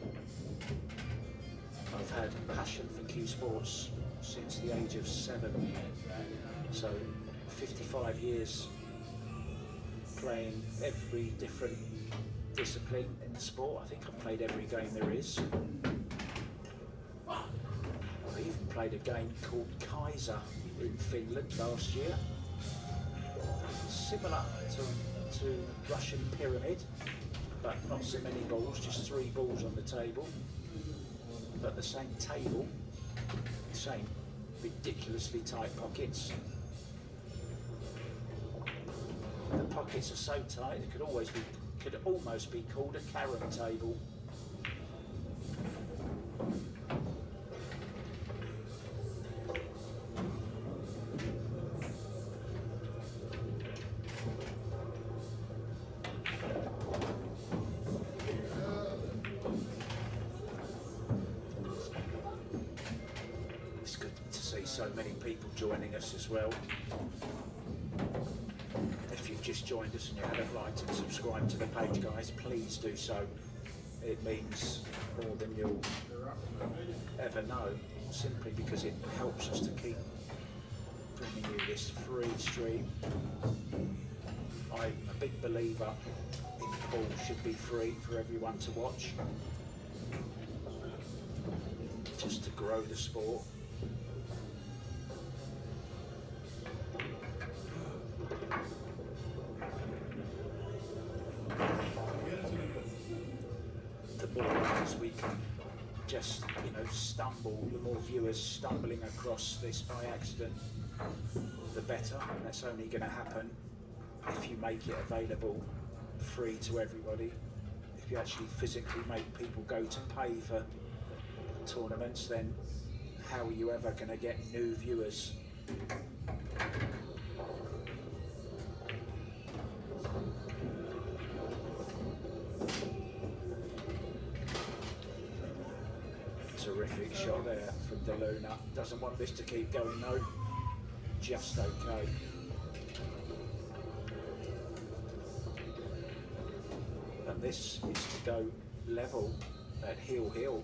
I've had a passion for Q Sports since the age of 7, so 55 years playing every different discipline in the sport. I think I've played every game there is. I even played a game called Kaiser in Finland last year. Similar to Russian Pyramid, but not so many balls, just 3 balls on the table. But the same table, same ridiculously tight pockets. The pockets are so tight it could almost be called a carom table. So many people joining us as well. If you've just joined us and you haven't liked and subscribed to the page, guys, please do so. It means more than you'll ever know, simply because it helps us to keep bringing you this free stream. I'm a big believer in pool should be free for everyone to watch, just to grow the sport. The more as we can just, stumble, the more viewers stumbling across this by accident, the better. And that's only going to happen if you make it available free to everybody. If you actually physically make people go to pay for tournaments, then how are you ever going to get new viewers? Terrific shot there from De Luna. Doesn't want this to keep going though. Just okay. And this is to go level at heel hill.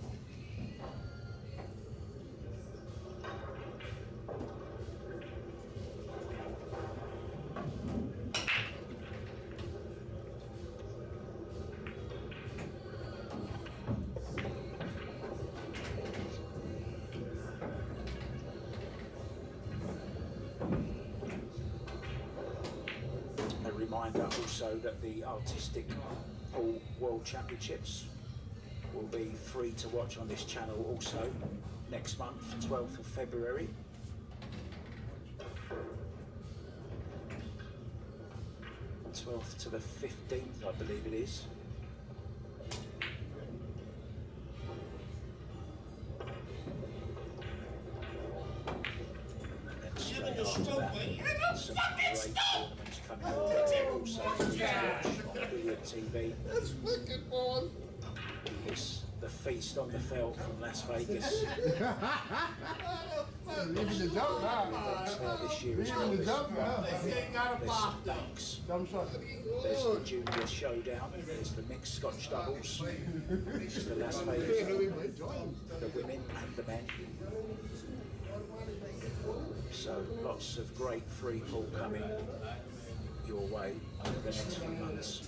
Reminder also that the Artistic Pool World Championships will be free to watch on this channel also next month, 12th of February. th to the 15th, I believe it is. And straight after that, some great tournaments coming on also to watch on NVEA TV. That's wicked, boy. It's the Feast on the Felt from Las Vegas. Even the jump now. This year as well. Even the jump now. There's dunks. Jump shot. There's the junior showdown. There's the mixed Scotch doubles. There's the Las Vegas for the women and the men. So lots of great free pool coming your way over the next few months.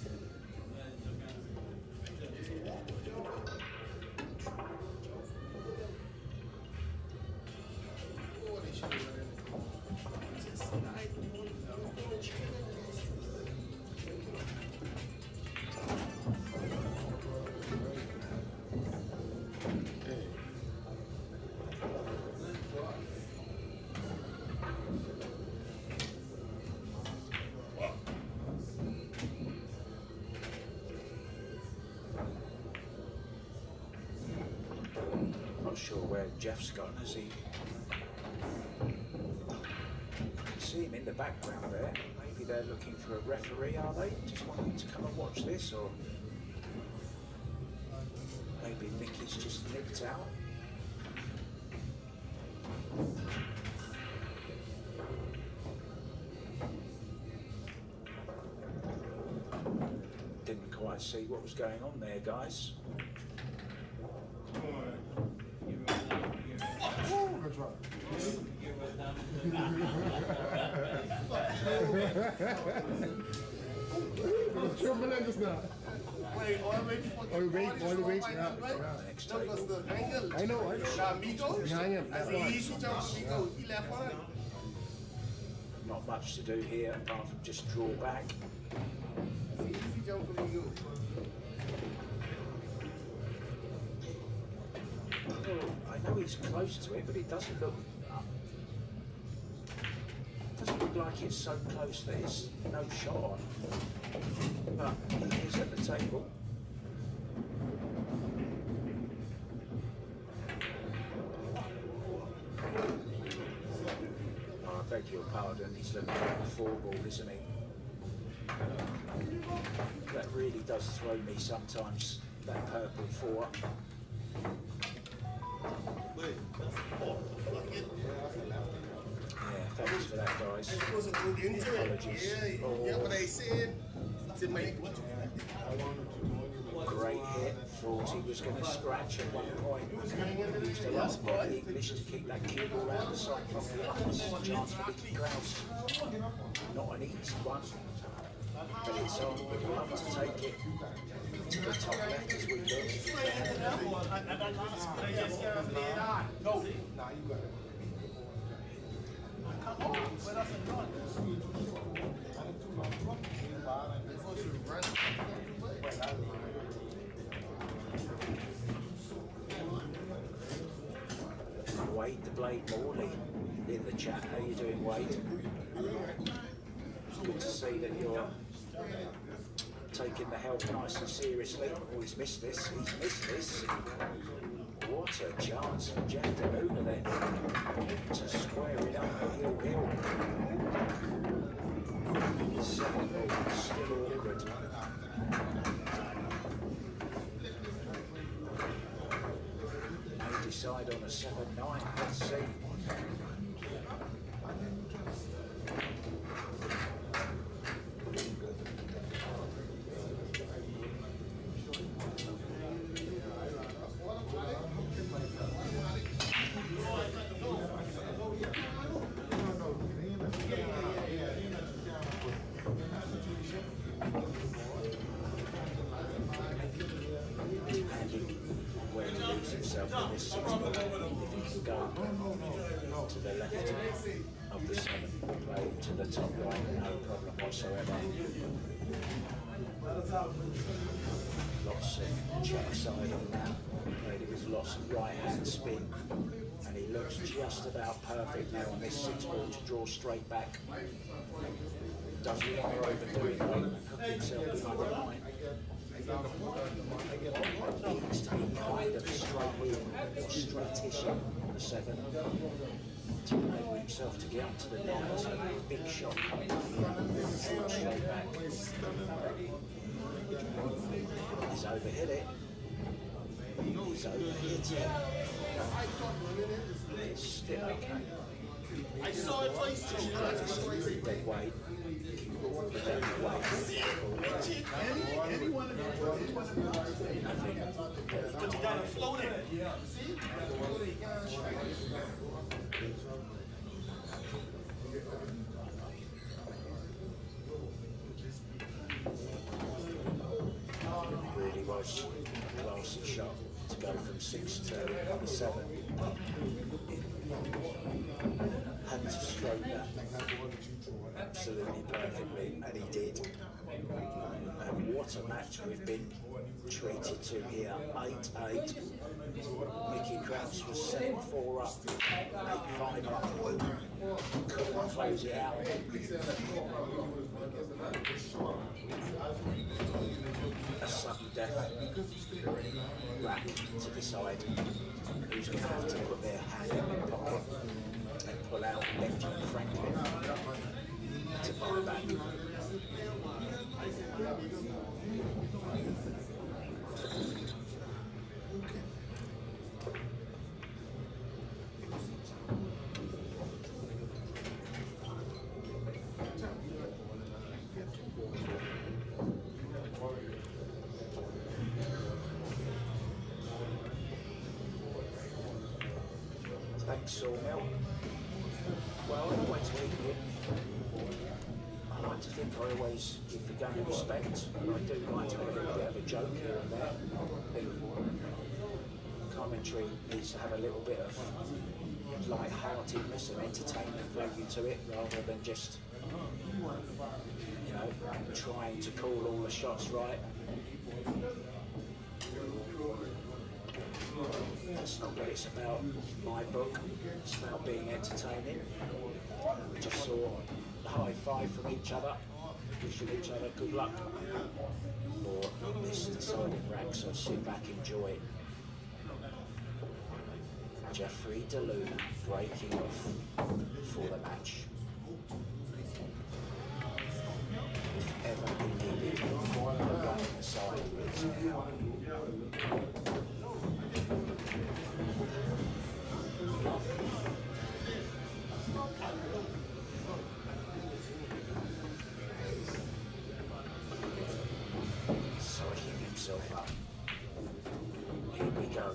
Not sure where Jeff's gone, has he? I can see him in the background there. Maybe they're looking for a referee, are they? Just wanting to come and watch this, or maybe Mickey's just nipped out. Didn't quite see what was going on there, guys. I know. Not much to do here apart from just draw back. I know he's close to it, but it doesn't look like it's so close that it's no shot on. But he is at the table. Oh, I beg your pardon, he's looking at the 4-ball, isn't he? That really does throw me sometimes, that purple 4. Yeah, thanks for that, guys. Apologies. What they said to make. Great hit. Thought he was going to scratch at one point. Used a lot of English to keep that cue ball out the side properly. This is a chance for Mickey Krauss. Not an easy one, but it's on. We'd love to take it to the top left as we do. No. Nah, you got it. Wade the Blade Morley in the chat. How you doing, Wade? It's good to see that you're taking the health nice and seriously. Oh, he's missed this. He's missed this. What a chance for Jeff De Luna then to square it up at heel hill. Second ball, still awkward. side on a 7-9. Let's see. Where he leaves himself in this 6 ball, if he can go to the left of the 7, play to the top right, no problem whatsoever. Lots of check side on that, played with lots of right hand spin, and he looks just about perfect now on this 6 ball to draw straight back. Doesn't want to overdo it though, hook himself behind the line. Needs to be kind of straight in or straightish on the 7 to enable himself to get up to the 9. So a big shot coming up here, straight back. He's overhit it. He's overhit it. It's still okay. I saw it twice too. Dead weight. But you gotta float it. See? Really was a classy shot to go from 6 to 7. Had to stroke that absolutely perfectly, and he did. And what a match we've been treated to here. 8-8. Mickey Krauss was 7-4 up, 8-5 up. Couldn't close it out. A sudden death rack to decide who's going to have to put their hand in their pocket and pull out Benjamin Franklin to buy back. Thanks, Sawmill. Well, I always leave it. I like to think I always give the game respect, and I do like to have a little bit of a joke here and there. I think commentary needs to have a little bit of light-heartedness and entertainment value to it, rather than just, you know, trying to call all the shots right. That's not what it's about. My book, it's about being entertaining. We just saw a high five from each other, wishing each other good luck for this deciding rack, so sit back, enjoy it. Jeffrey DeLuna breaking off for the match. If ever he needed the run on the side, it's now. Psyching himself up. Here we go.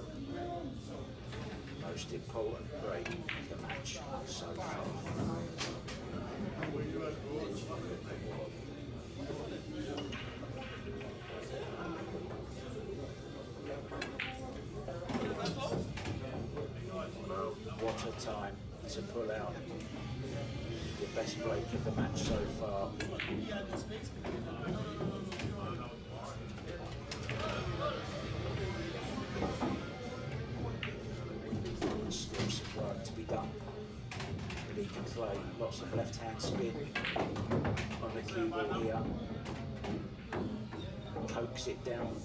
Most important break of the match so far. What a time to pull out the best break of the match so far. Still some work to be done, but he can play lots of left-hand spin on the cue ball here. Coax it down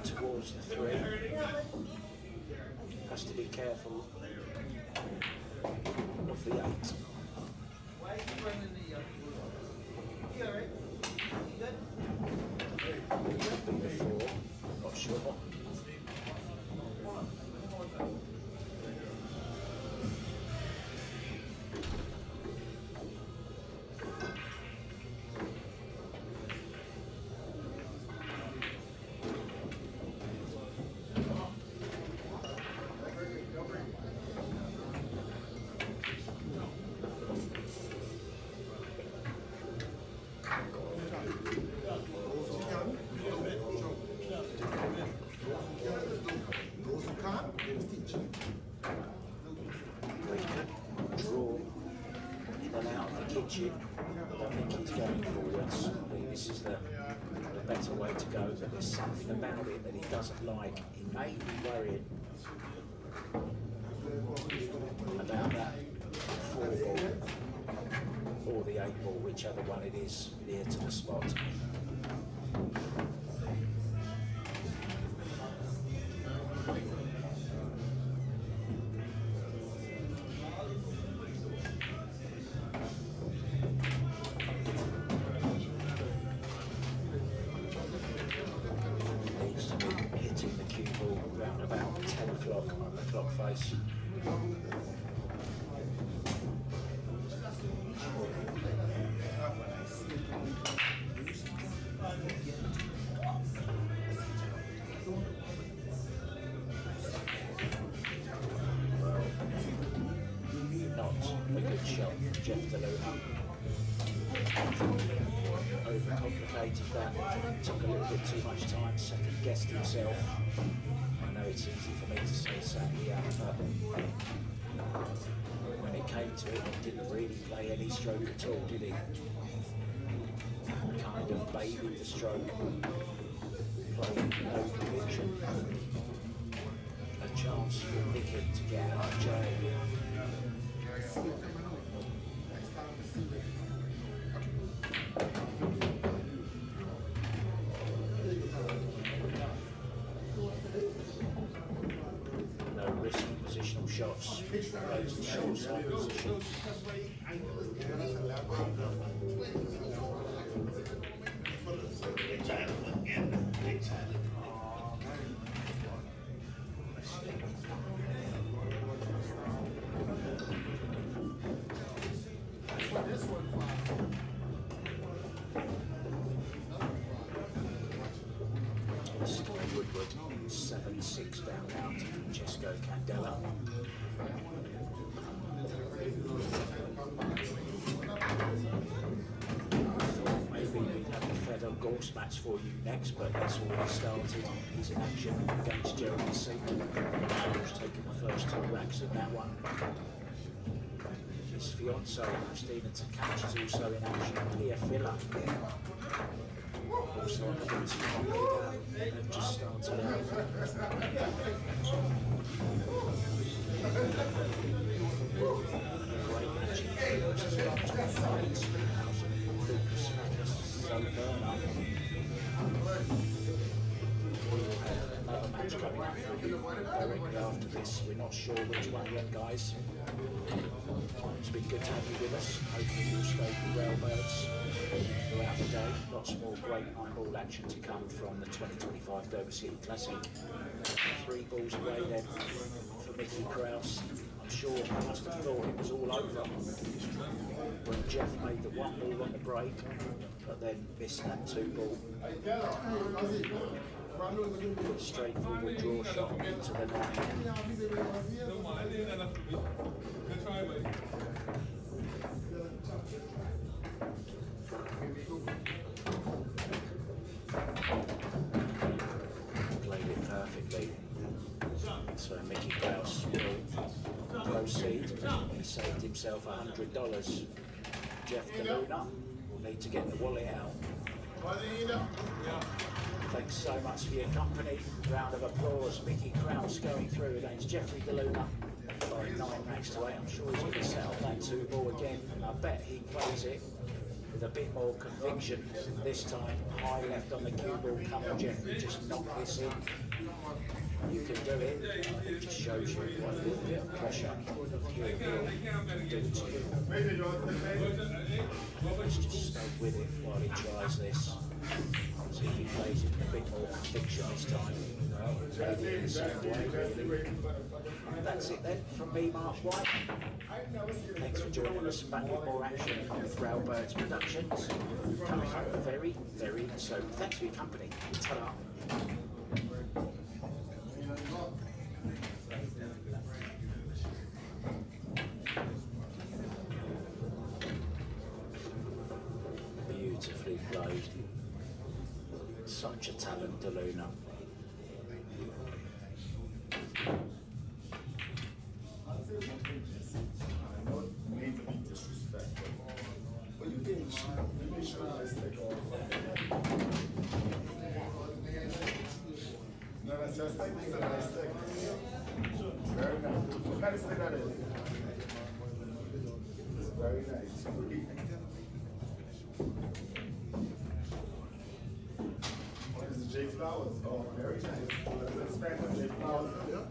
towards the 3. Has to be careful of the 8. Could be the 4, not sure. pitching. I don't think he's going forwards. I think this is the better way to go, but there's something about it that he doesn't like. He may be worried about that 4 ball or the 8 ball, whichever one it is, near to the spot. Needs to be hitting the cue ball around about 10 o'clock on the clock face. Not a good shot from Jeff DeLuna. Overcomplicated that, took a little bit too much time, second guessed himself. I know it's easy for me to say sat here, but when it came to it, he didn't really play any stroke at all, did he? Kind of babied the stroke, playing no conviction. A chance for Mickey to get out of jail. No risky positional shots, those short side positions. Woodward 7-6 down now to Francesco Candela. Maybe we'd have a Fedor Gorse match for you next, but that's already started. He's in action against Jeremy Seaman. He's taking the first 2 racks in that one. His fiancée, Christina Takac, is also in action. Leah Filler. Also on against Confida, they've just started out. Great match in Krauss as well, 25,000. Lucas Fakas, Zoverna. We will have another match coming up for you directly after this. We're not sure which one yet, guys. It's been good to have you with us. Hopefully you'll stay with Railbirds throughout the day. Lots more great 9-ball action to come from the 2025 Dover City Classic. 3 balls away then for Mickey Krauss. I'm sure he must have thought it was all over when Jeff made the 1 ball on the break, but then missed that 2 ball. Straightforward draw shot into the line. Played it perfectly. So Mickey Krauss will proceed. He saved himself $100. Jeff DeLuna will need to get the wallet out. Thanks so much for your company. Round of applause. Mickey Krauss going through against Jeffrey DeLuna. By 9 racks to 8. I'm sure he's going to set up that 2 ball again. And I bet he plays it with a bit more conviction this time. High left on the cue ball. Come on, Jeffrey, just knock this in. You can do it. It just shows you what a little bit of pressure you will do to you. Let's just stay with it while he tries this. See if he plays it with a bit more conviction this time. Maybe in the same way, really. That's it then from me, Mark White. Thanks for joining us. Back with more action with Railbirds Productions. Coming up very, very soon. Thanks for your company. Ta-da. Beautifully played. Such a talent, DeLuna. That's a nice thing. Very nice. What kind of thing that is? It's very nice. What is the J Flowers? Oh, very nice. Let's expand on J Flowers. Yep.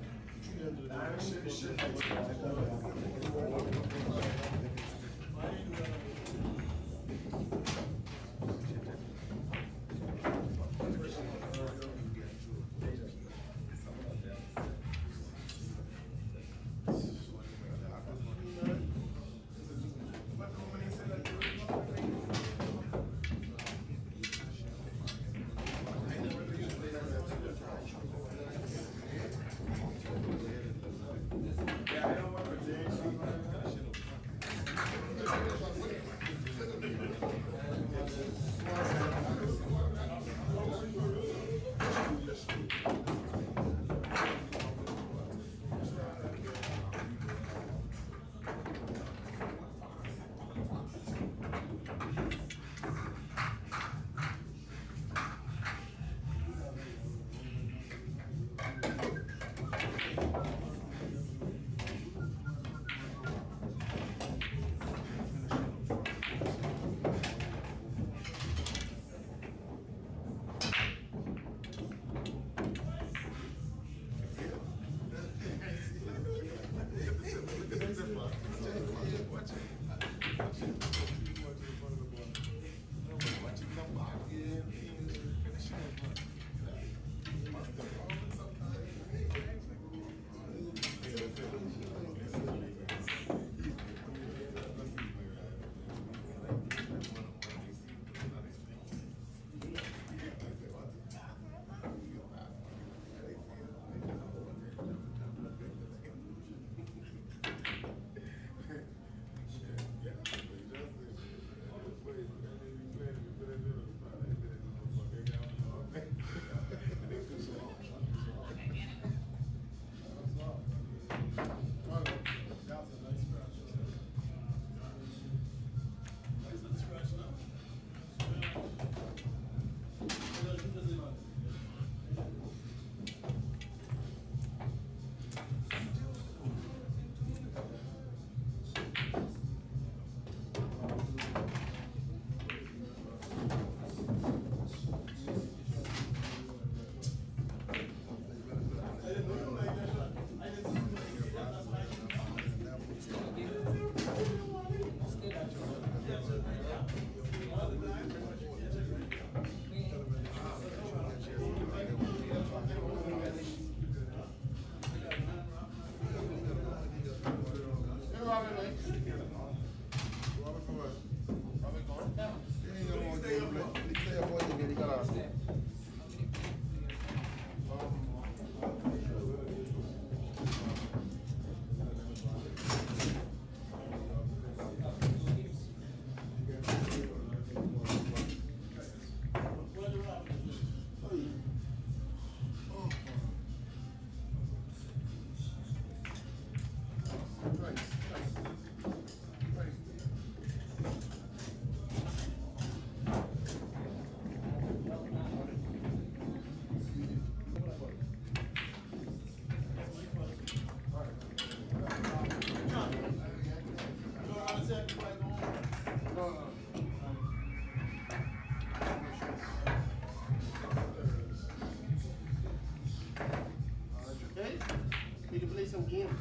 Some games.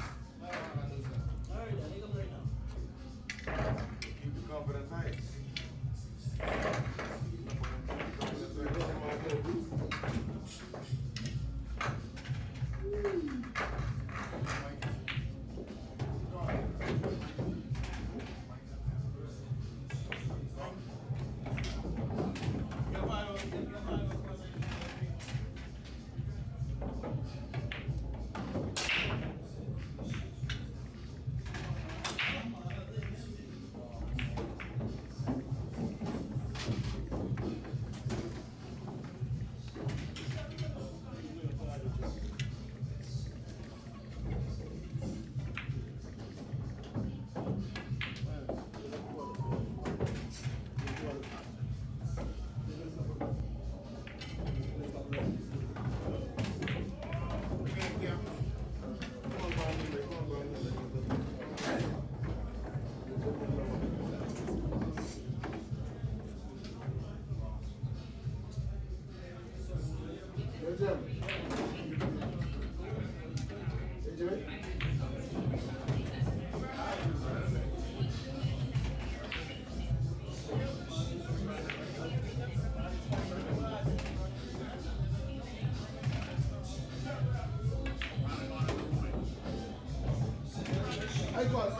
Keep the confidence high.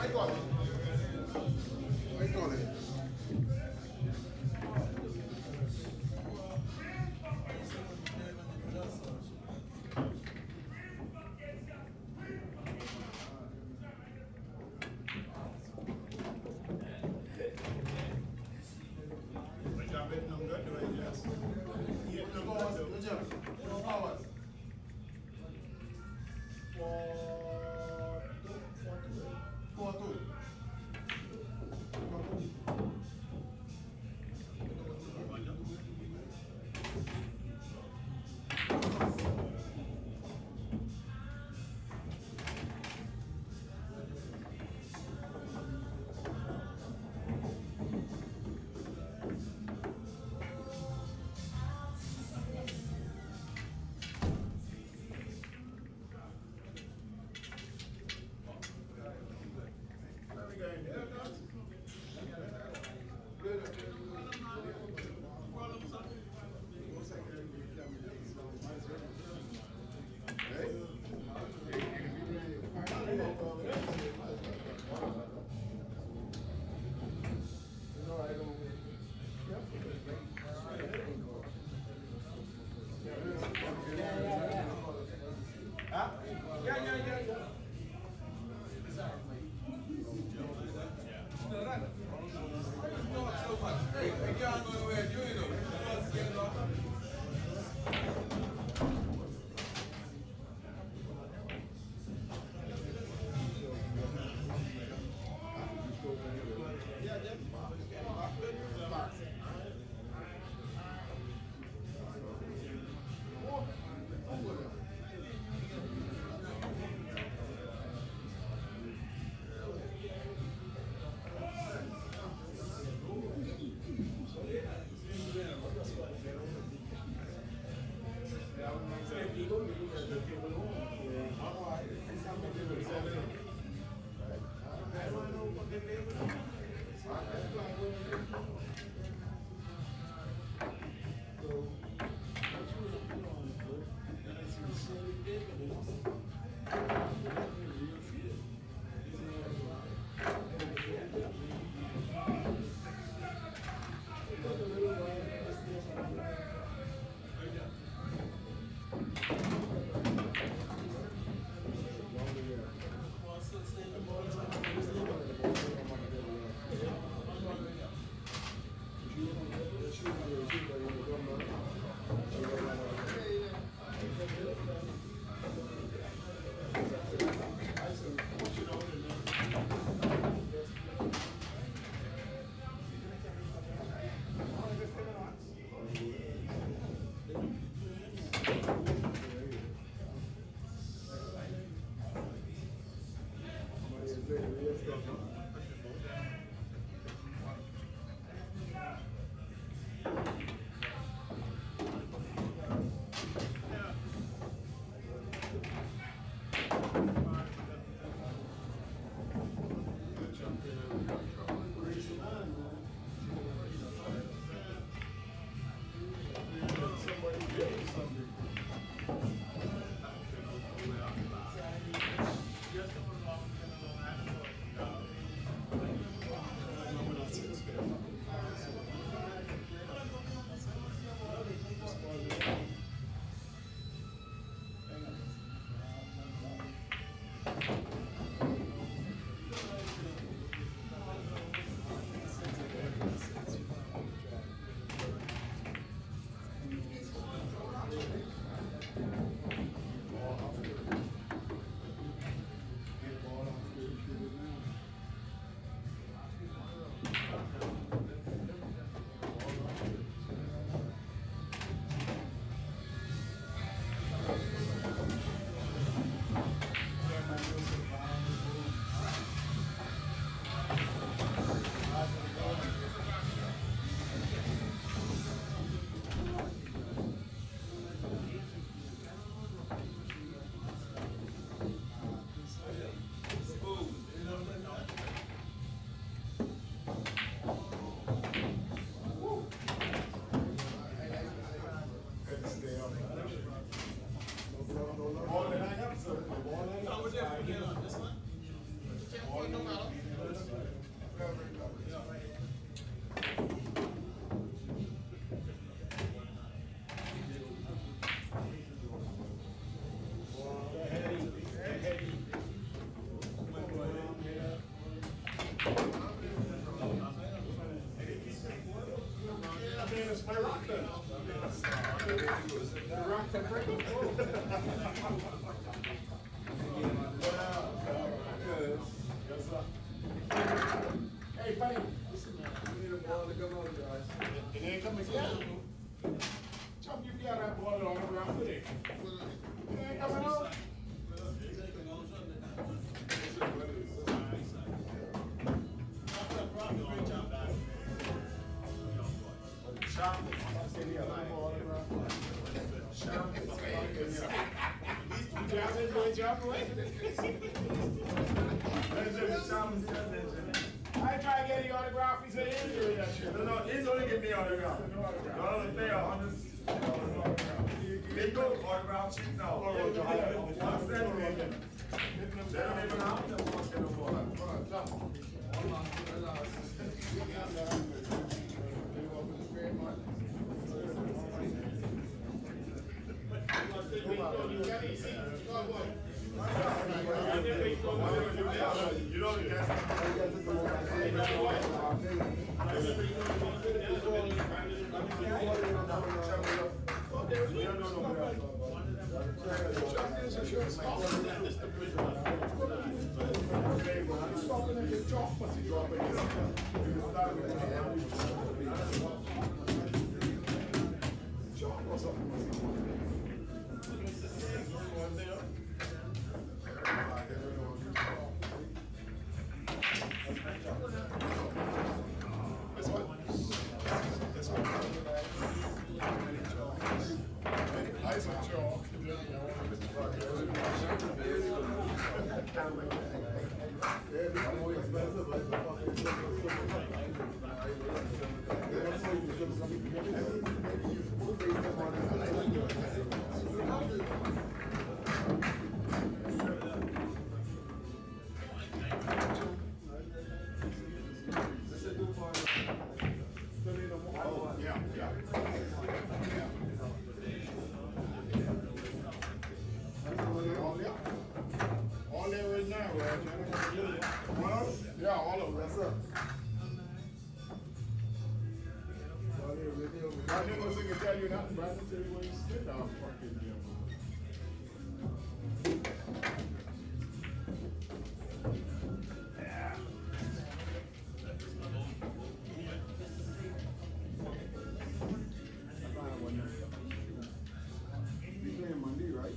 I got it. I got it. Hey, buddy. We need a ball to come out, guys. It ain't coming down. Chop, you got that ball on the ground with it. It ain't coming out. Chop. I said he got the ball on the ground. Chop. I ain't trying to get any autograph. He said injury that shit. No, he's only give me autograph. No other player, honest. They go autograph sheet now. One cent. They don't even have them fucking no more. You know the All there right now, right? Yeah, all of them. That's up. I didn't know they could tell you nothing, but I can tell you where you sit down fucking here. We playing Monday, right?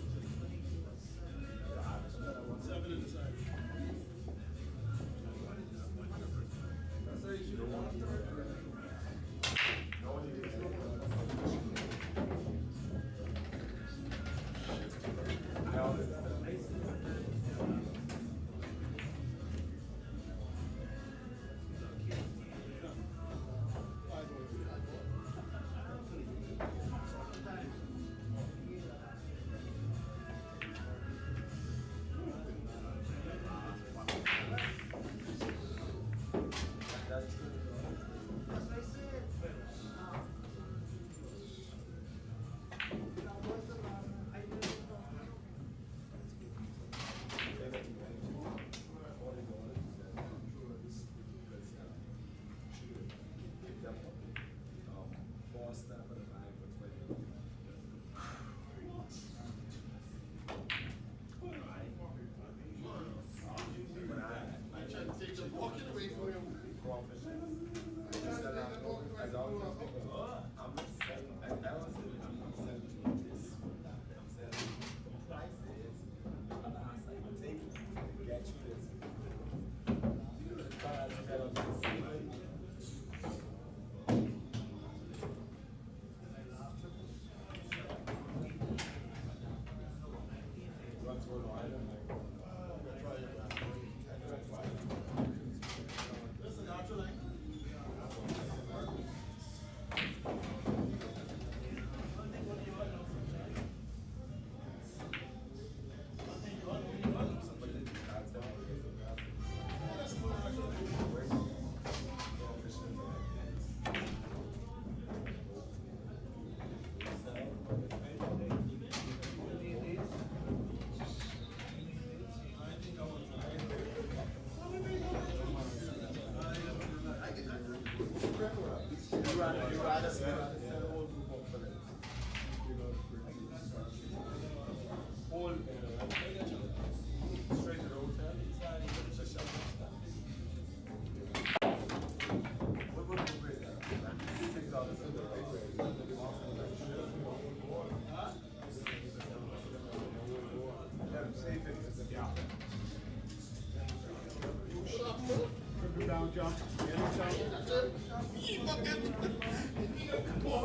Down, John.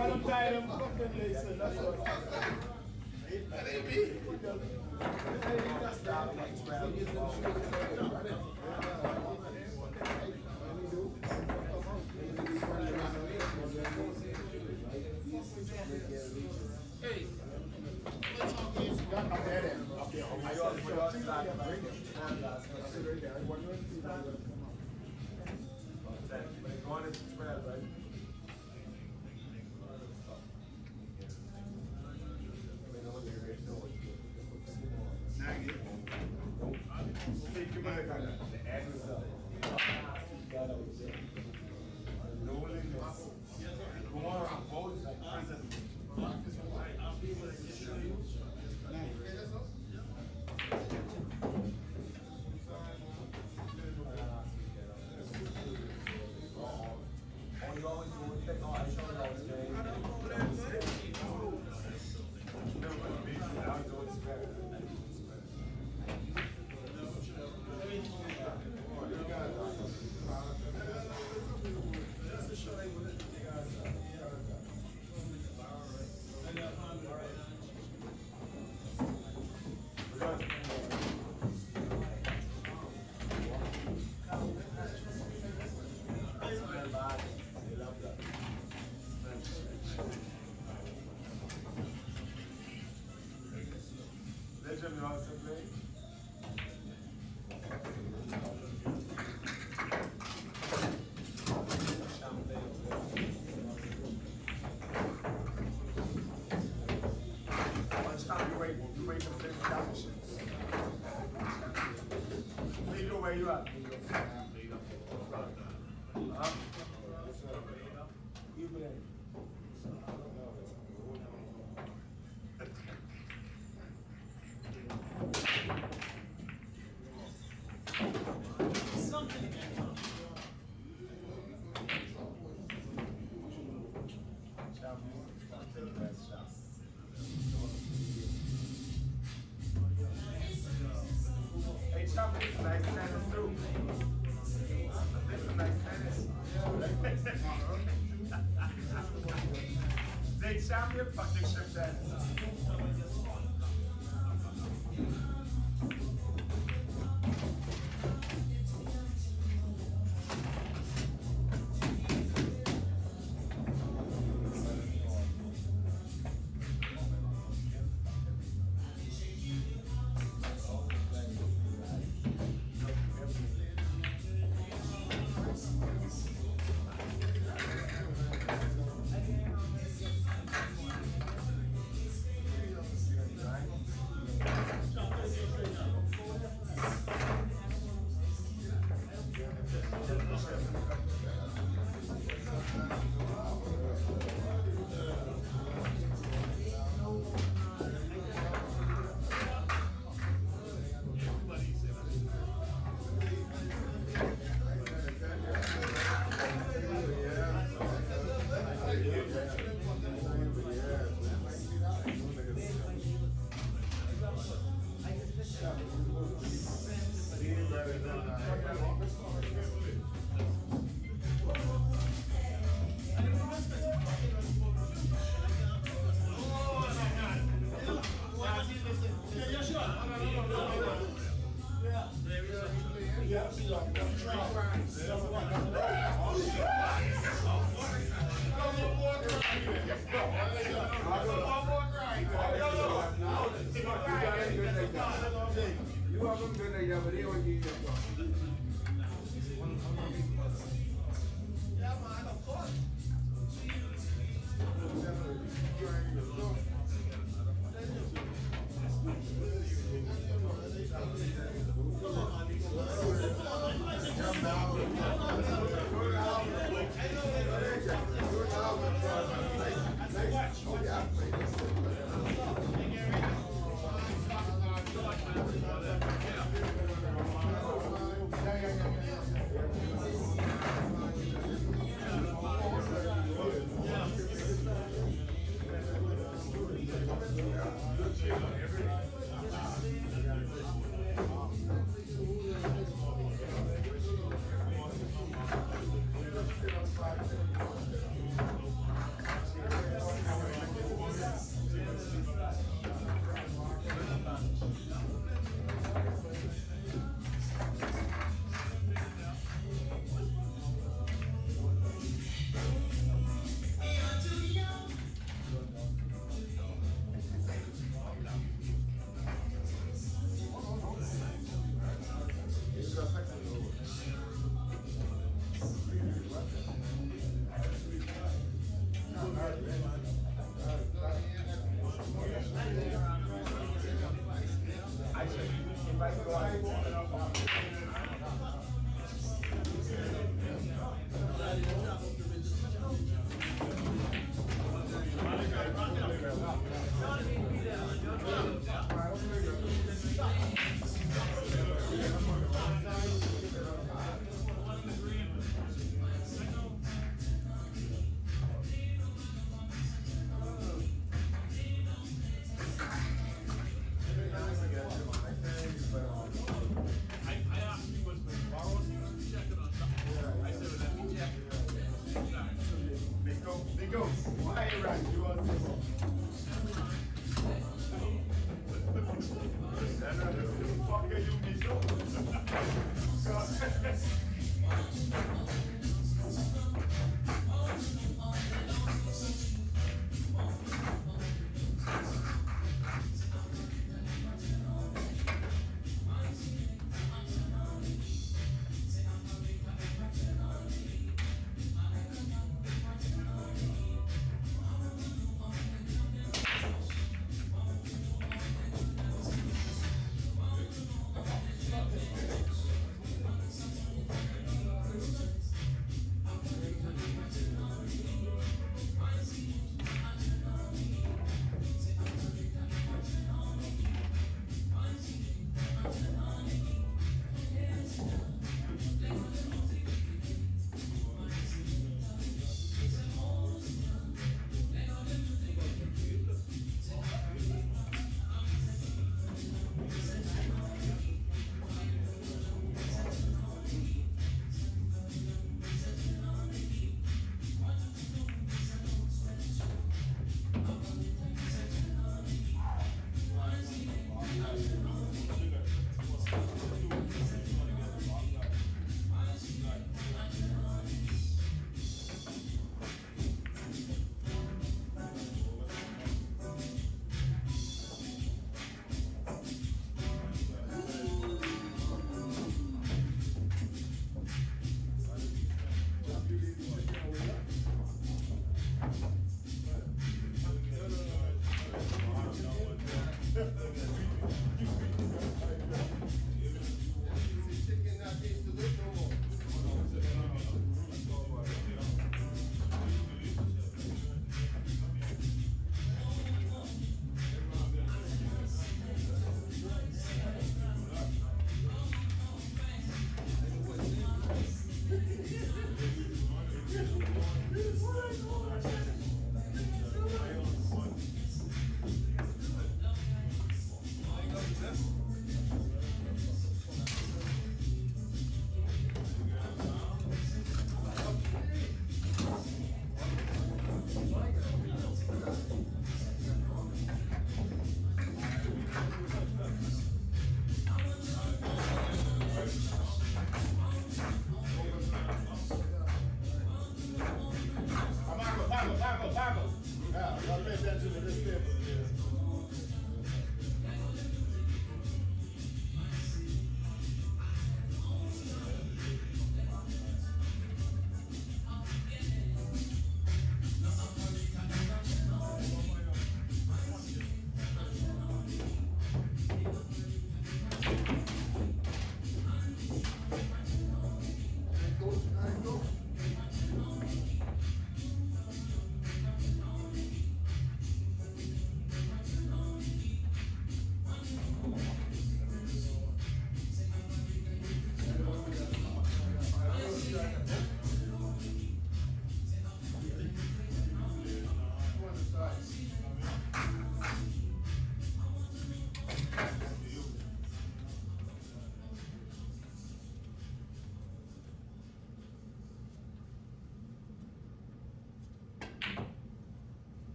I'm tired of fucking listen. That's what. That ain't me. Hey. Where you at? Hey, Chop, this is nice tennis too. This is nice tennis. They champion partnership tennis.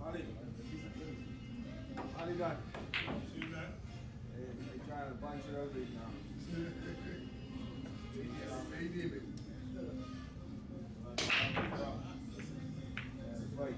How they done? See that? They trying to bunch it over now. Hey, David. Fight.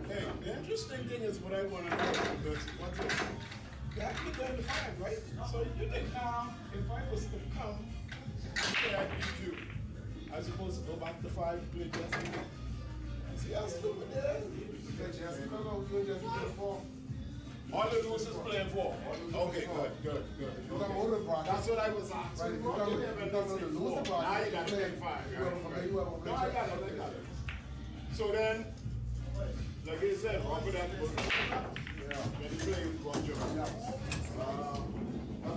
Hey, the interesting thing is what I want to know because what's it? You have to get down to 5, right? So you think now, if I was to come, say I beat you, I was supposed to go back to 5 to play Jessica. See how stupid that is? Jessica, no, good Jessica 4. All the losers playing 4. Okay, good. You got older brothers. That's what I was asking. Right, if you come to the loser brothers, Now you got to play 5. Right? No, I got it. So then, like I said, Robert had to go to when he played with Roger. That's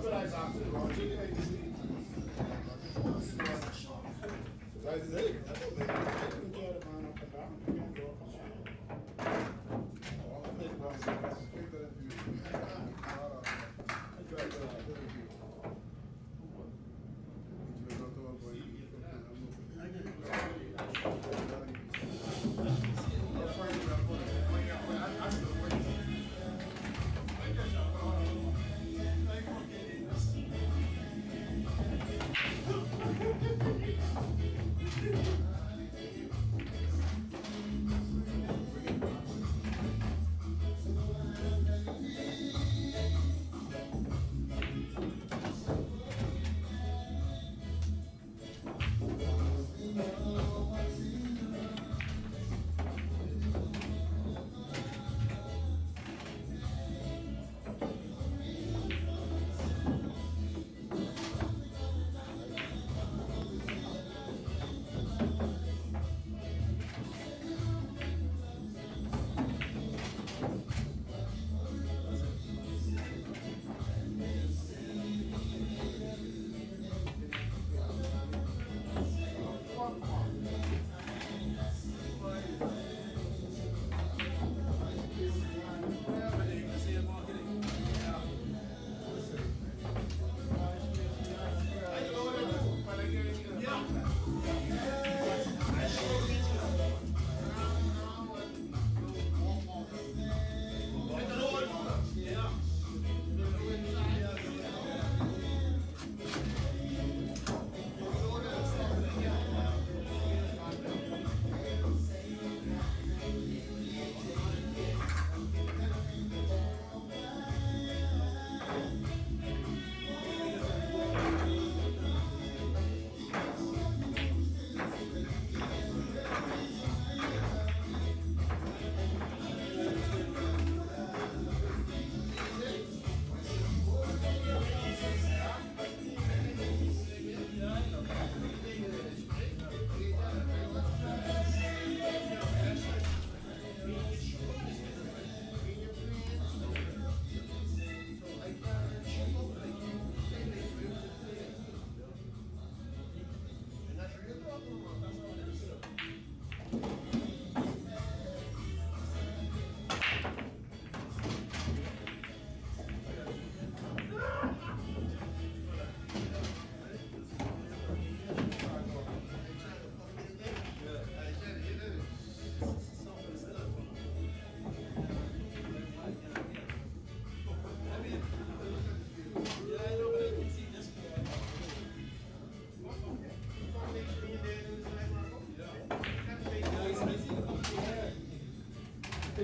what I was asking Roger. So I said, I don't think I can get a man up and down. You can't go up and down.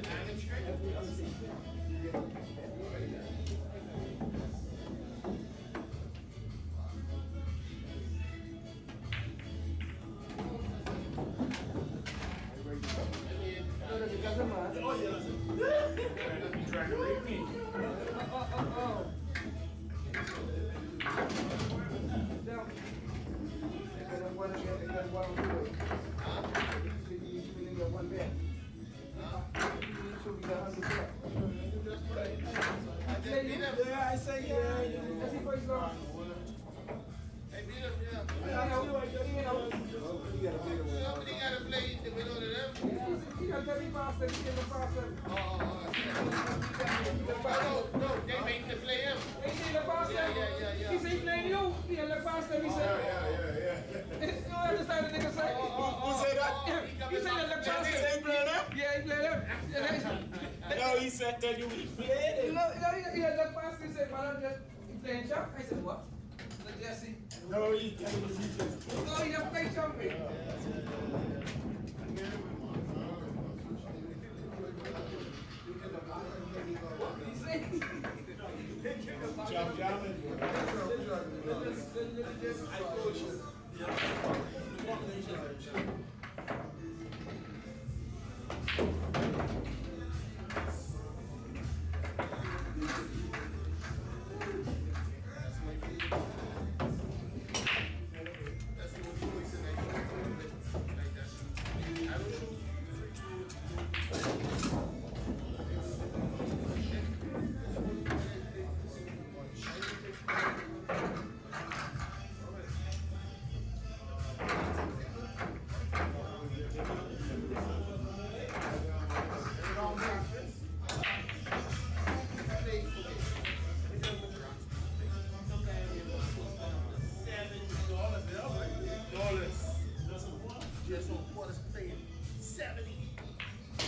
Trying to read me. Yeah, I say yeah. No, he said that you be playing. No, the pastor said, "Man, just playing jump." I said, "What?" Said Jesse. No, he No, he just play jumping. jump. I told you. Just on quarters playing 70. So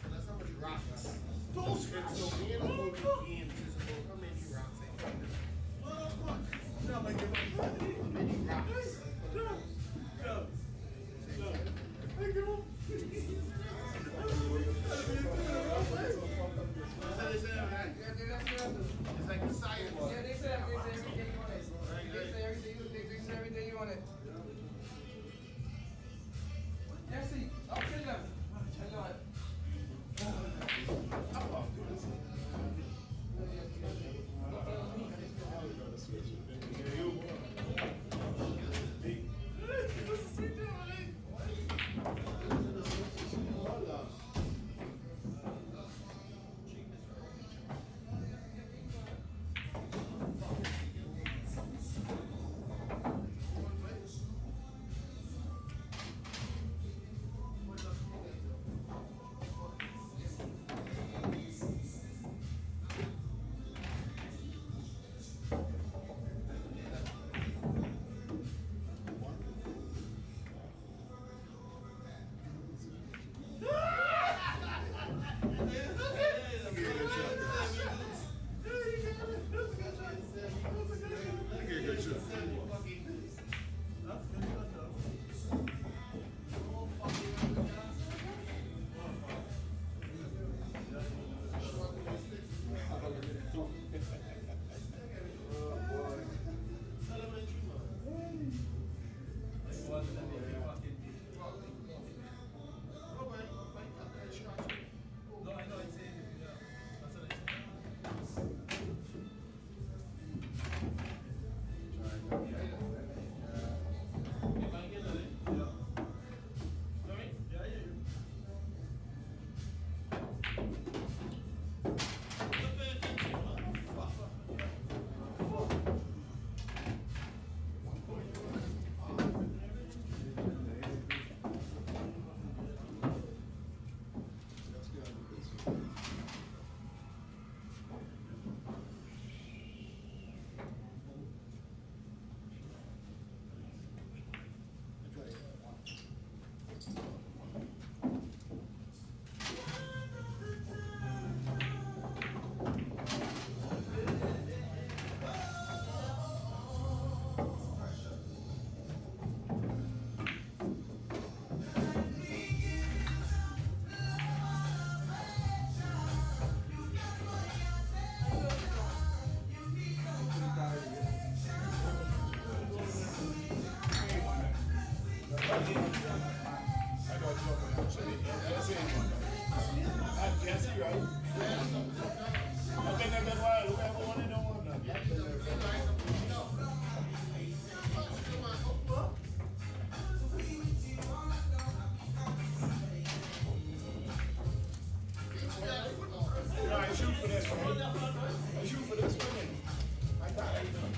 that's how much rocks. Those fits so in the movie games is about how many rocks they have. Many rocks. It's like the science. Yeah, they said everything you wanted. They said everything you wanted. Jesse, up to them. I know it. I shoot for this one. I shoot for this one. I got it.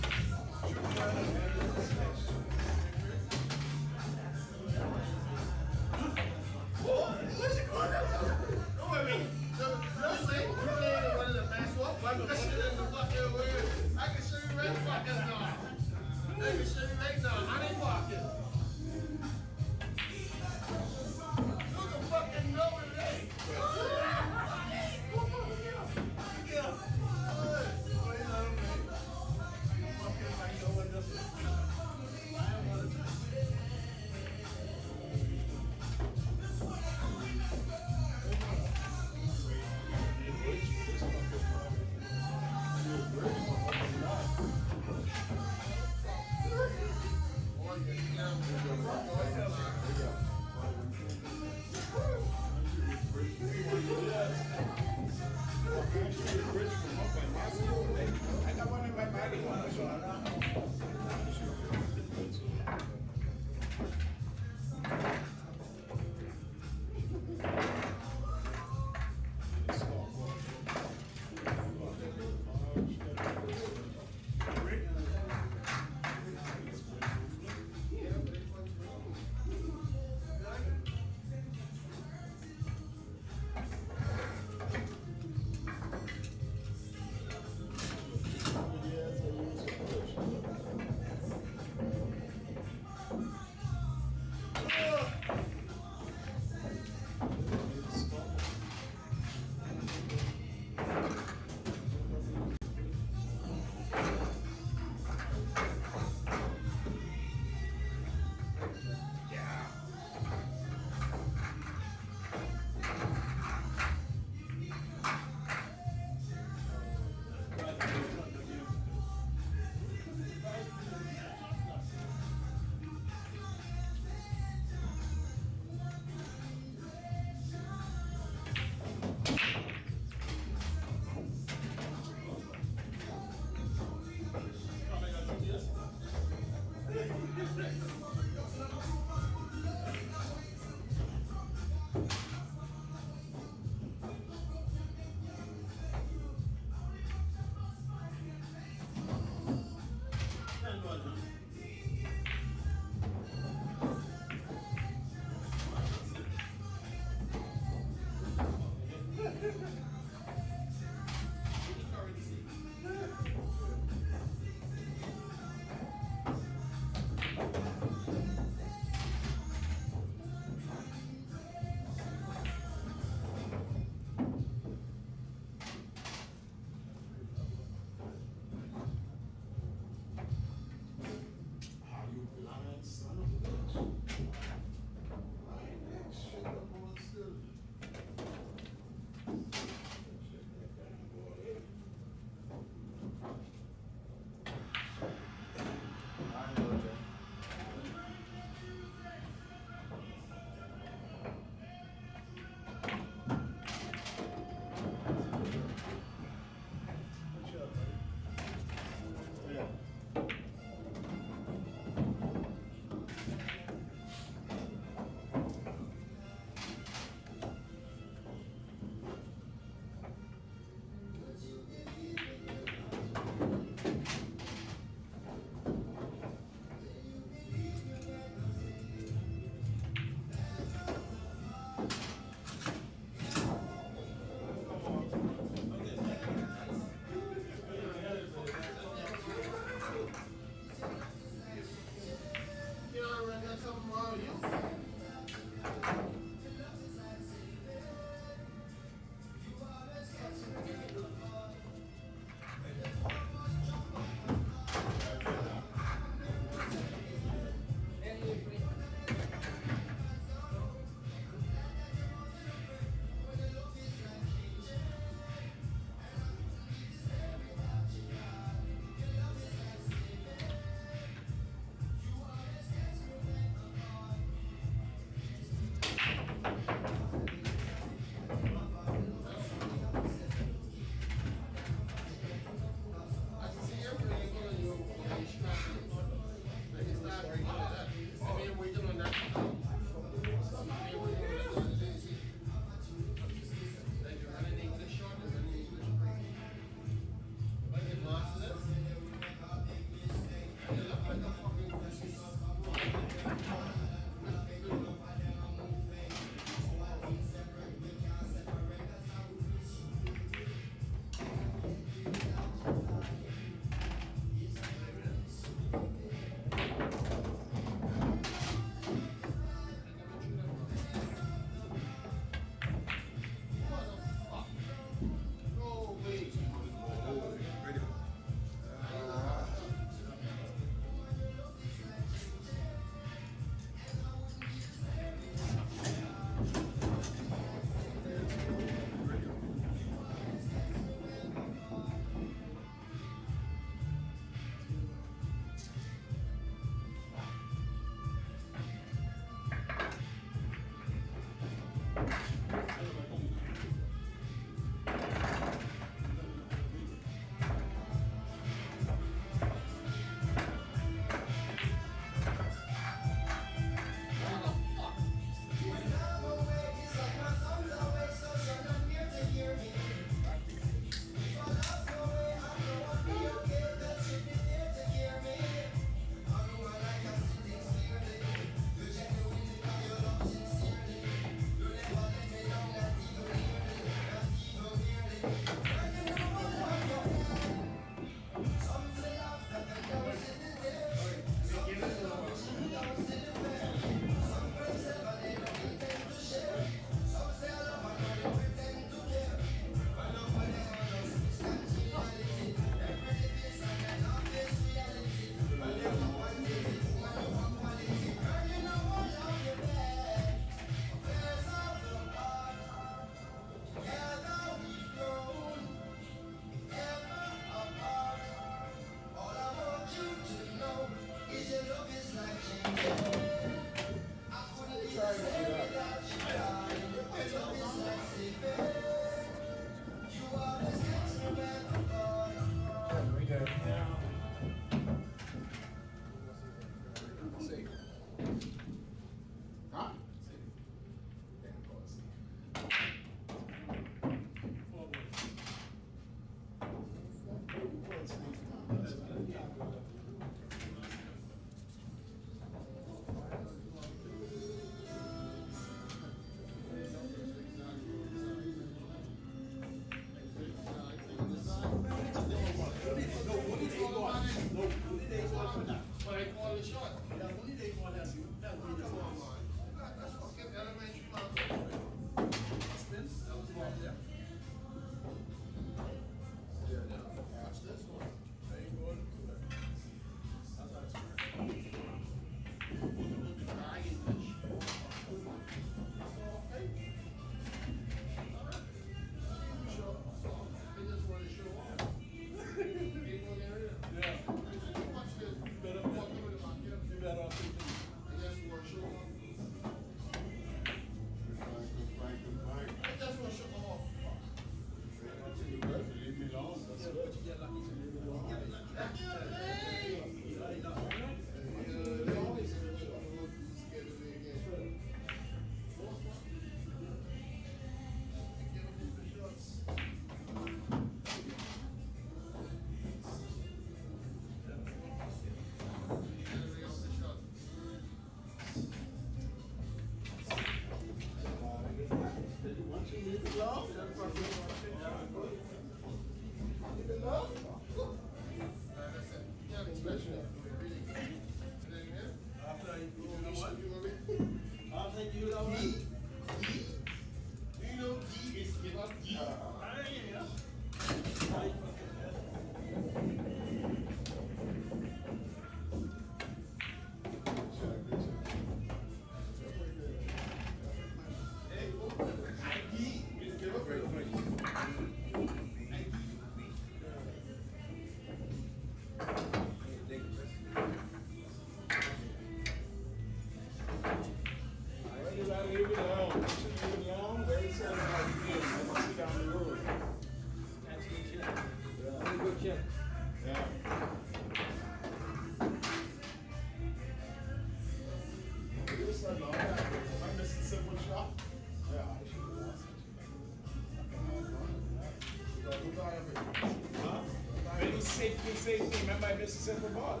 Safety, remember I missed a simple ball.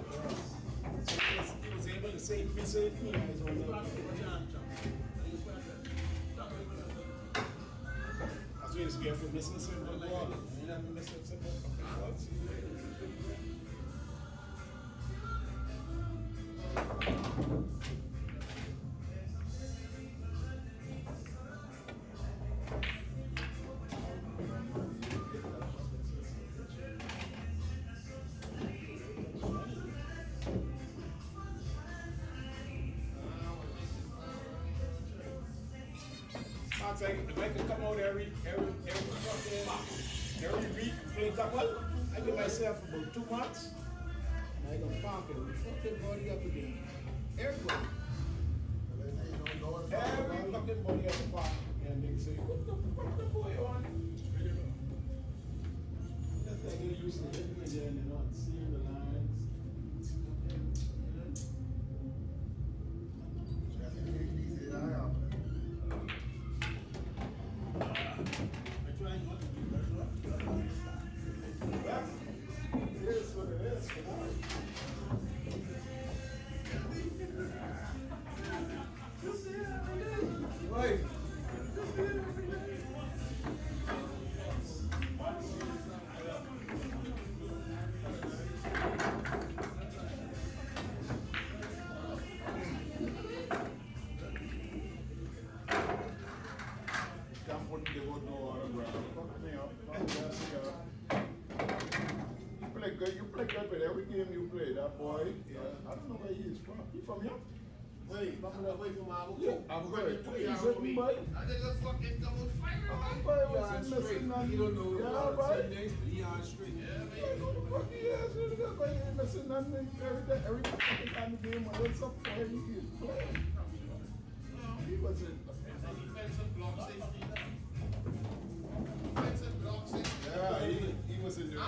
So he was able to save me. That's why he's scared for missing a simple ball. You never miss a simple balls. If I could come out every week, play couple, I give myself about 2 months, and I gonna pump it, fucking body up again. Everybody. Every fucking body up the park. And they say, what the fuck the boy on? That's like they used to hit me again and not seeing the lines. You play good with every game you play, that boy. Yeah. I don't know where he is from. He from here? Wait, away from Abu. Yeah, I'm good. He's a boy. I think that's fucking double fire. Boy was missing on. You don't know yeah, about 10 days, but he on straight. Yeah, what the fuck he is? That boy ain't missing nothing every fucking time the game. What's up for him? He is playing. He wasn't. Defensive block safety. Defensive block safety. Yeah, he was in there.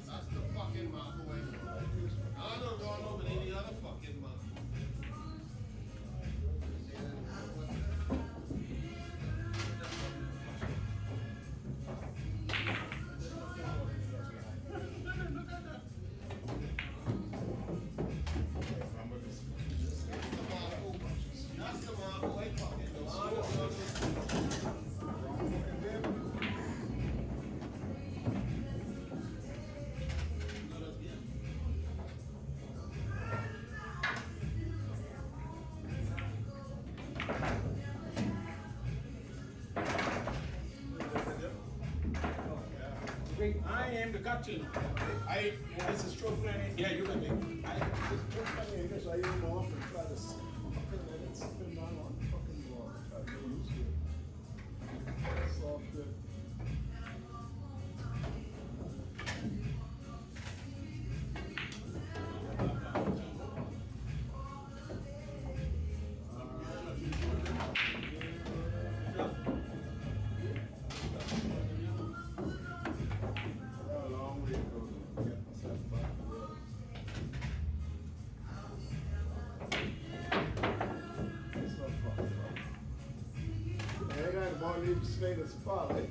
That's the fucking mark away. I don't go over any other fucking mark. got to. It's a stroke planning. Yeah, you got me. I guess I even off and try to spin down on the fucking wall. Try to get used to it. It's all good. Stay the spot, eh?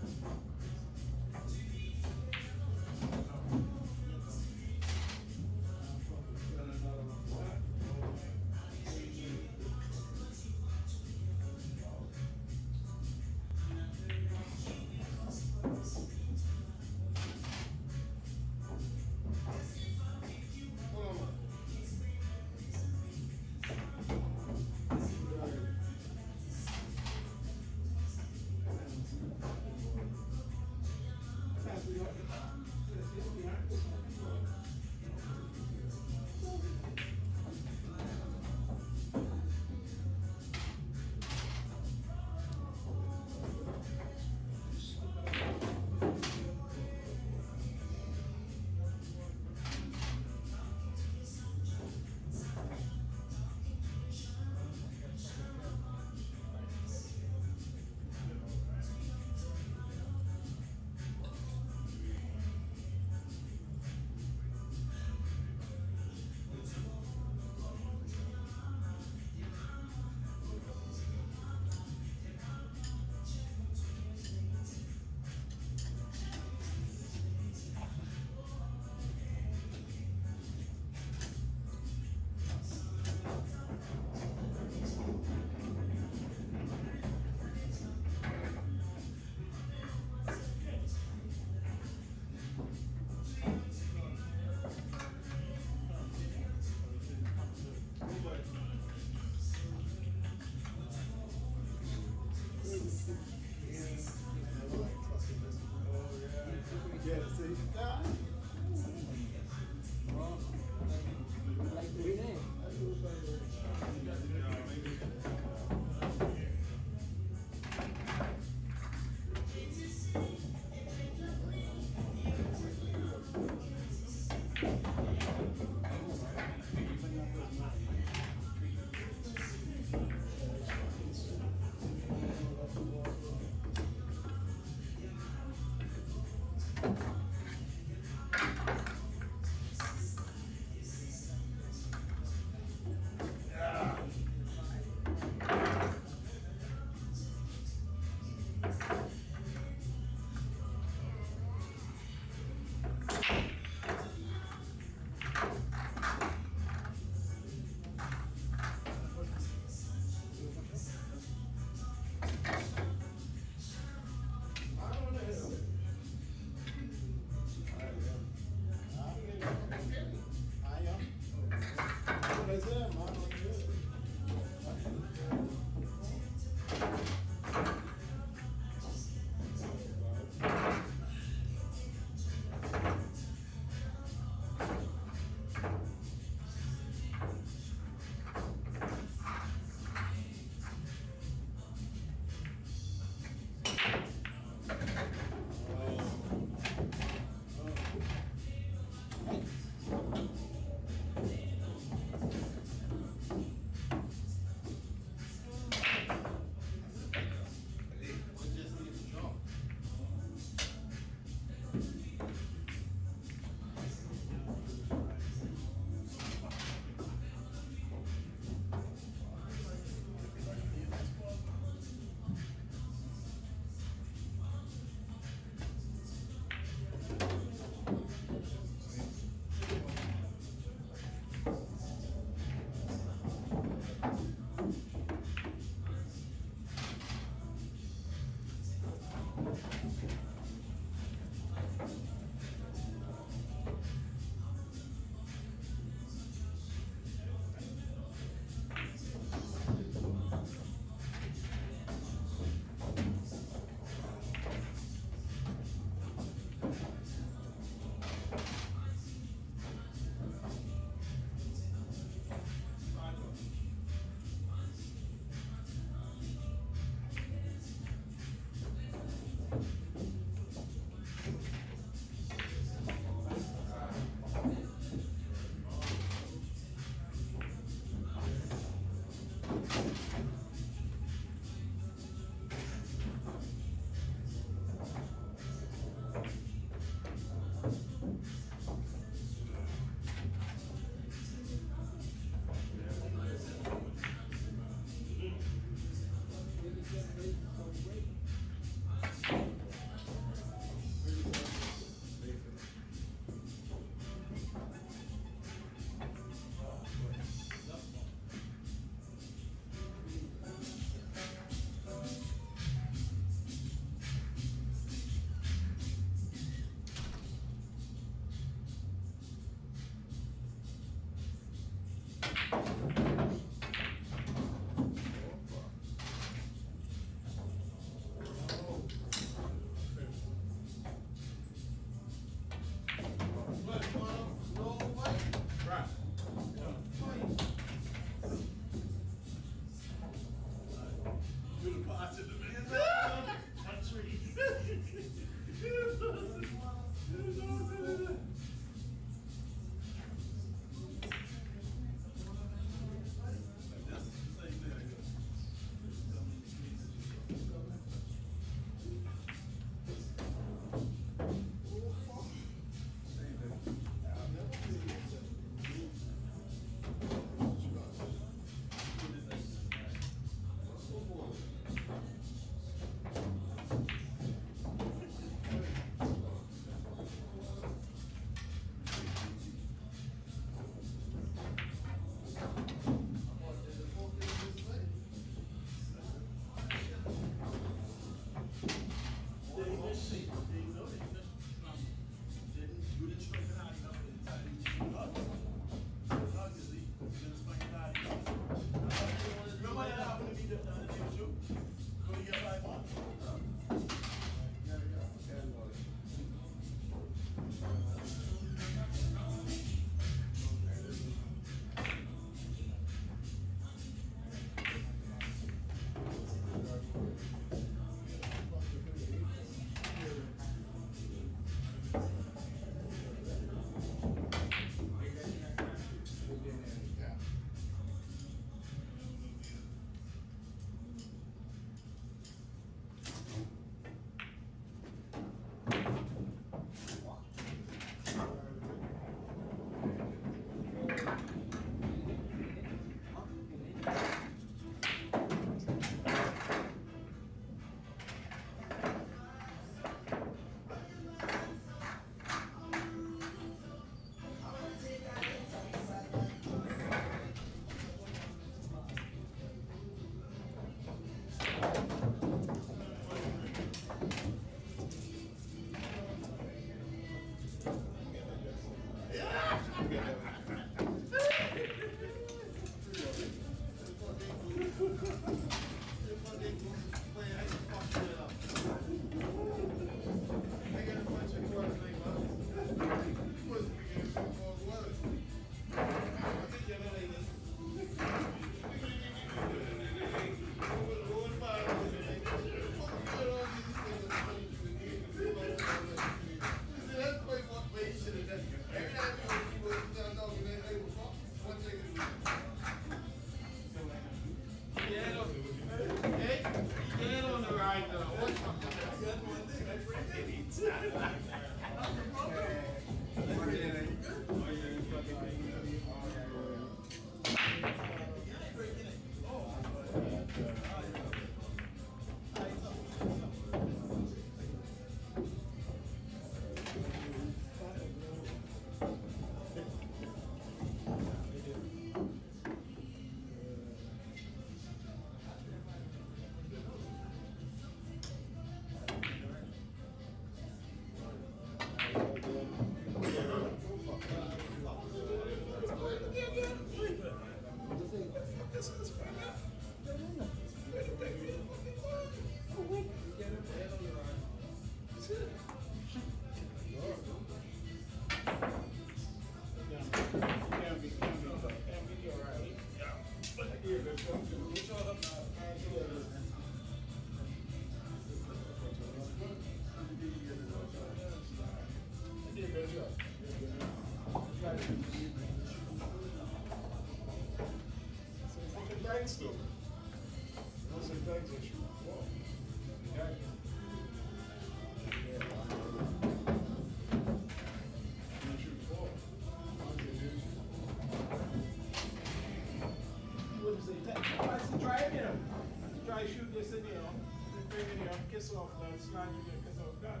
Kiss off that, slide you there, kiss off that.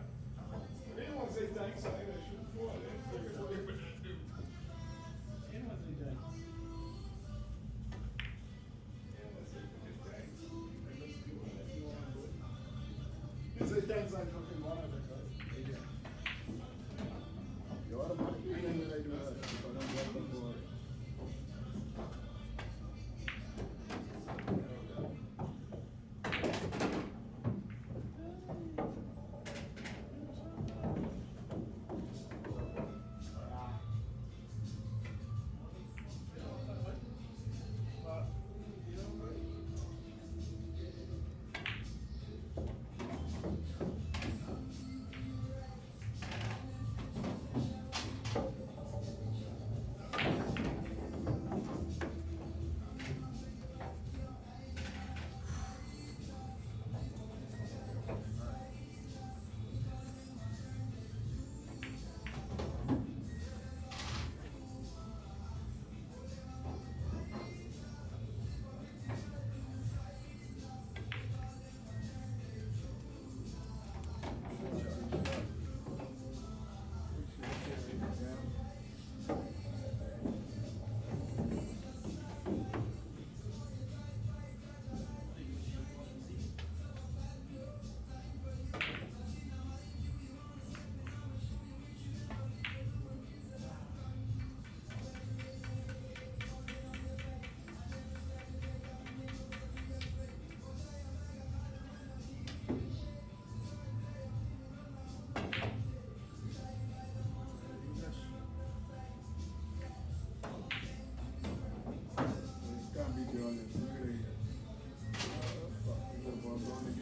They don't want to say thanks, so they're going to shoot four. They don't want to say thanks. They don't want to say thanks. You say thanks like fucking one of them, right? You automatically know when I do that.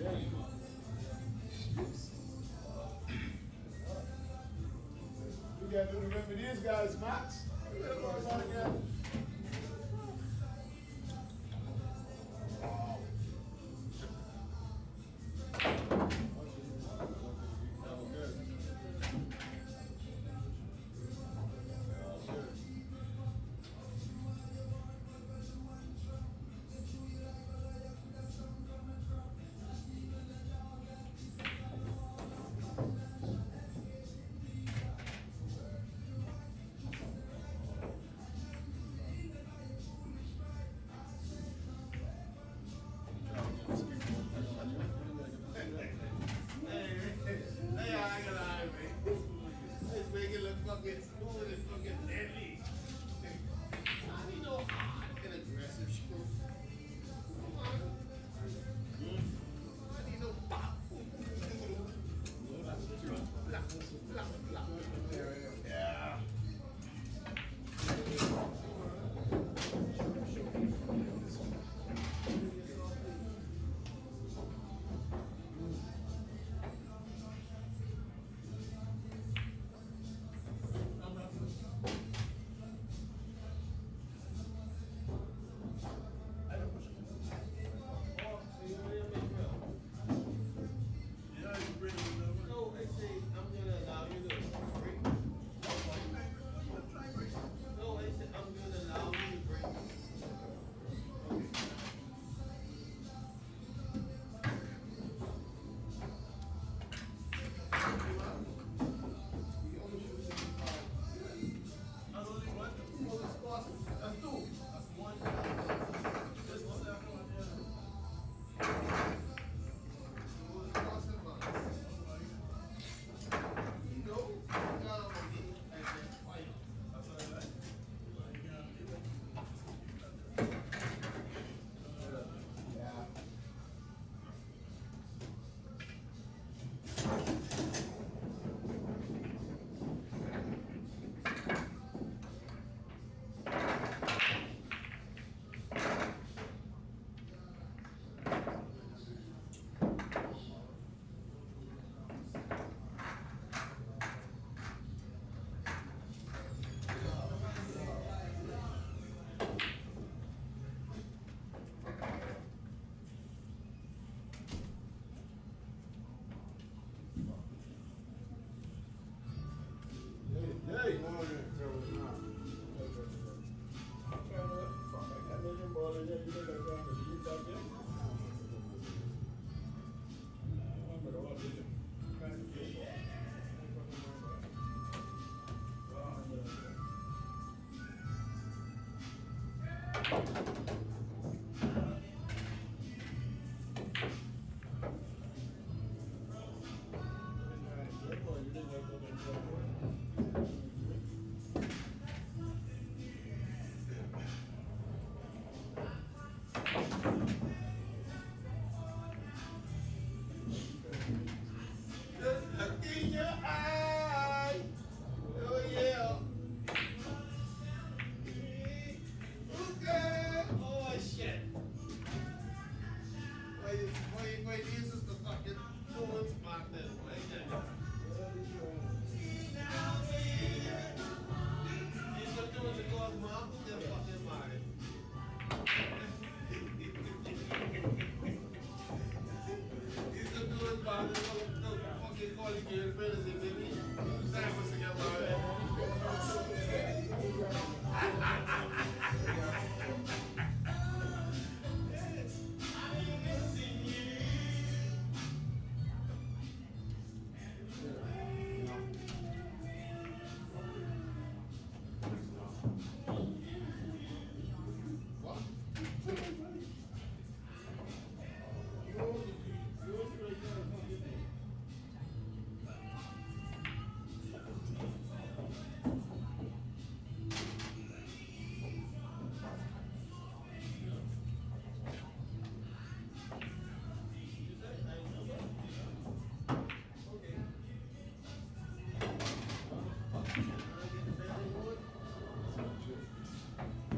You got to remember these guys, Max. You better go about again.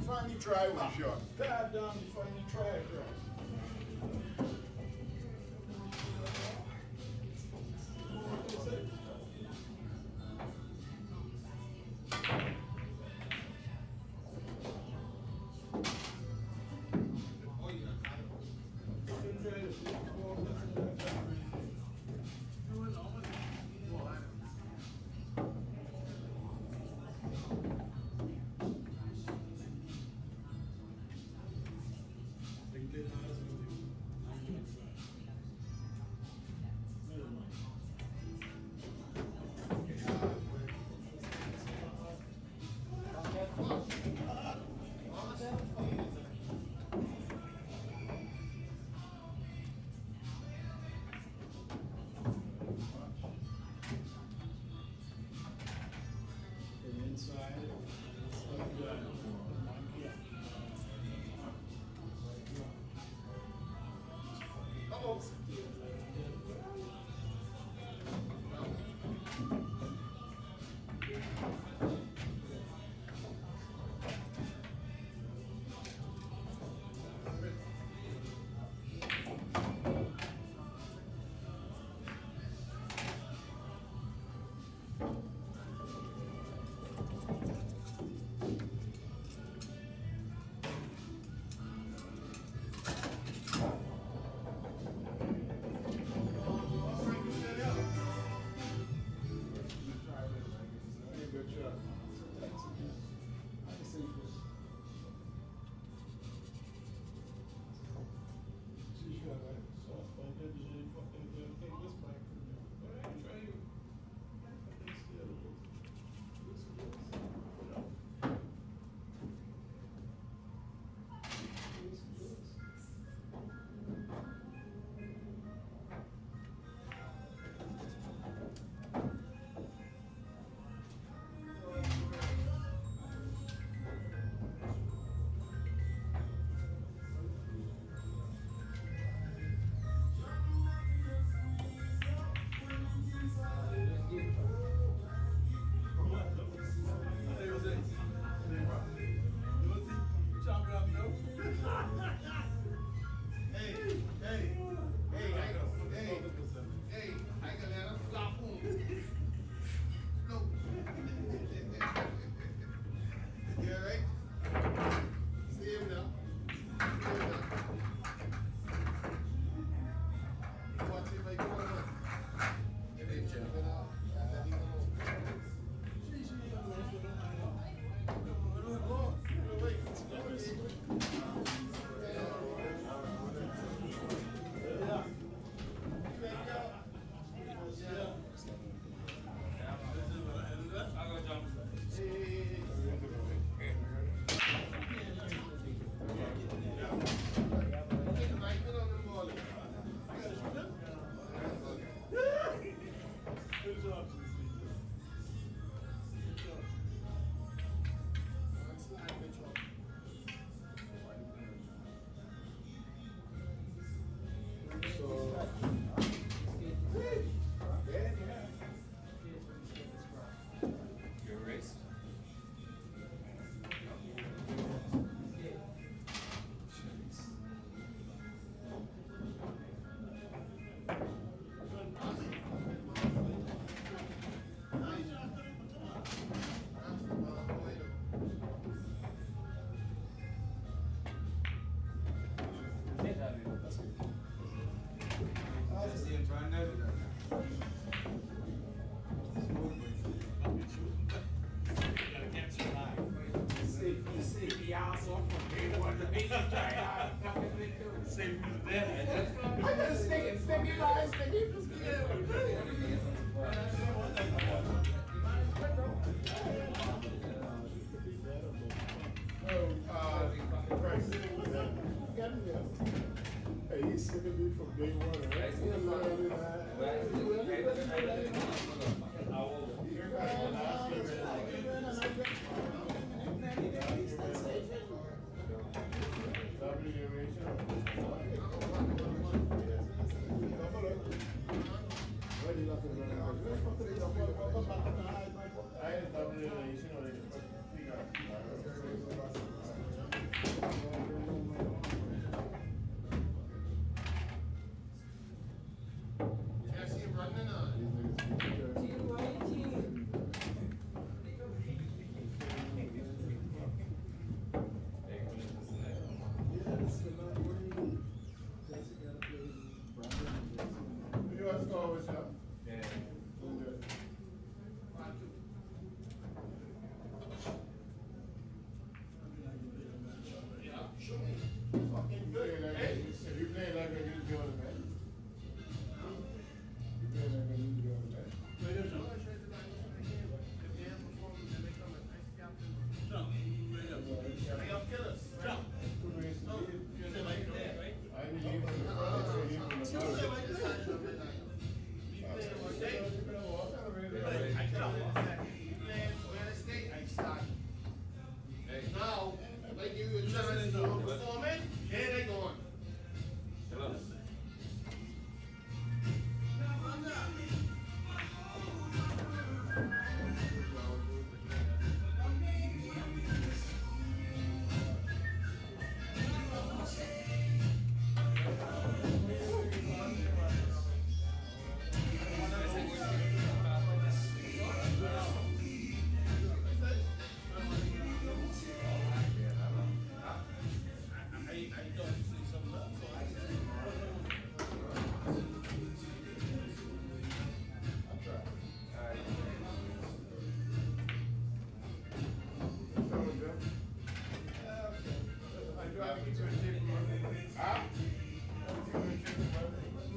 Finally try one shot. God damn, you finally try it, bro. folks. Hey, he's sick of me from day one, right?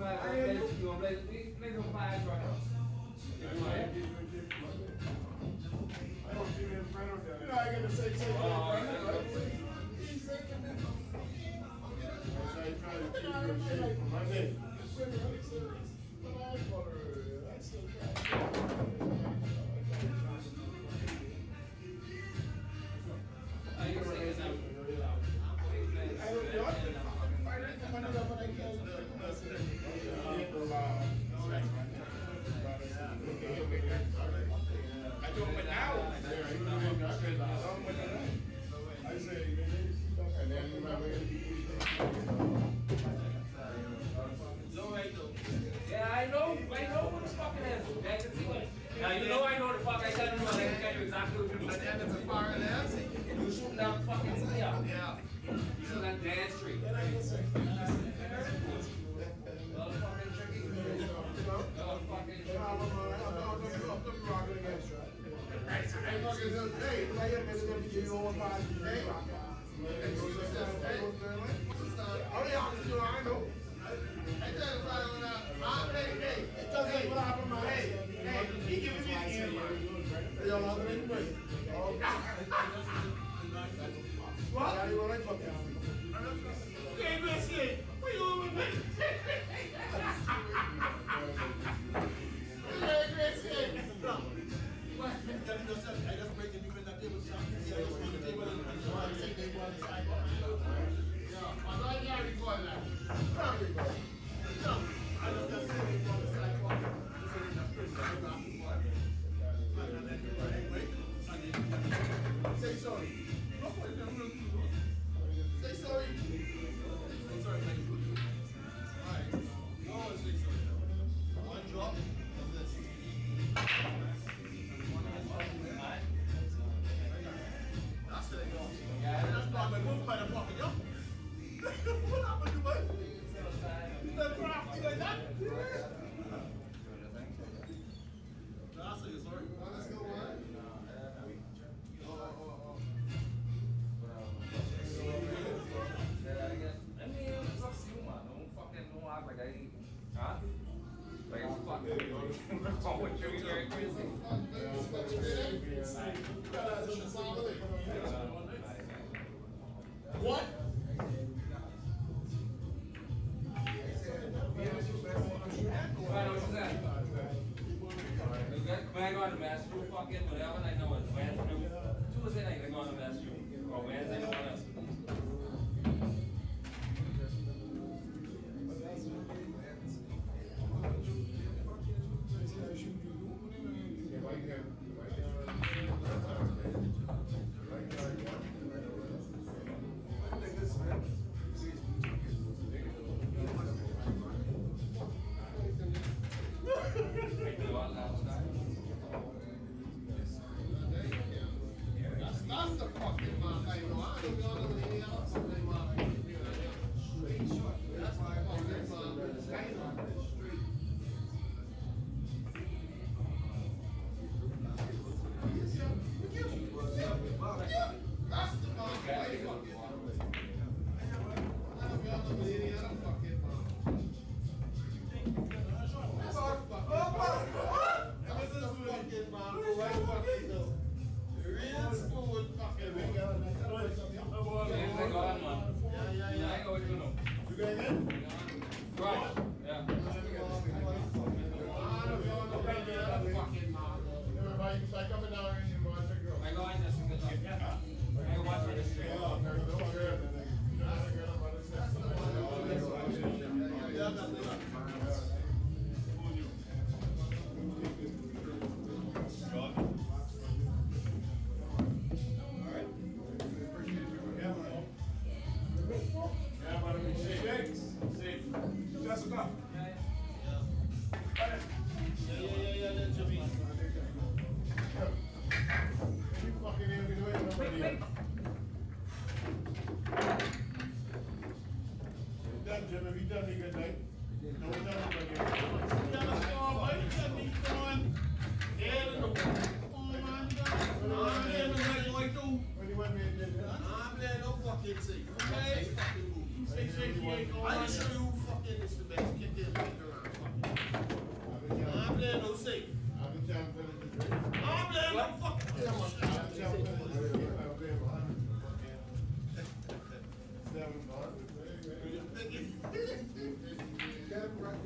might as well play some fires right now. You know, I get to say, Yeah, I know what the fucking is. Now you know I know the fuck I gotta do. I can tell you exactly what you do. You shoot that fucking yeah. You shoot that dance street. Fucking tricky. Say sorry. Say sorry. One drop of this. That's it. That's not my move by the pocket, yo. What happened to me? You done crafty like that? That's it, sorry. Let's go, man. What? When I go on the master room, fucking whatever, I know it's Wednesday. Tuesday night, I go on the master room. Or Wednesday, I go on the That's the fucking man I know.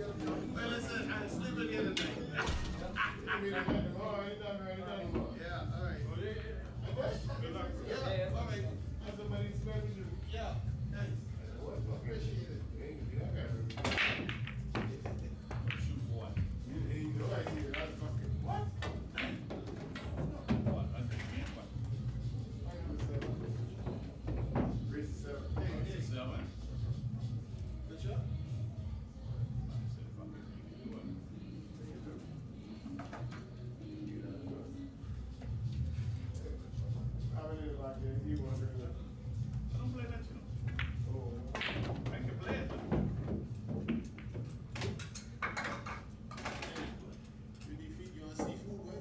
Well, listen, I'm sleeping here tonight. Yeah, all right. Good luck. Yeah, all right. Somebody expected you. Yeah, thanks. Appreciate it. Shoot, boy. You know I see it. What? What? Race 7. Hey, 7. Good job. I don't play that, you know. Oh, I can play it. You defeat you on seafood, boy?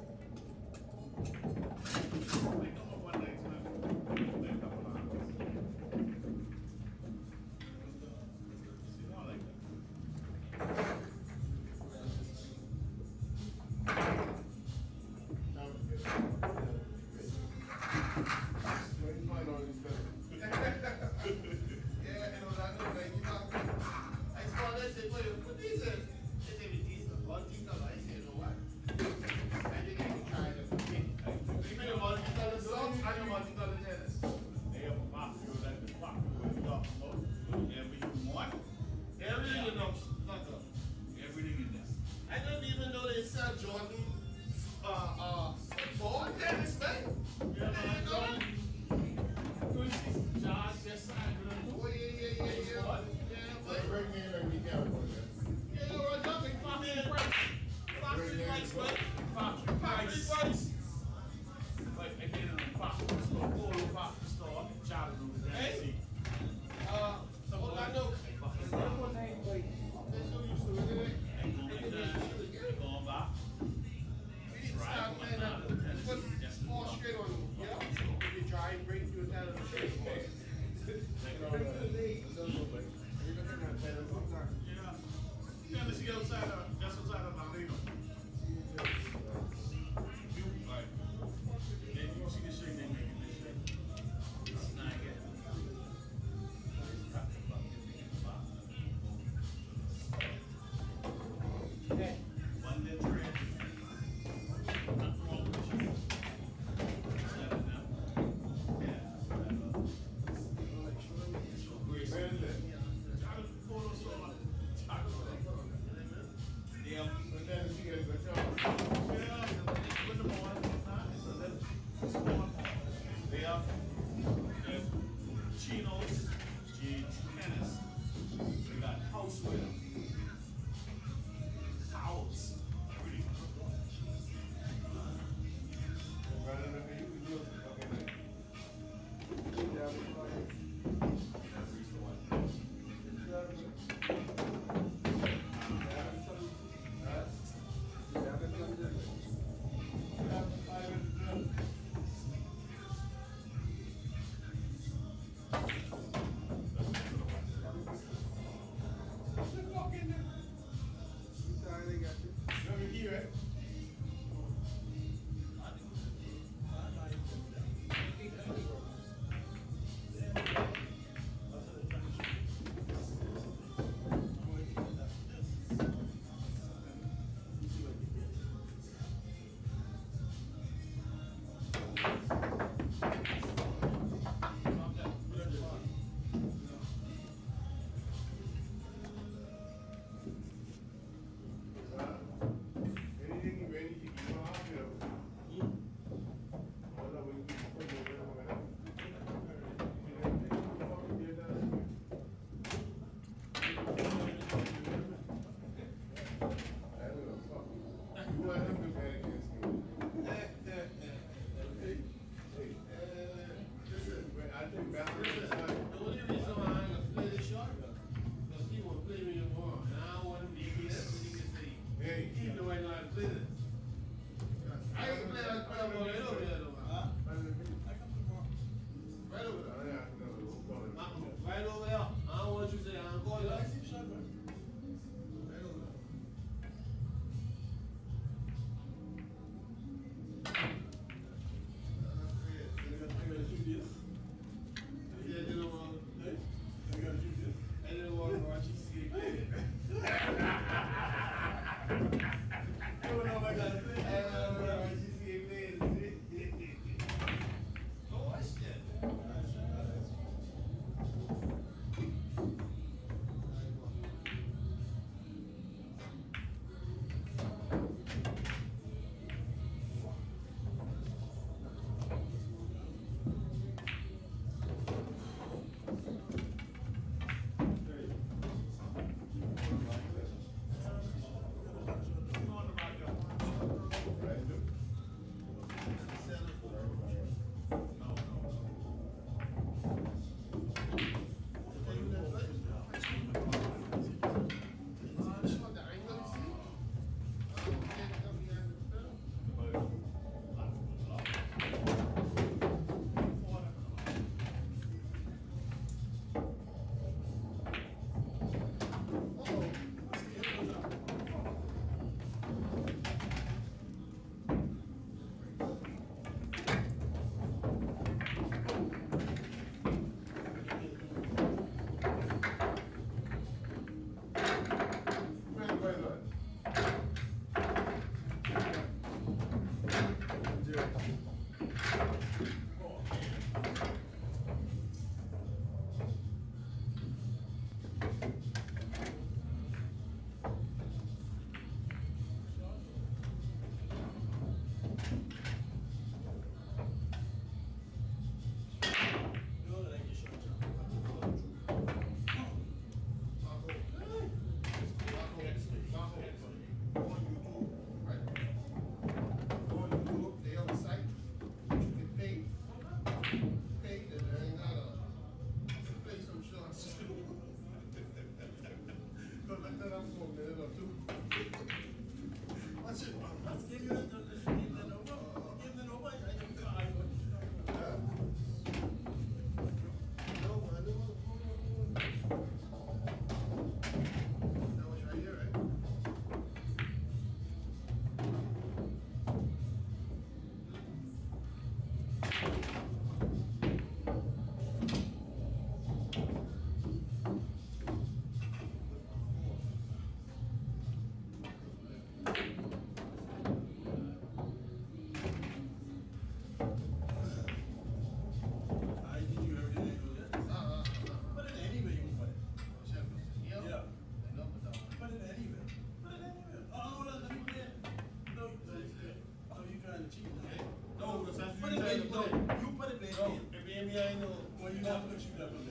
I come up one night, man. Play a couple of hours. See, I like that. Everything in there. I didn't even know they sell Jordan football tennis, man. Yeah, man. Josh, yes, oh, yeah. Great name that we got for that. Yeah, we're jumping Factory Price, man. Factory Price. Like, I did it in a factory store, Polo factory store, Chattanooga, Tennessee. What I know. They're so used to it, they're going back. We didn't stop, man. Put 4 straight on you. Yeah. If you try and break through a kind of straight. Yeah. You gotta see outside of, just outside of Latino. Right. Then you see the shape they make in this shape. It's not yet. Okay. One day trend. Nothing wrong with you. Seven now. Yeah. So great. Where is it? Yeah. But then she gets a job. Yeah. Put them on. Yeah. Chinos, jeans, tennis. We got houseware. Towels. Everything. Right over there. I don't want you to say I'm going.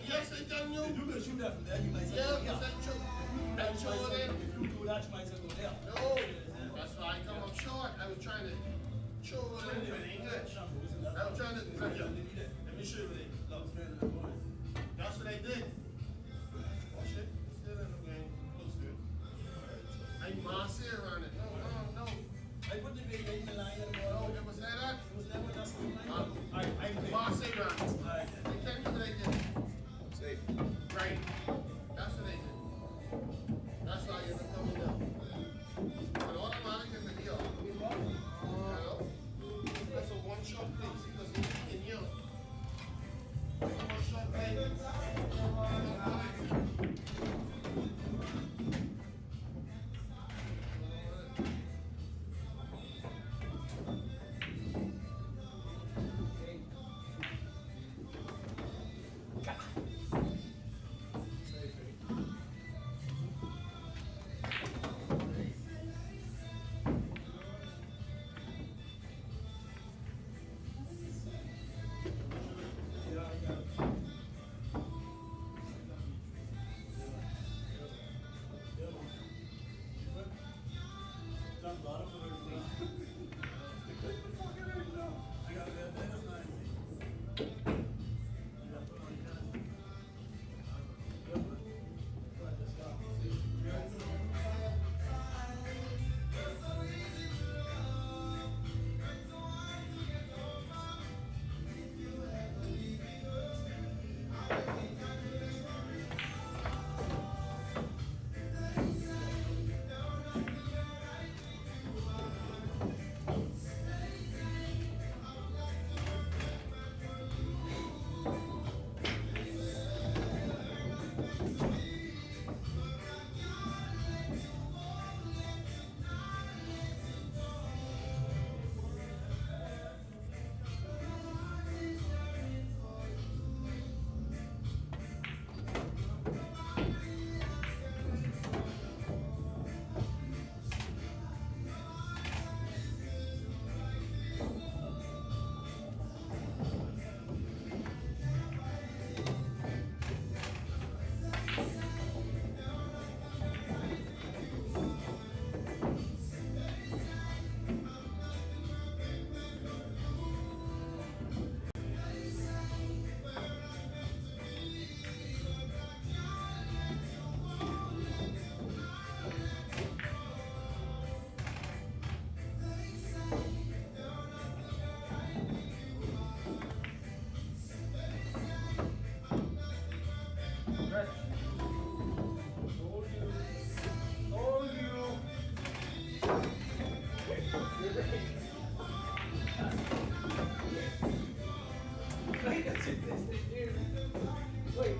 Yes, I done you. If you can shoot that from there, you might say, Yeah, yeah. because I show. If you do that, you might say, go there. No, that's why I come up short. I was trying to show a little bit of English. I was trying to. Let me show you what it is. That's what I did. Oh shit, still in the game. Close to it. I massed around it. No. I put the video in the line. No, it was like that. It was never that line. I Massed around it. Alright. I tell you what I did. Say, Right. That's what I did. That's why you're coming down. But automatically in the deal. Hello? That's a one-shot play. See, because in here. One-shot play. Wait.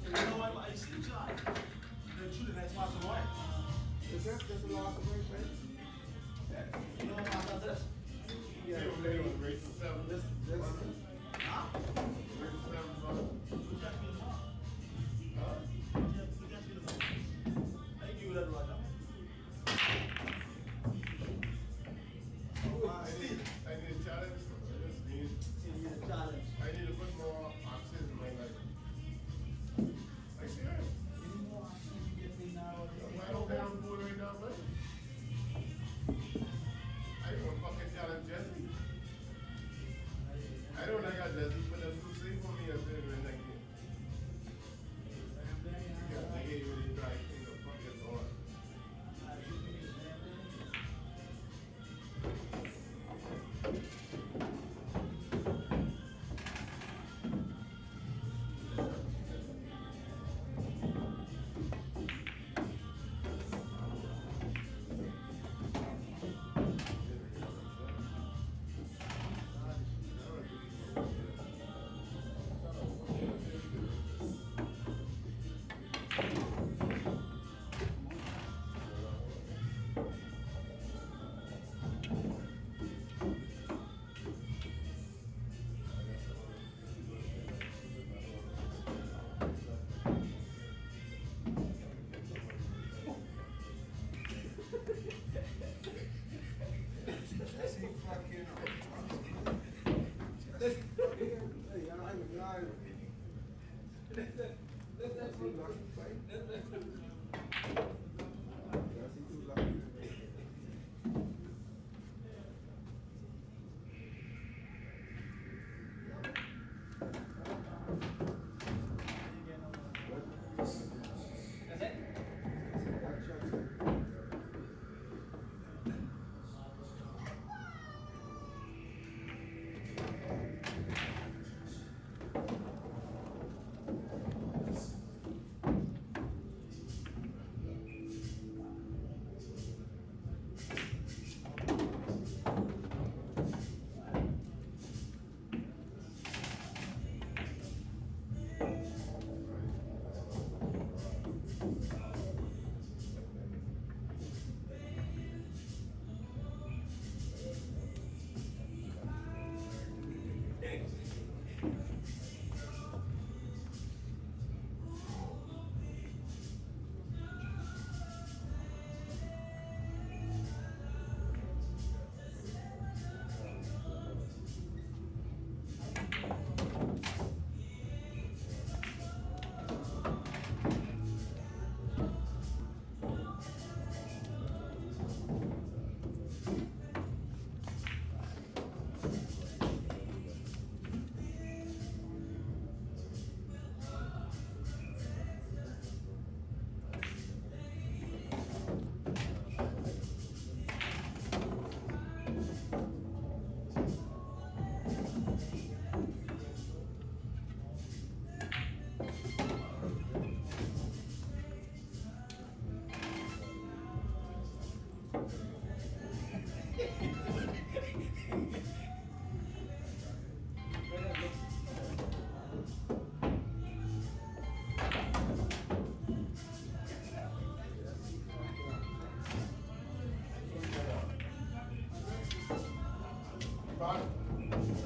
You know what? I see John. They're shooting that spot to right. Is that just a lot of race, right? You know what about this? Yeah, they was race to 7. This. Huh? Race to 7, brother. You got me the mark. Huh? You got me the mark. I give you that right now. I need a challenge. I need to put more oxygen in my life. I serious. I don't have a board right now, but I want fucking challenge Jesse. I don't like how Jesse, but that's too safe for me as well when I get. Yeah, I hate when they try to think of fucking on.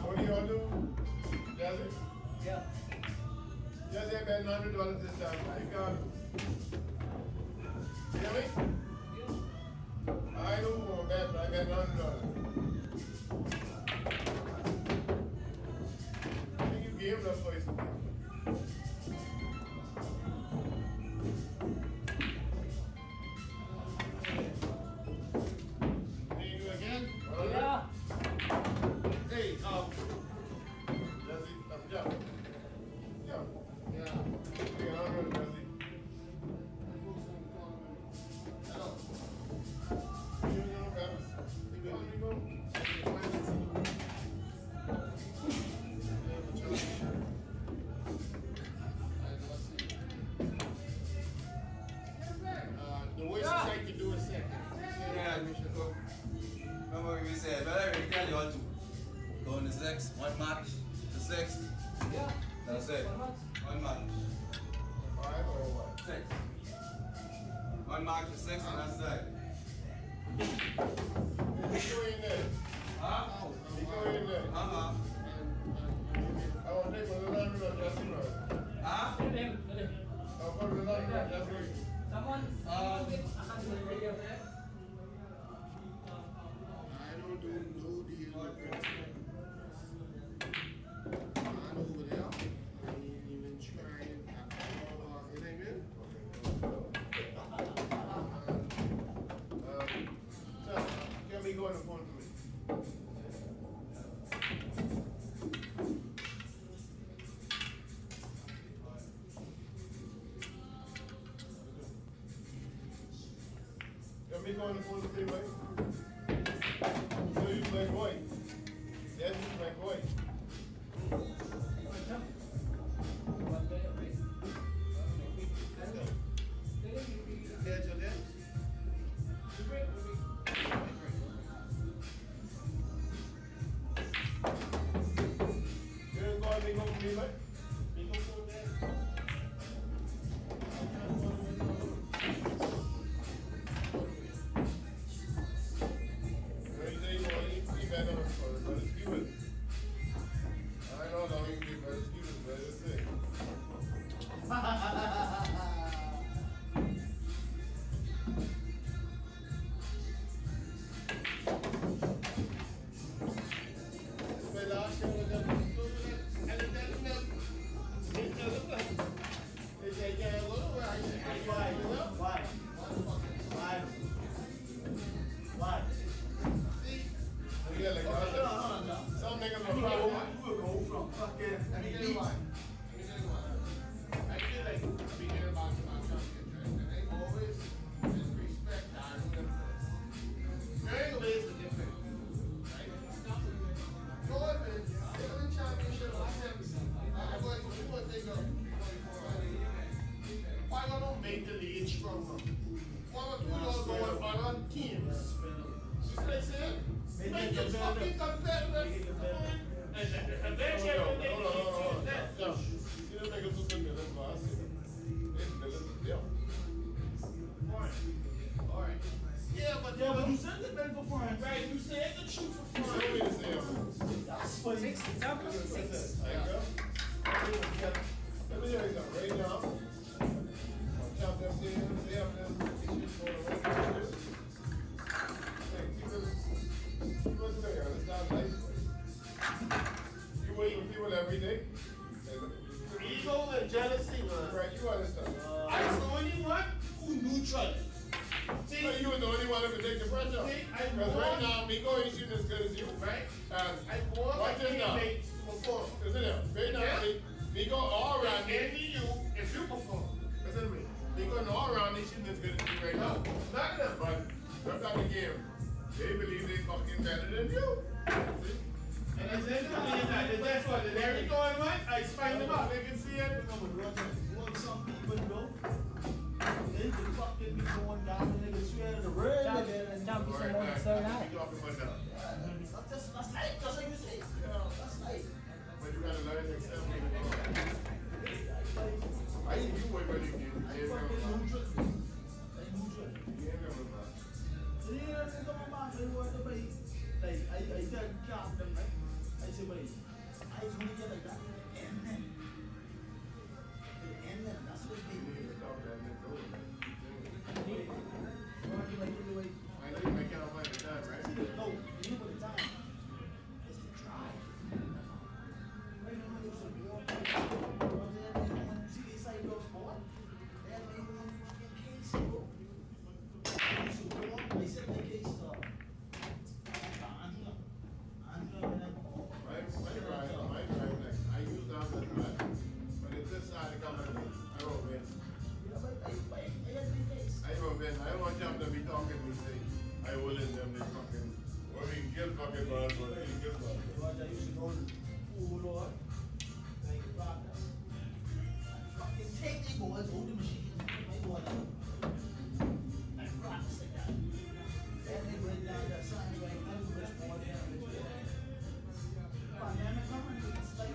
What do you all do? Jesse? Yeah. Jesse, I bet $100 this time. I got it. Hear me? I don't want to bet, but I bet $100. I think you gave enough place to be. Yeah. Hey, Jesse, yeah. Yeah. Yeah. Hey, I'm ready, Jesse. Hello. You know, you want me to go? The voice is like you do a second. Yeah, we should go. Remember we said, but I already tell you all to go on the 6th, one match, the 6th. Yeah. That's it. One match. 6. One mark to 6 on that side. Go in there. Huh? Go in there. I want to take one of the laundry on just enough. Huh? I'll go to the laundry on just enough. Someone? I don't do no deal with Princeton. Man over there, I ain't even trying at all. It ain't in? So, get me going to phone for me. Get me going to phone for me, right? So you play boy. Yes, you play boy. There to them. You're going to go for me, right? You go for that. Some niggas will go from fucking beat. I feel like we hear about my champion, and they always disrespect our very ways are different. Right? Jordan, they're in championship last episode. I'm going to take up 24. Why don't make the league stronger? One or two y'all go on other teams. You see what I'm saying? Make it fucking competitive. And eventually, hold on. See the niggas who think that's what I say. Alright. Yeah, but you said the been for fun. Right, you said the truth for fun. That's funny. 6. There you go. Let me tell you something. Right now, chop them things. They have them issues going around. It's not nice. You wait with people every day. Ego and jealousy, man. Right, you understand. I was the only one who neutral. See, so you were the only one who could take the pressure. Because right now, Miko ain't shooting as good as you, right? Watch this now. Listen here. Right now, Miko all around envy you if you perform. Listen to me. Miko all around they shooting as good as you right now. Not them, but that's not the game. They believe they fucking better than you. See? And I said, that's what the Larry going right? I spine them up. They can see it. What some people do, they can fucking be going down and they can swear to the red. Champion someone so nice. That's life. That's like you say. That's life. But you gotta learn to accept it. I think you were really new. I fucking neutral. You ain't never mind. Like, I tell Camp them, right? I say, but I just want to get like that. And then, that's what they do. I know you make it out by the time, right? No, you know what the time is to drive. Right now, there's a war. See, they say those boys? They have made one fucking case, bro. They said the case stuff. I use that as but it's this side of the camera. I won't win. I won't win. I don't want them to be talking to me, say, I will in them, they fucking, well, we can kill fucking balls, but we can kill balls. I used to go to fool, Lord. Thank you, partner. Fucking take the boys, hold the machine, my boy. And practice like that. Then they bring down that sign, like, I'm the best boy there. Pandemic coming, it's like,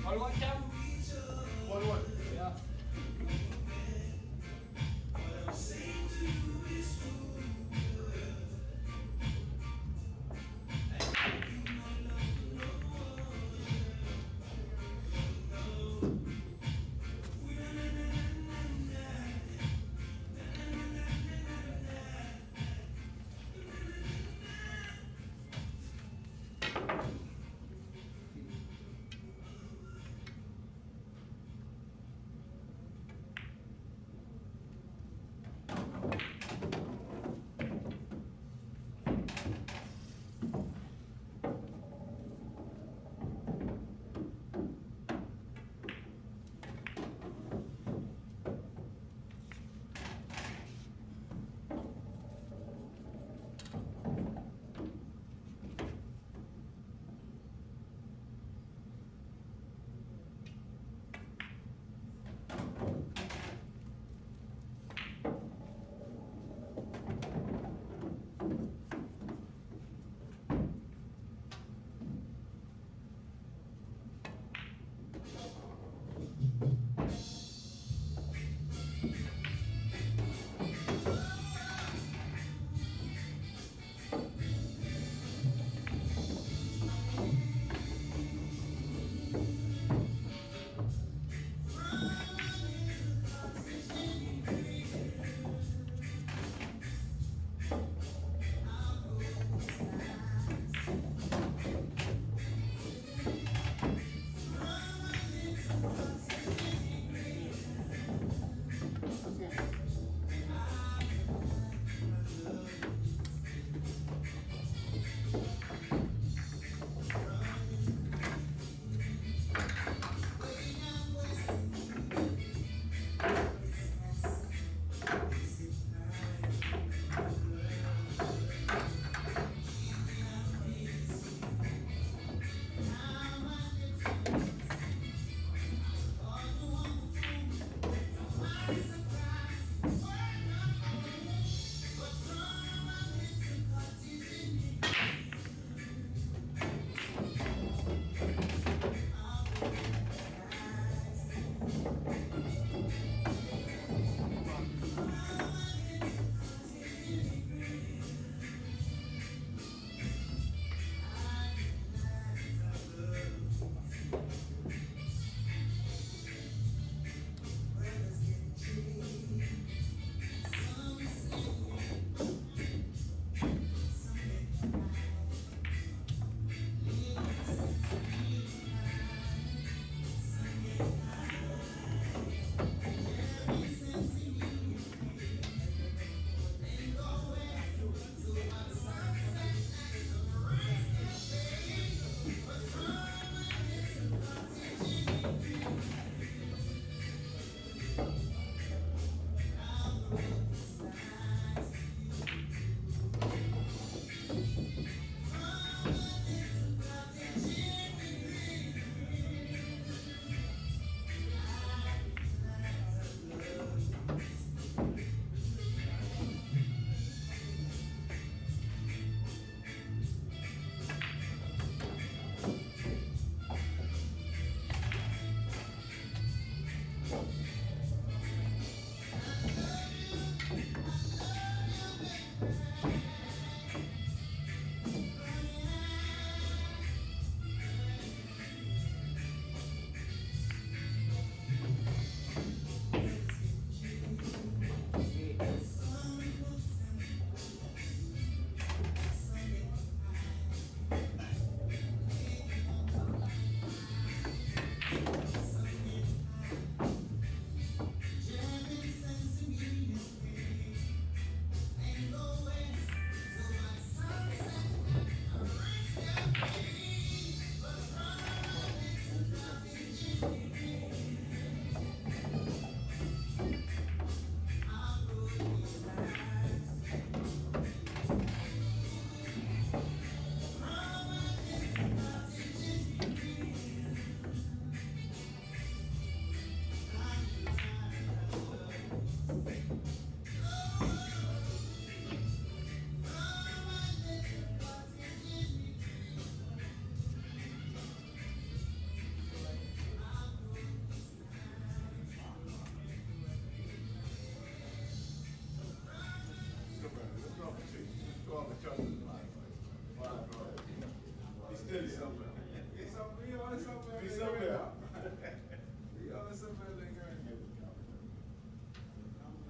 All one jam? 1-1. Yeah.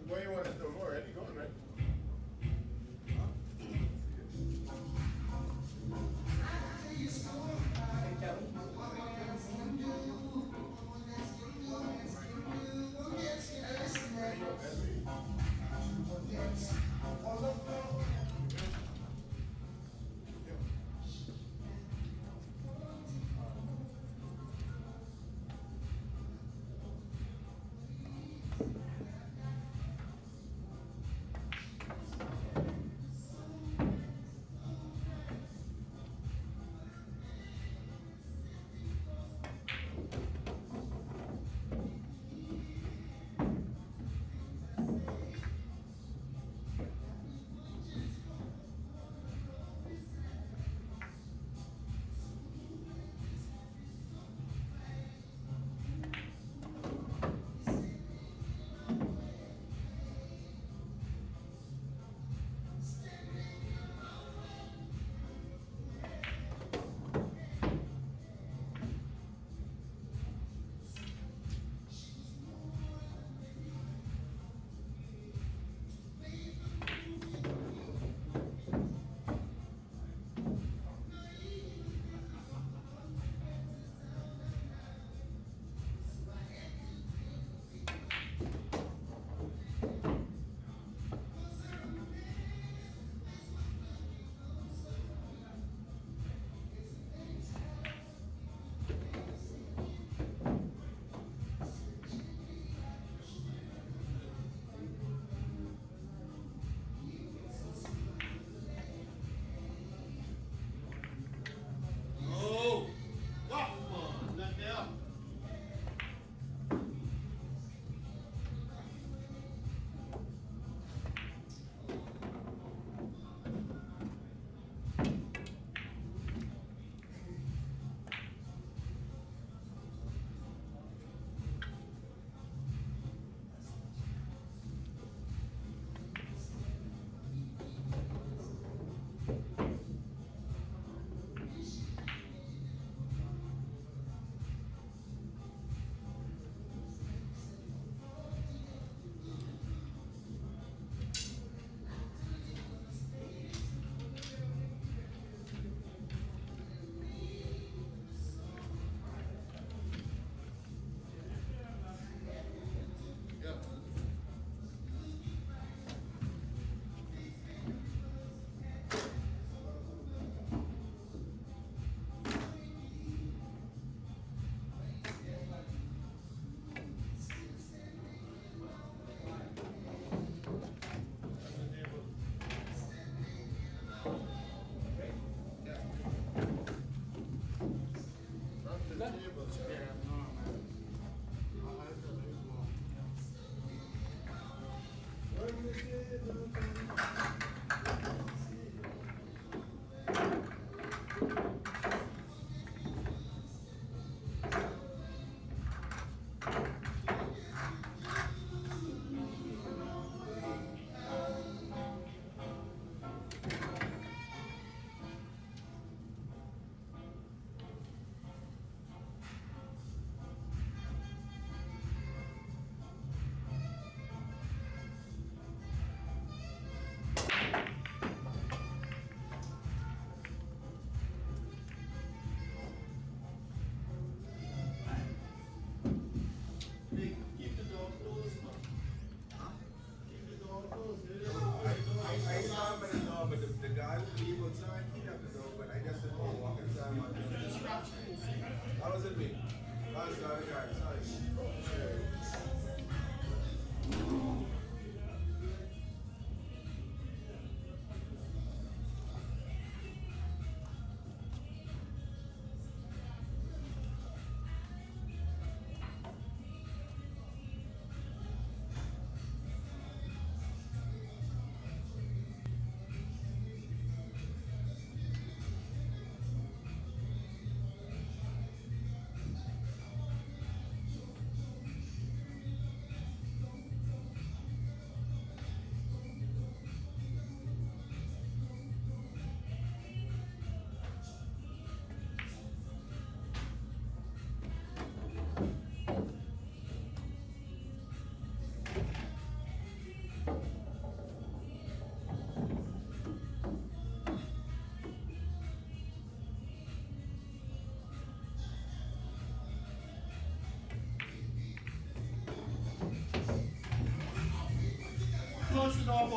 Where you want to throw more? Eddie going, right?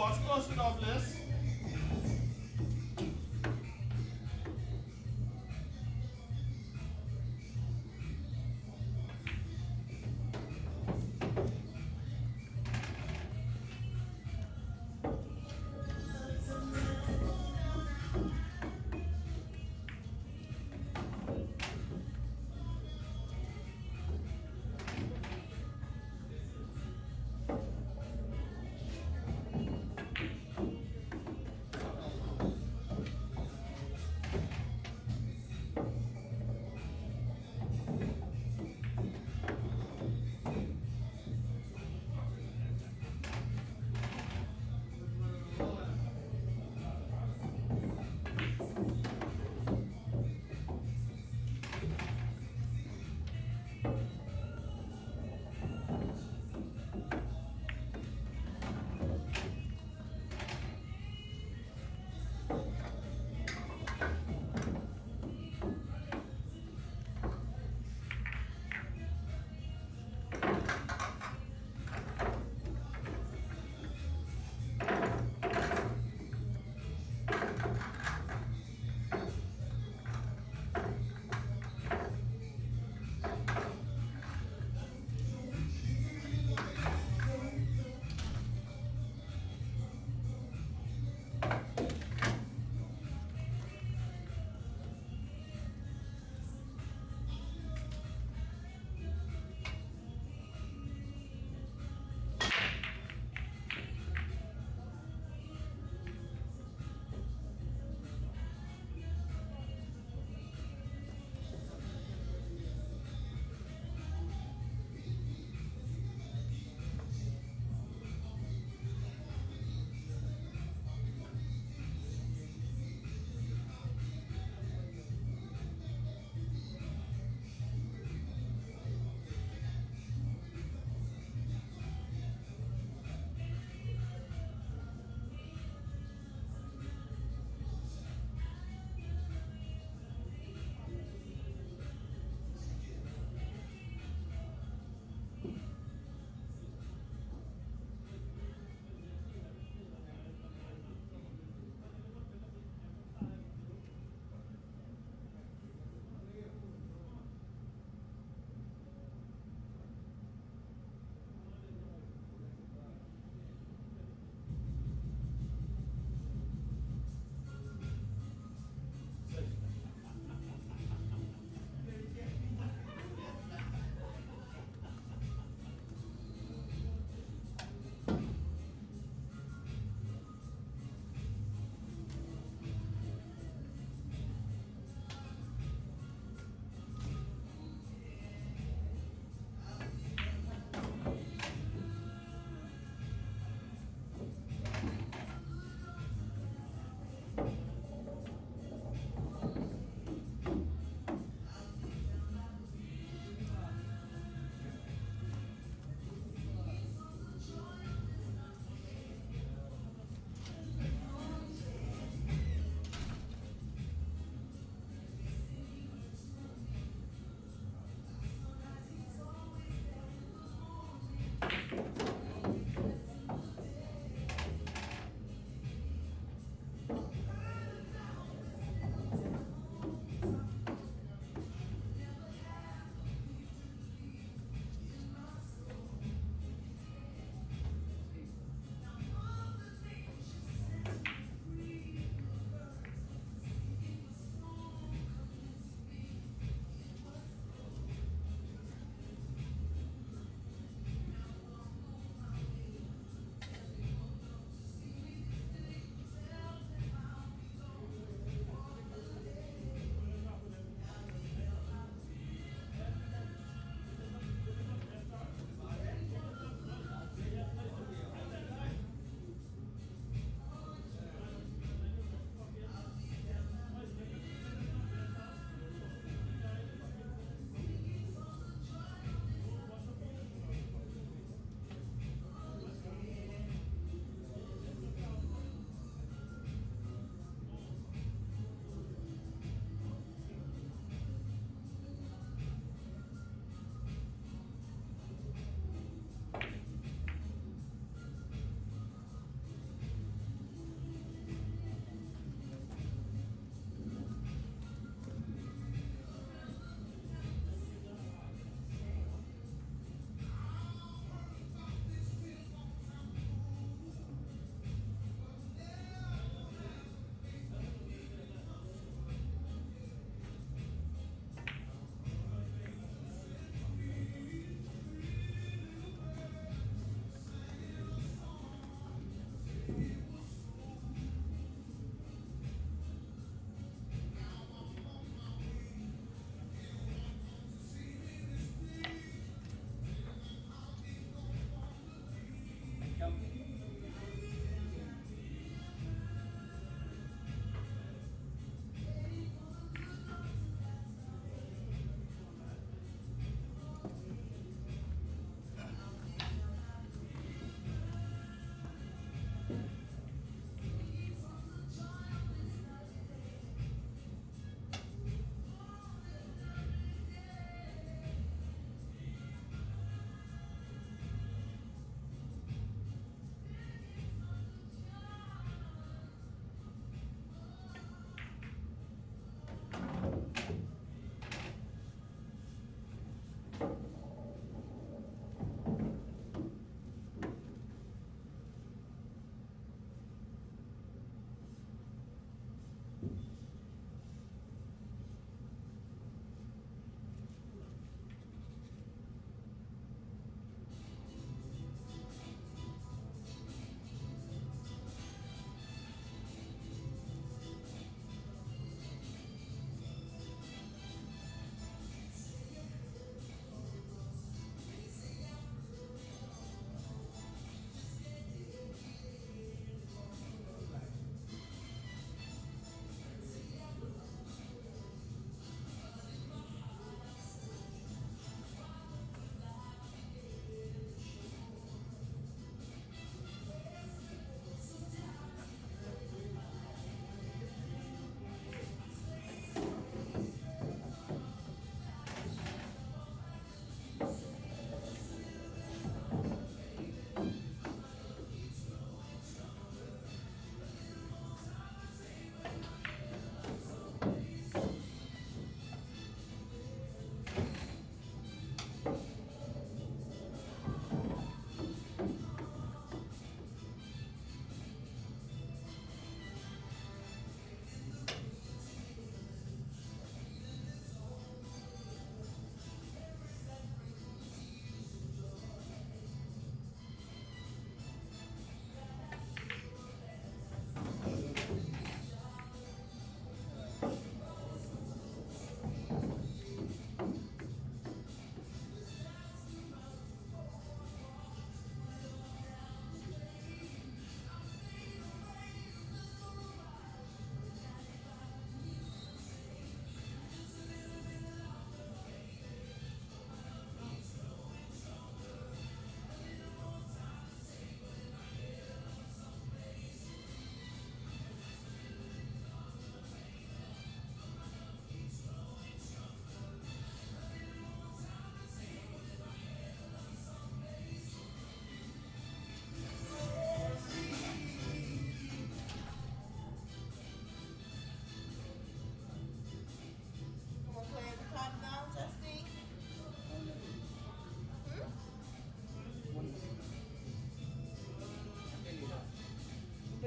boss. Close enough, Les.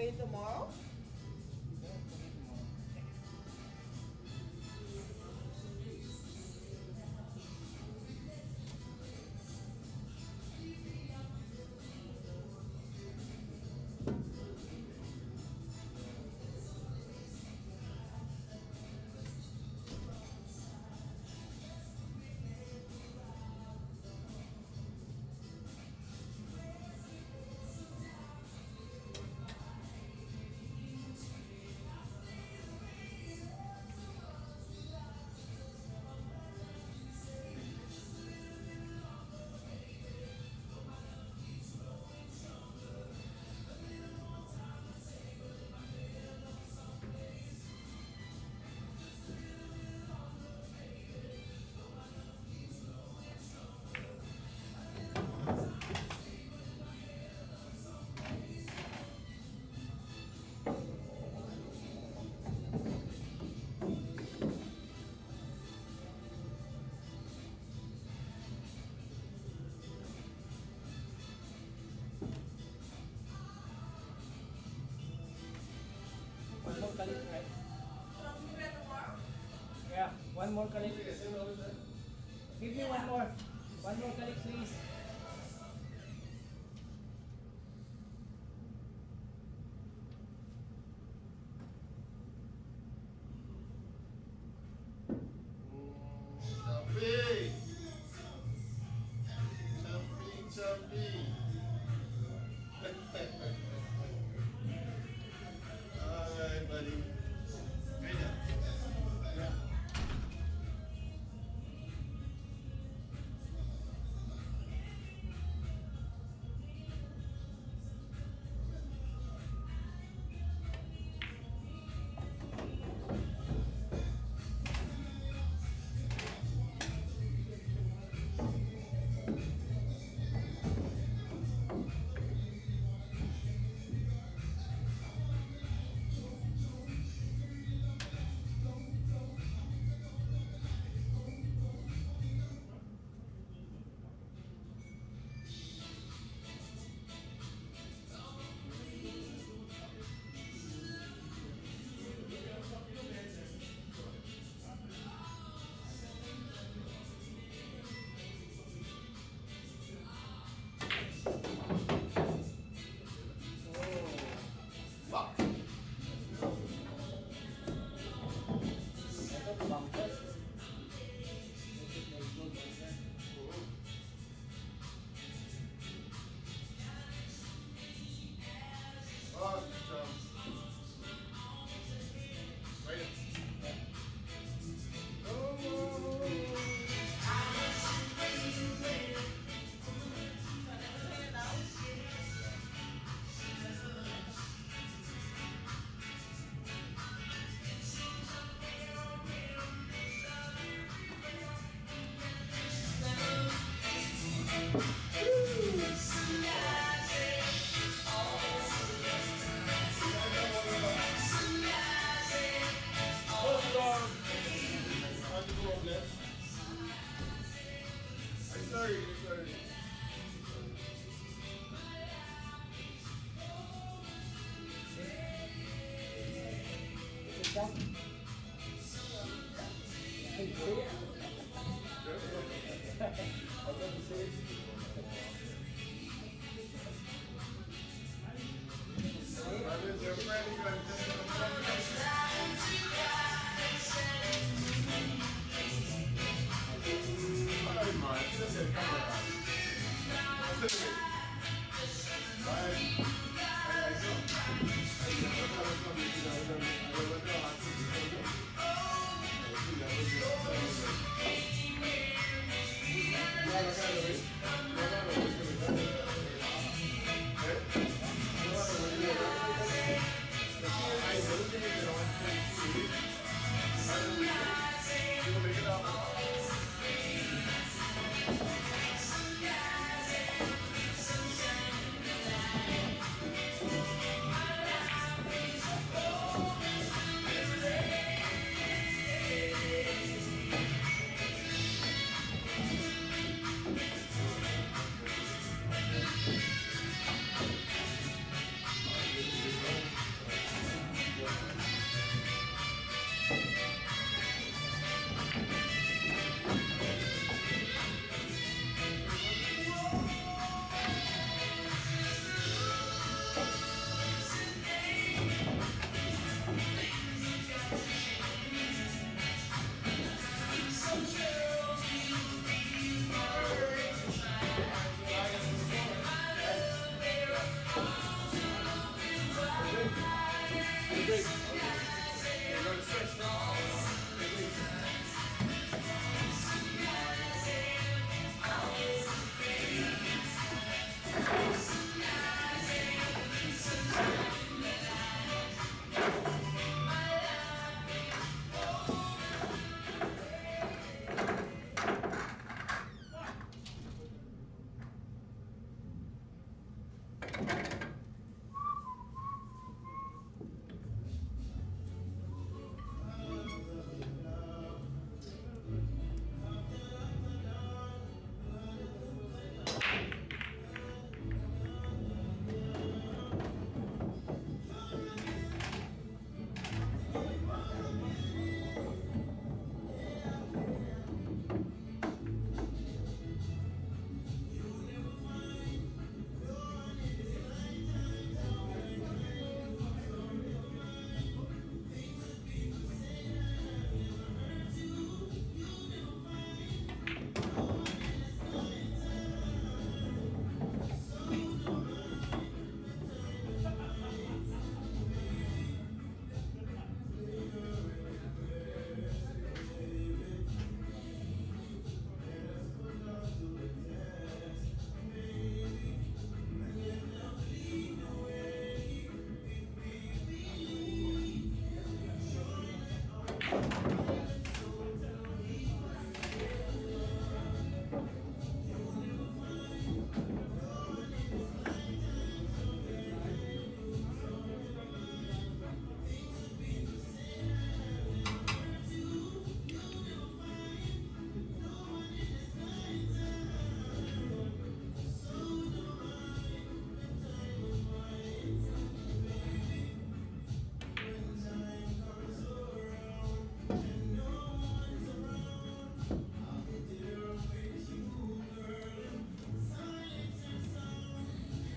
ready tomorrow? One more colleague, right? Yeah, one more colleague. Give me one more. One more colleague, please. Chumpy! Chumpy, Chumpy! Alright, buddy. Right now. Yeah.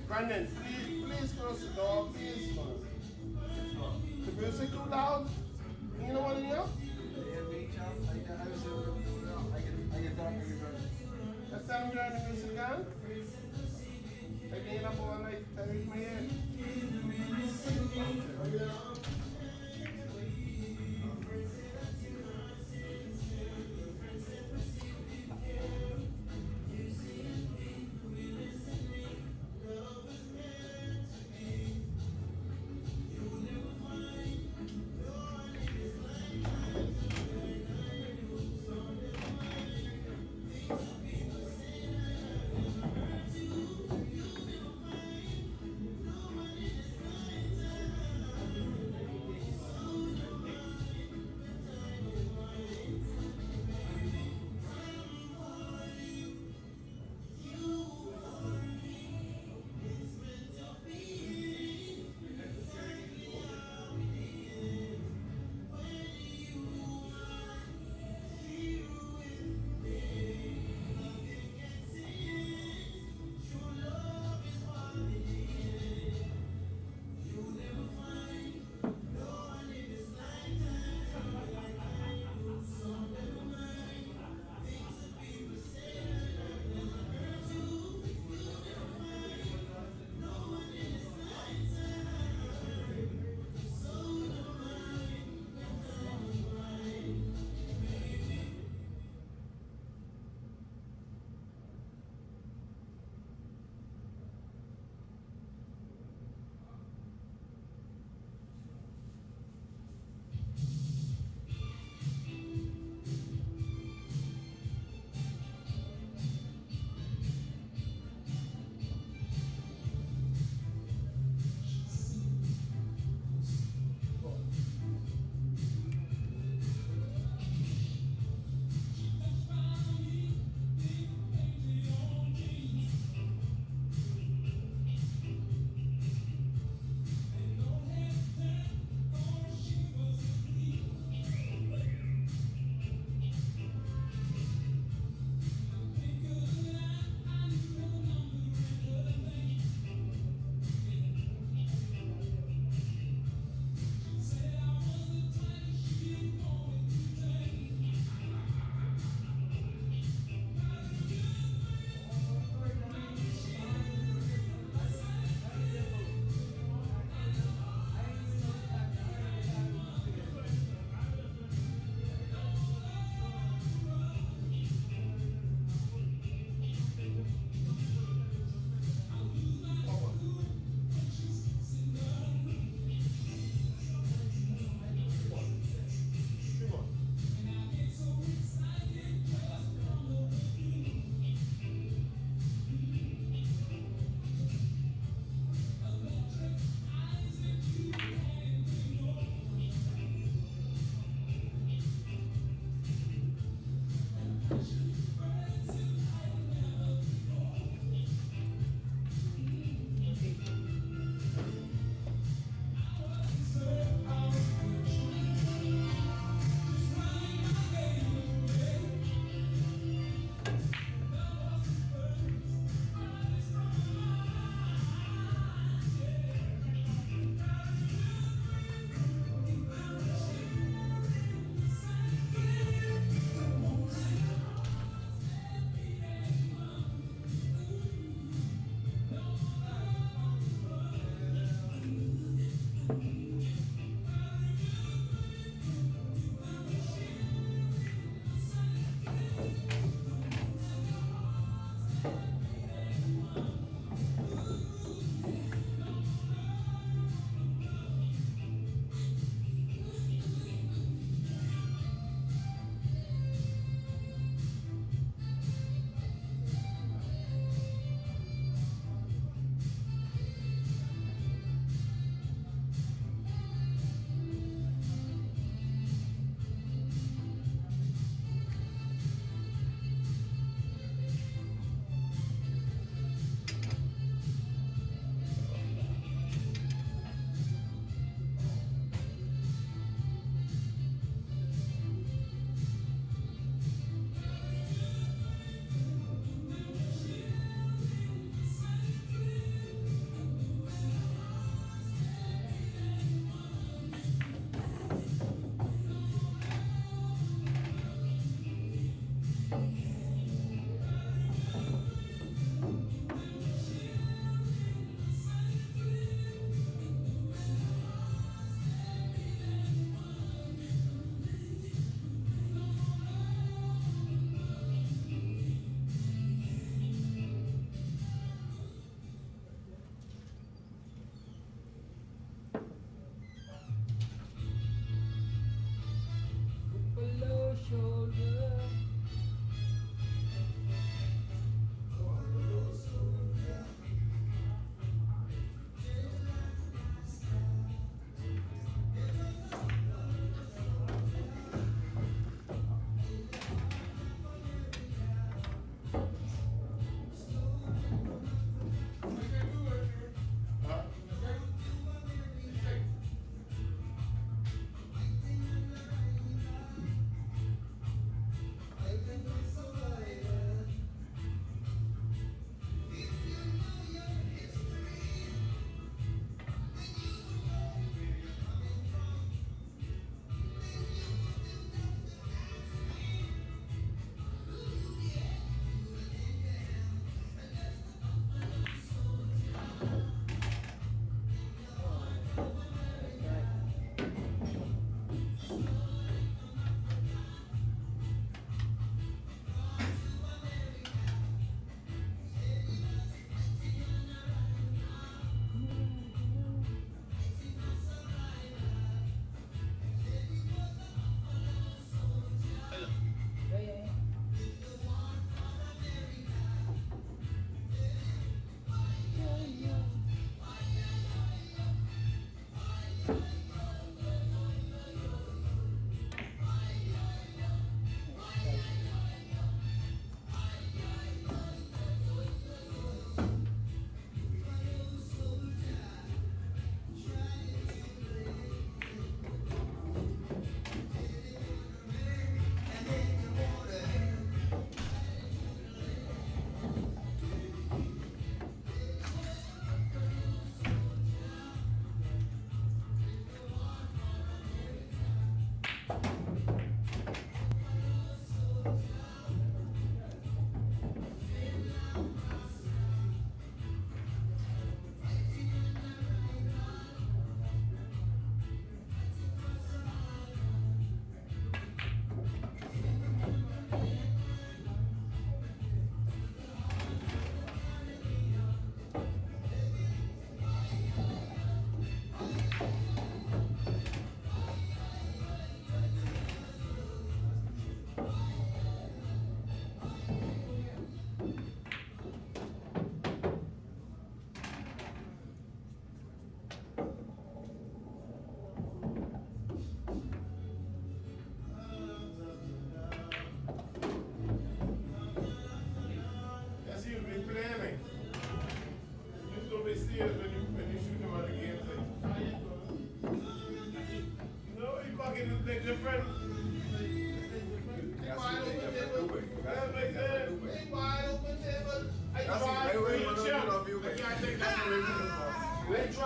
Brandon, please close the door, please, man. The music too loud. You know what I mean? Let's turn down the music down. I been up all night, I read my head.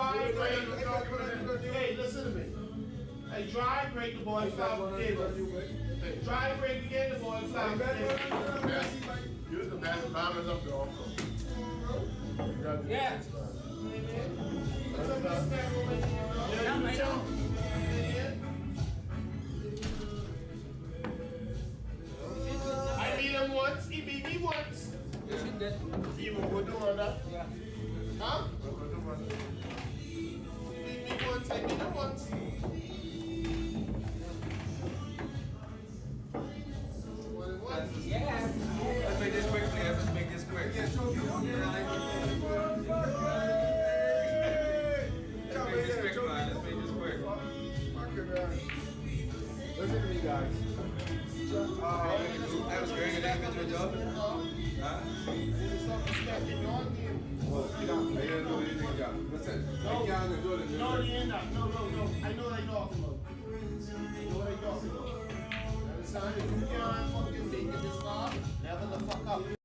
dry break. Hey, listen to me. Hey, dry break the boy foul table. Dry break again the boy foul table. Use the best bombers up there also. Yeah. I beat him once, he beat me once. He will go do all that. Yeah. Huh? He beat me once, I beat him once. Yeah. Let's make this quick, please. Let's make this quick. Yeah, show you. Let's make this quick, man. Let's make this quick. Listen to me, guys. That was great. An individual job. Huh? Well, you don't. I gotta do anything you got. Listen, I can't do it. No, he ain't not. No. I know what I'm talking about. I know what I'm talking about. Understand? If you can't fucking make it this far, never the fuck up.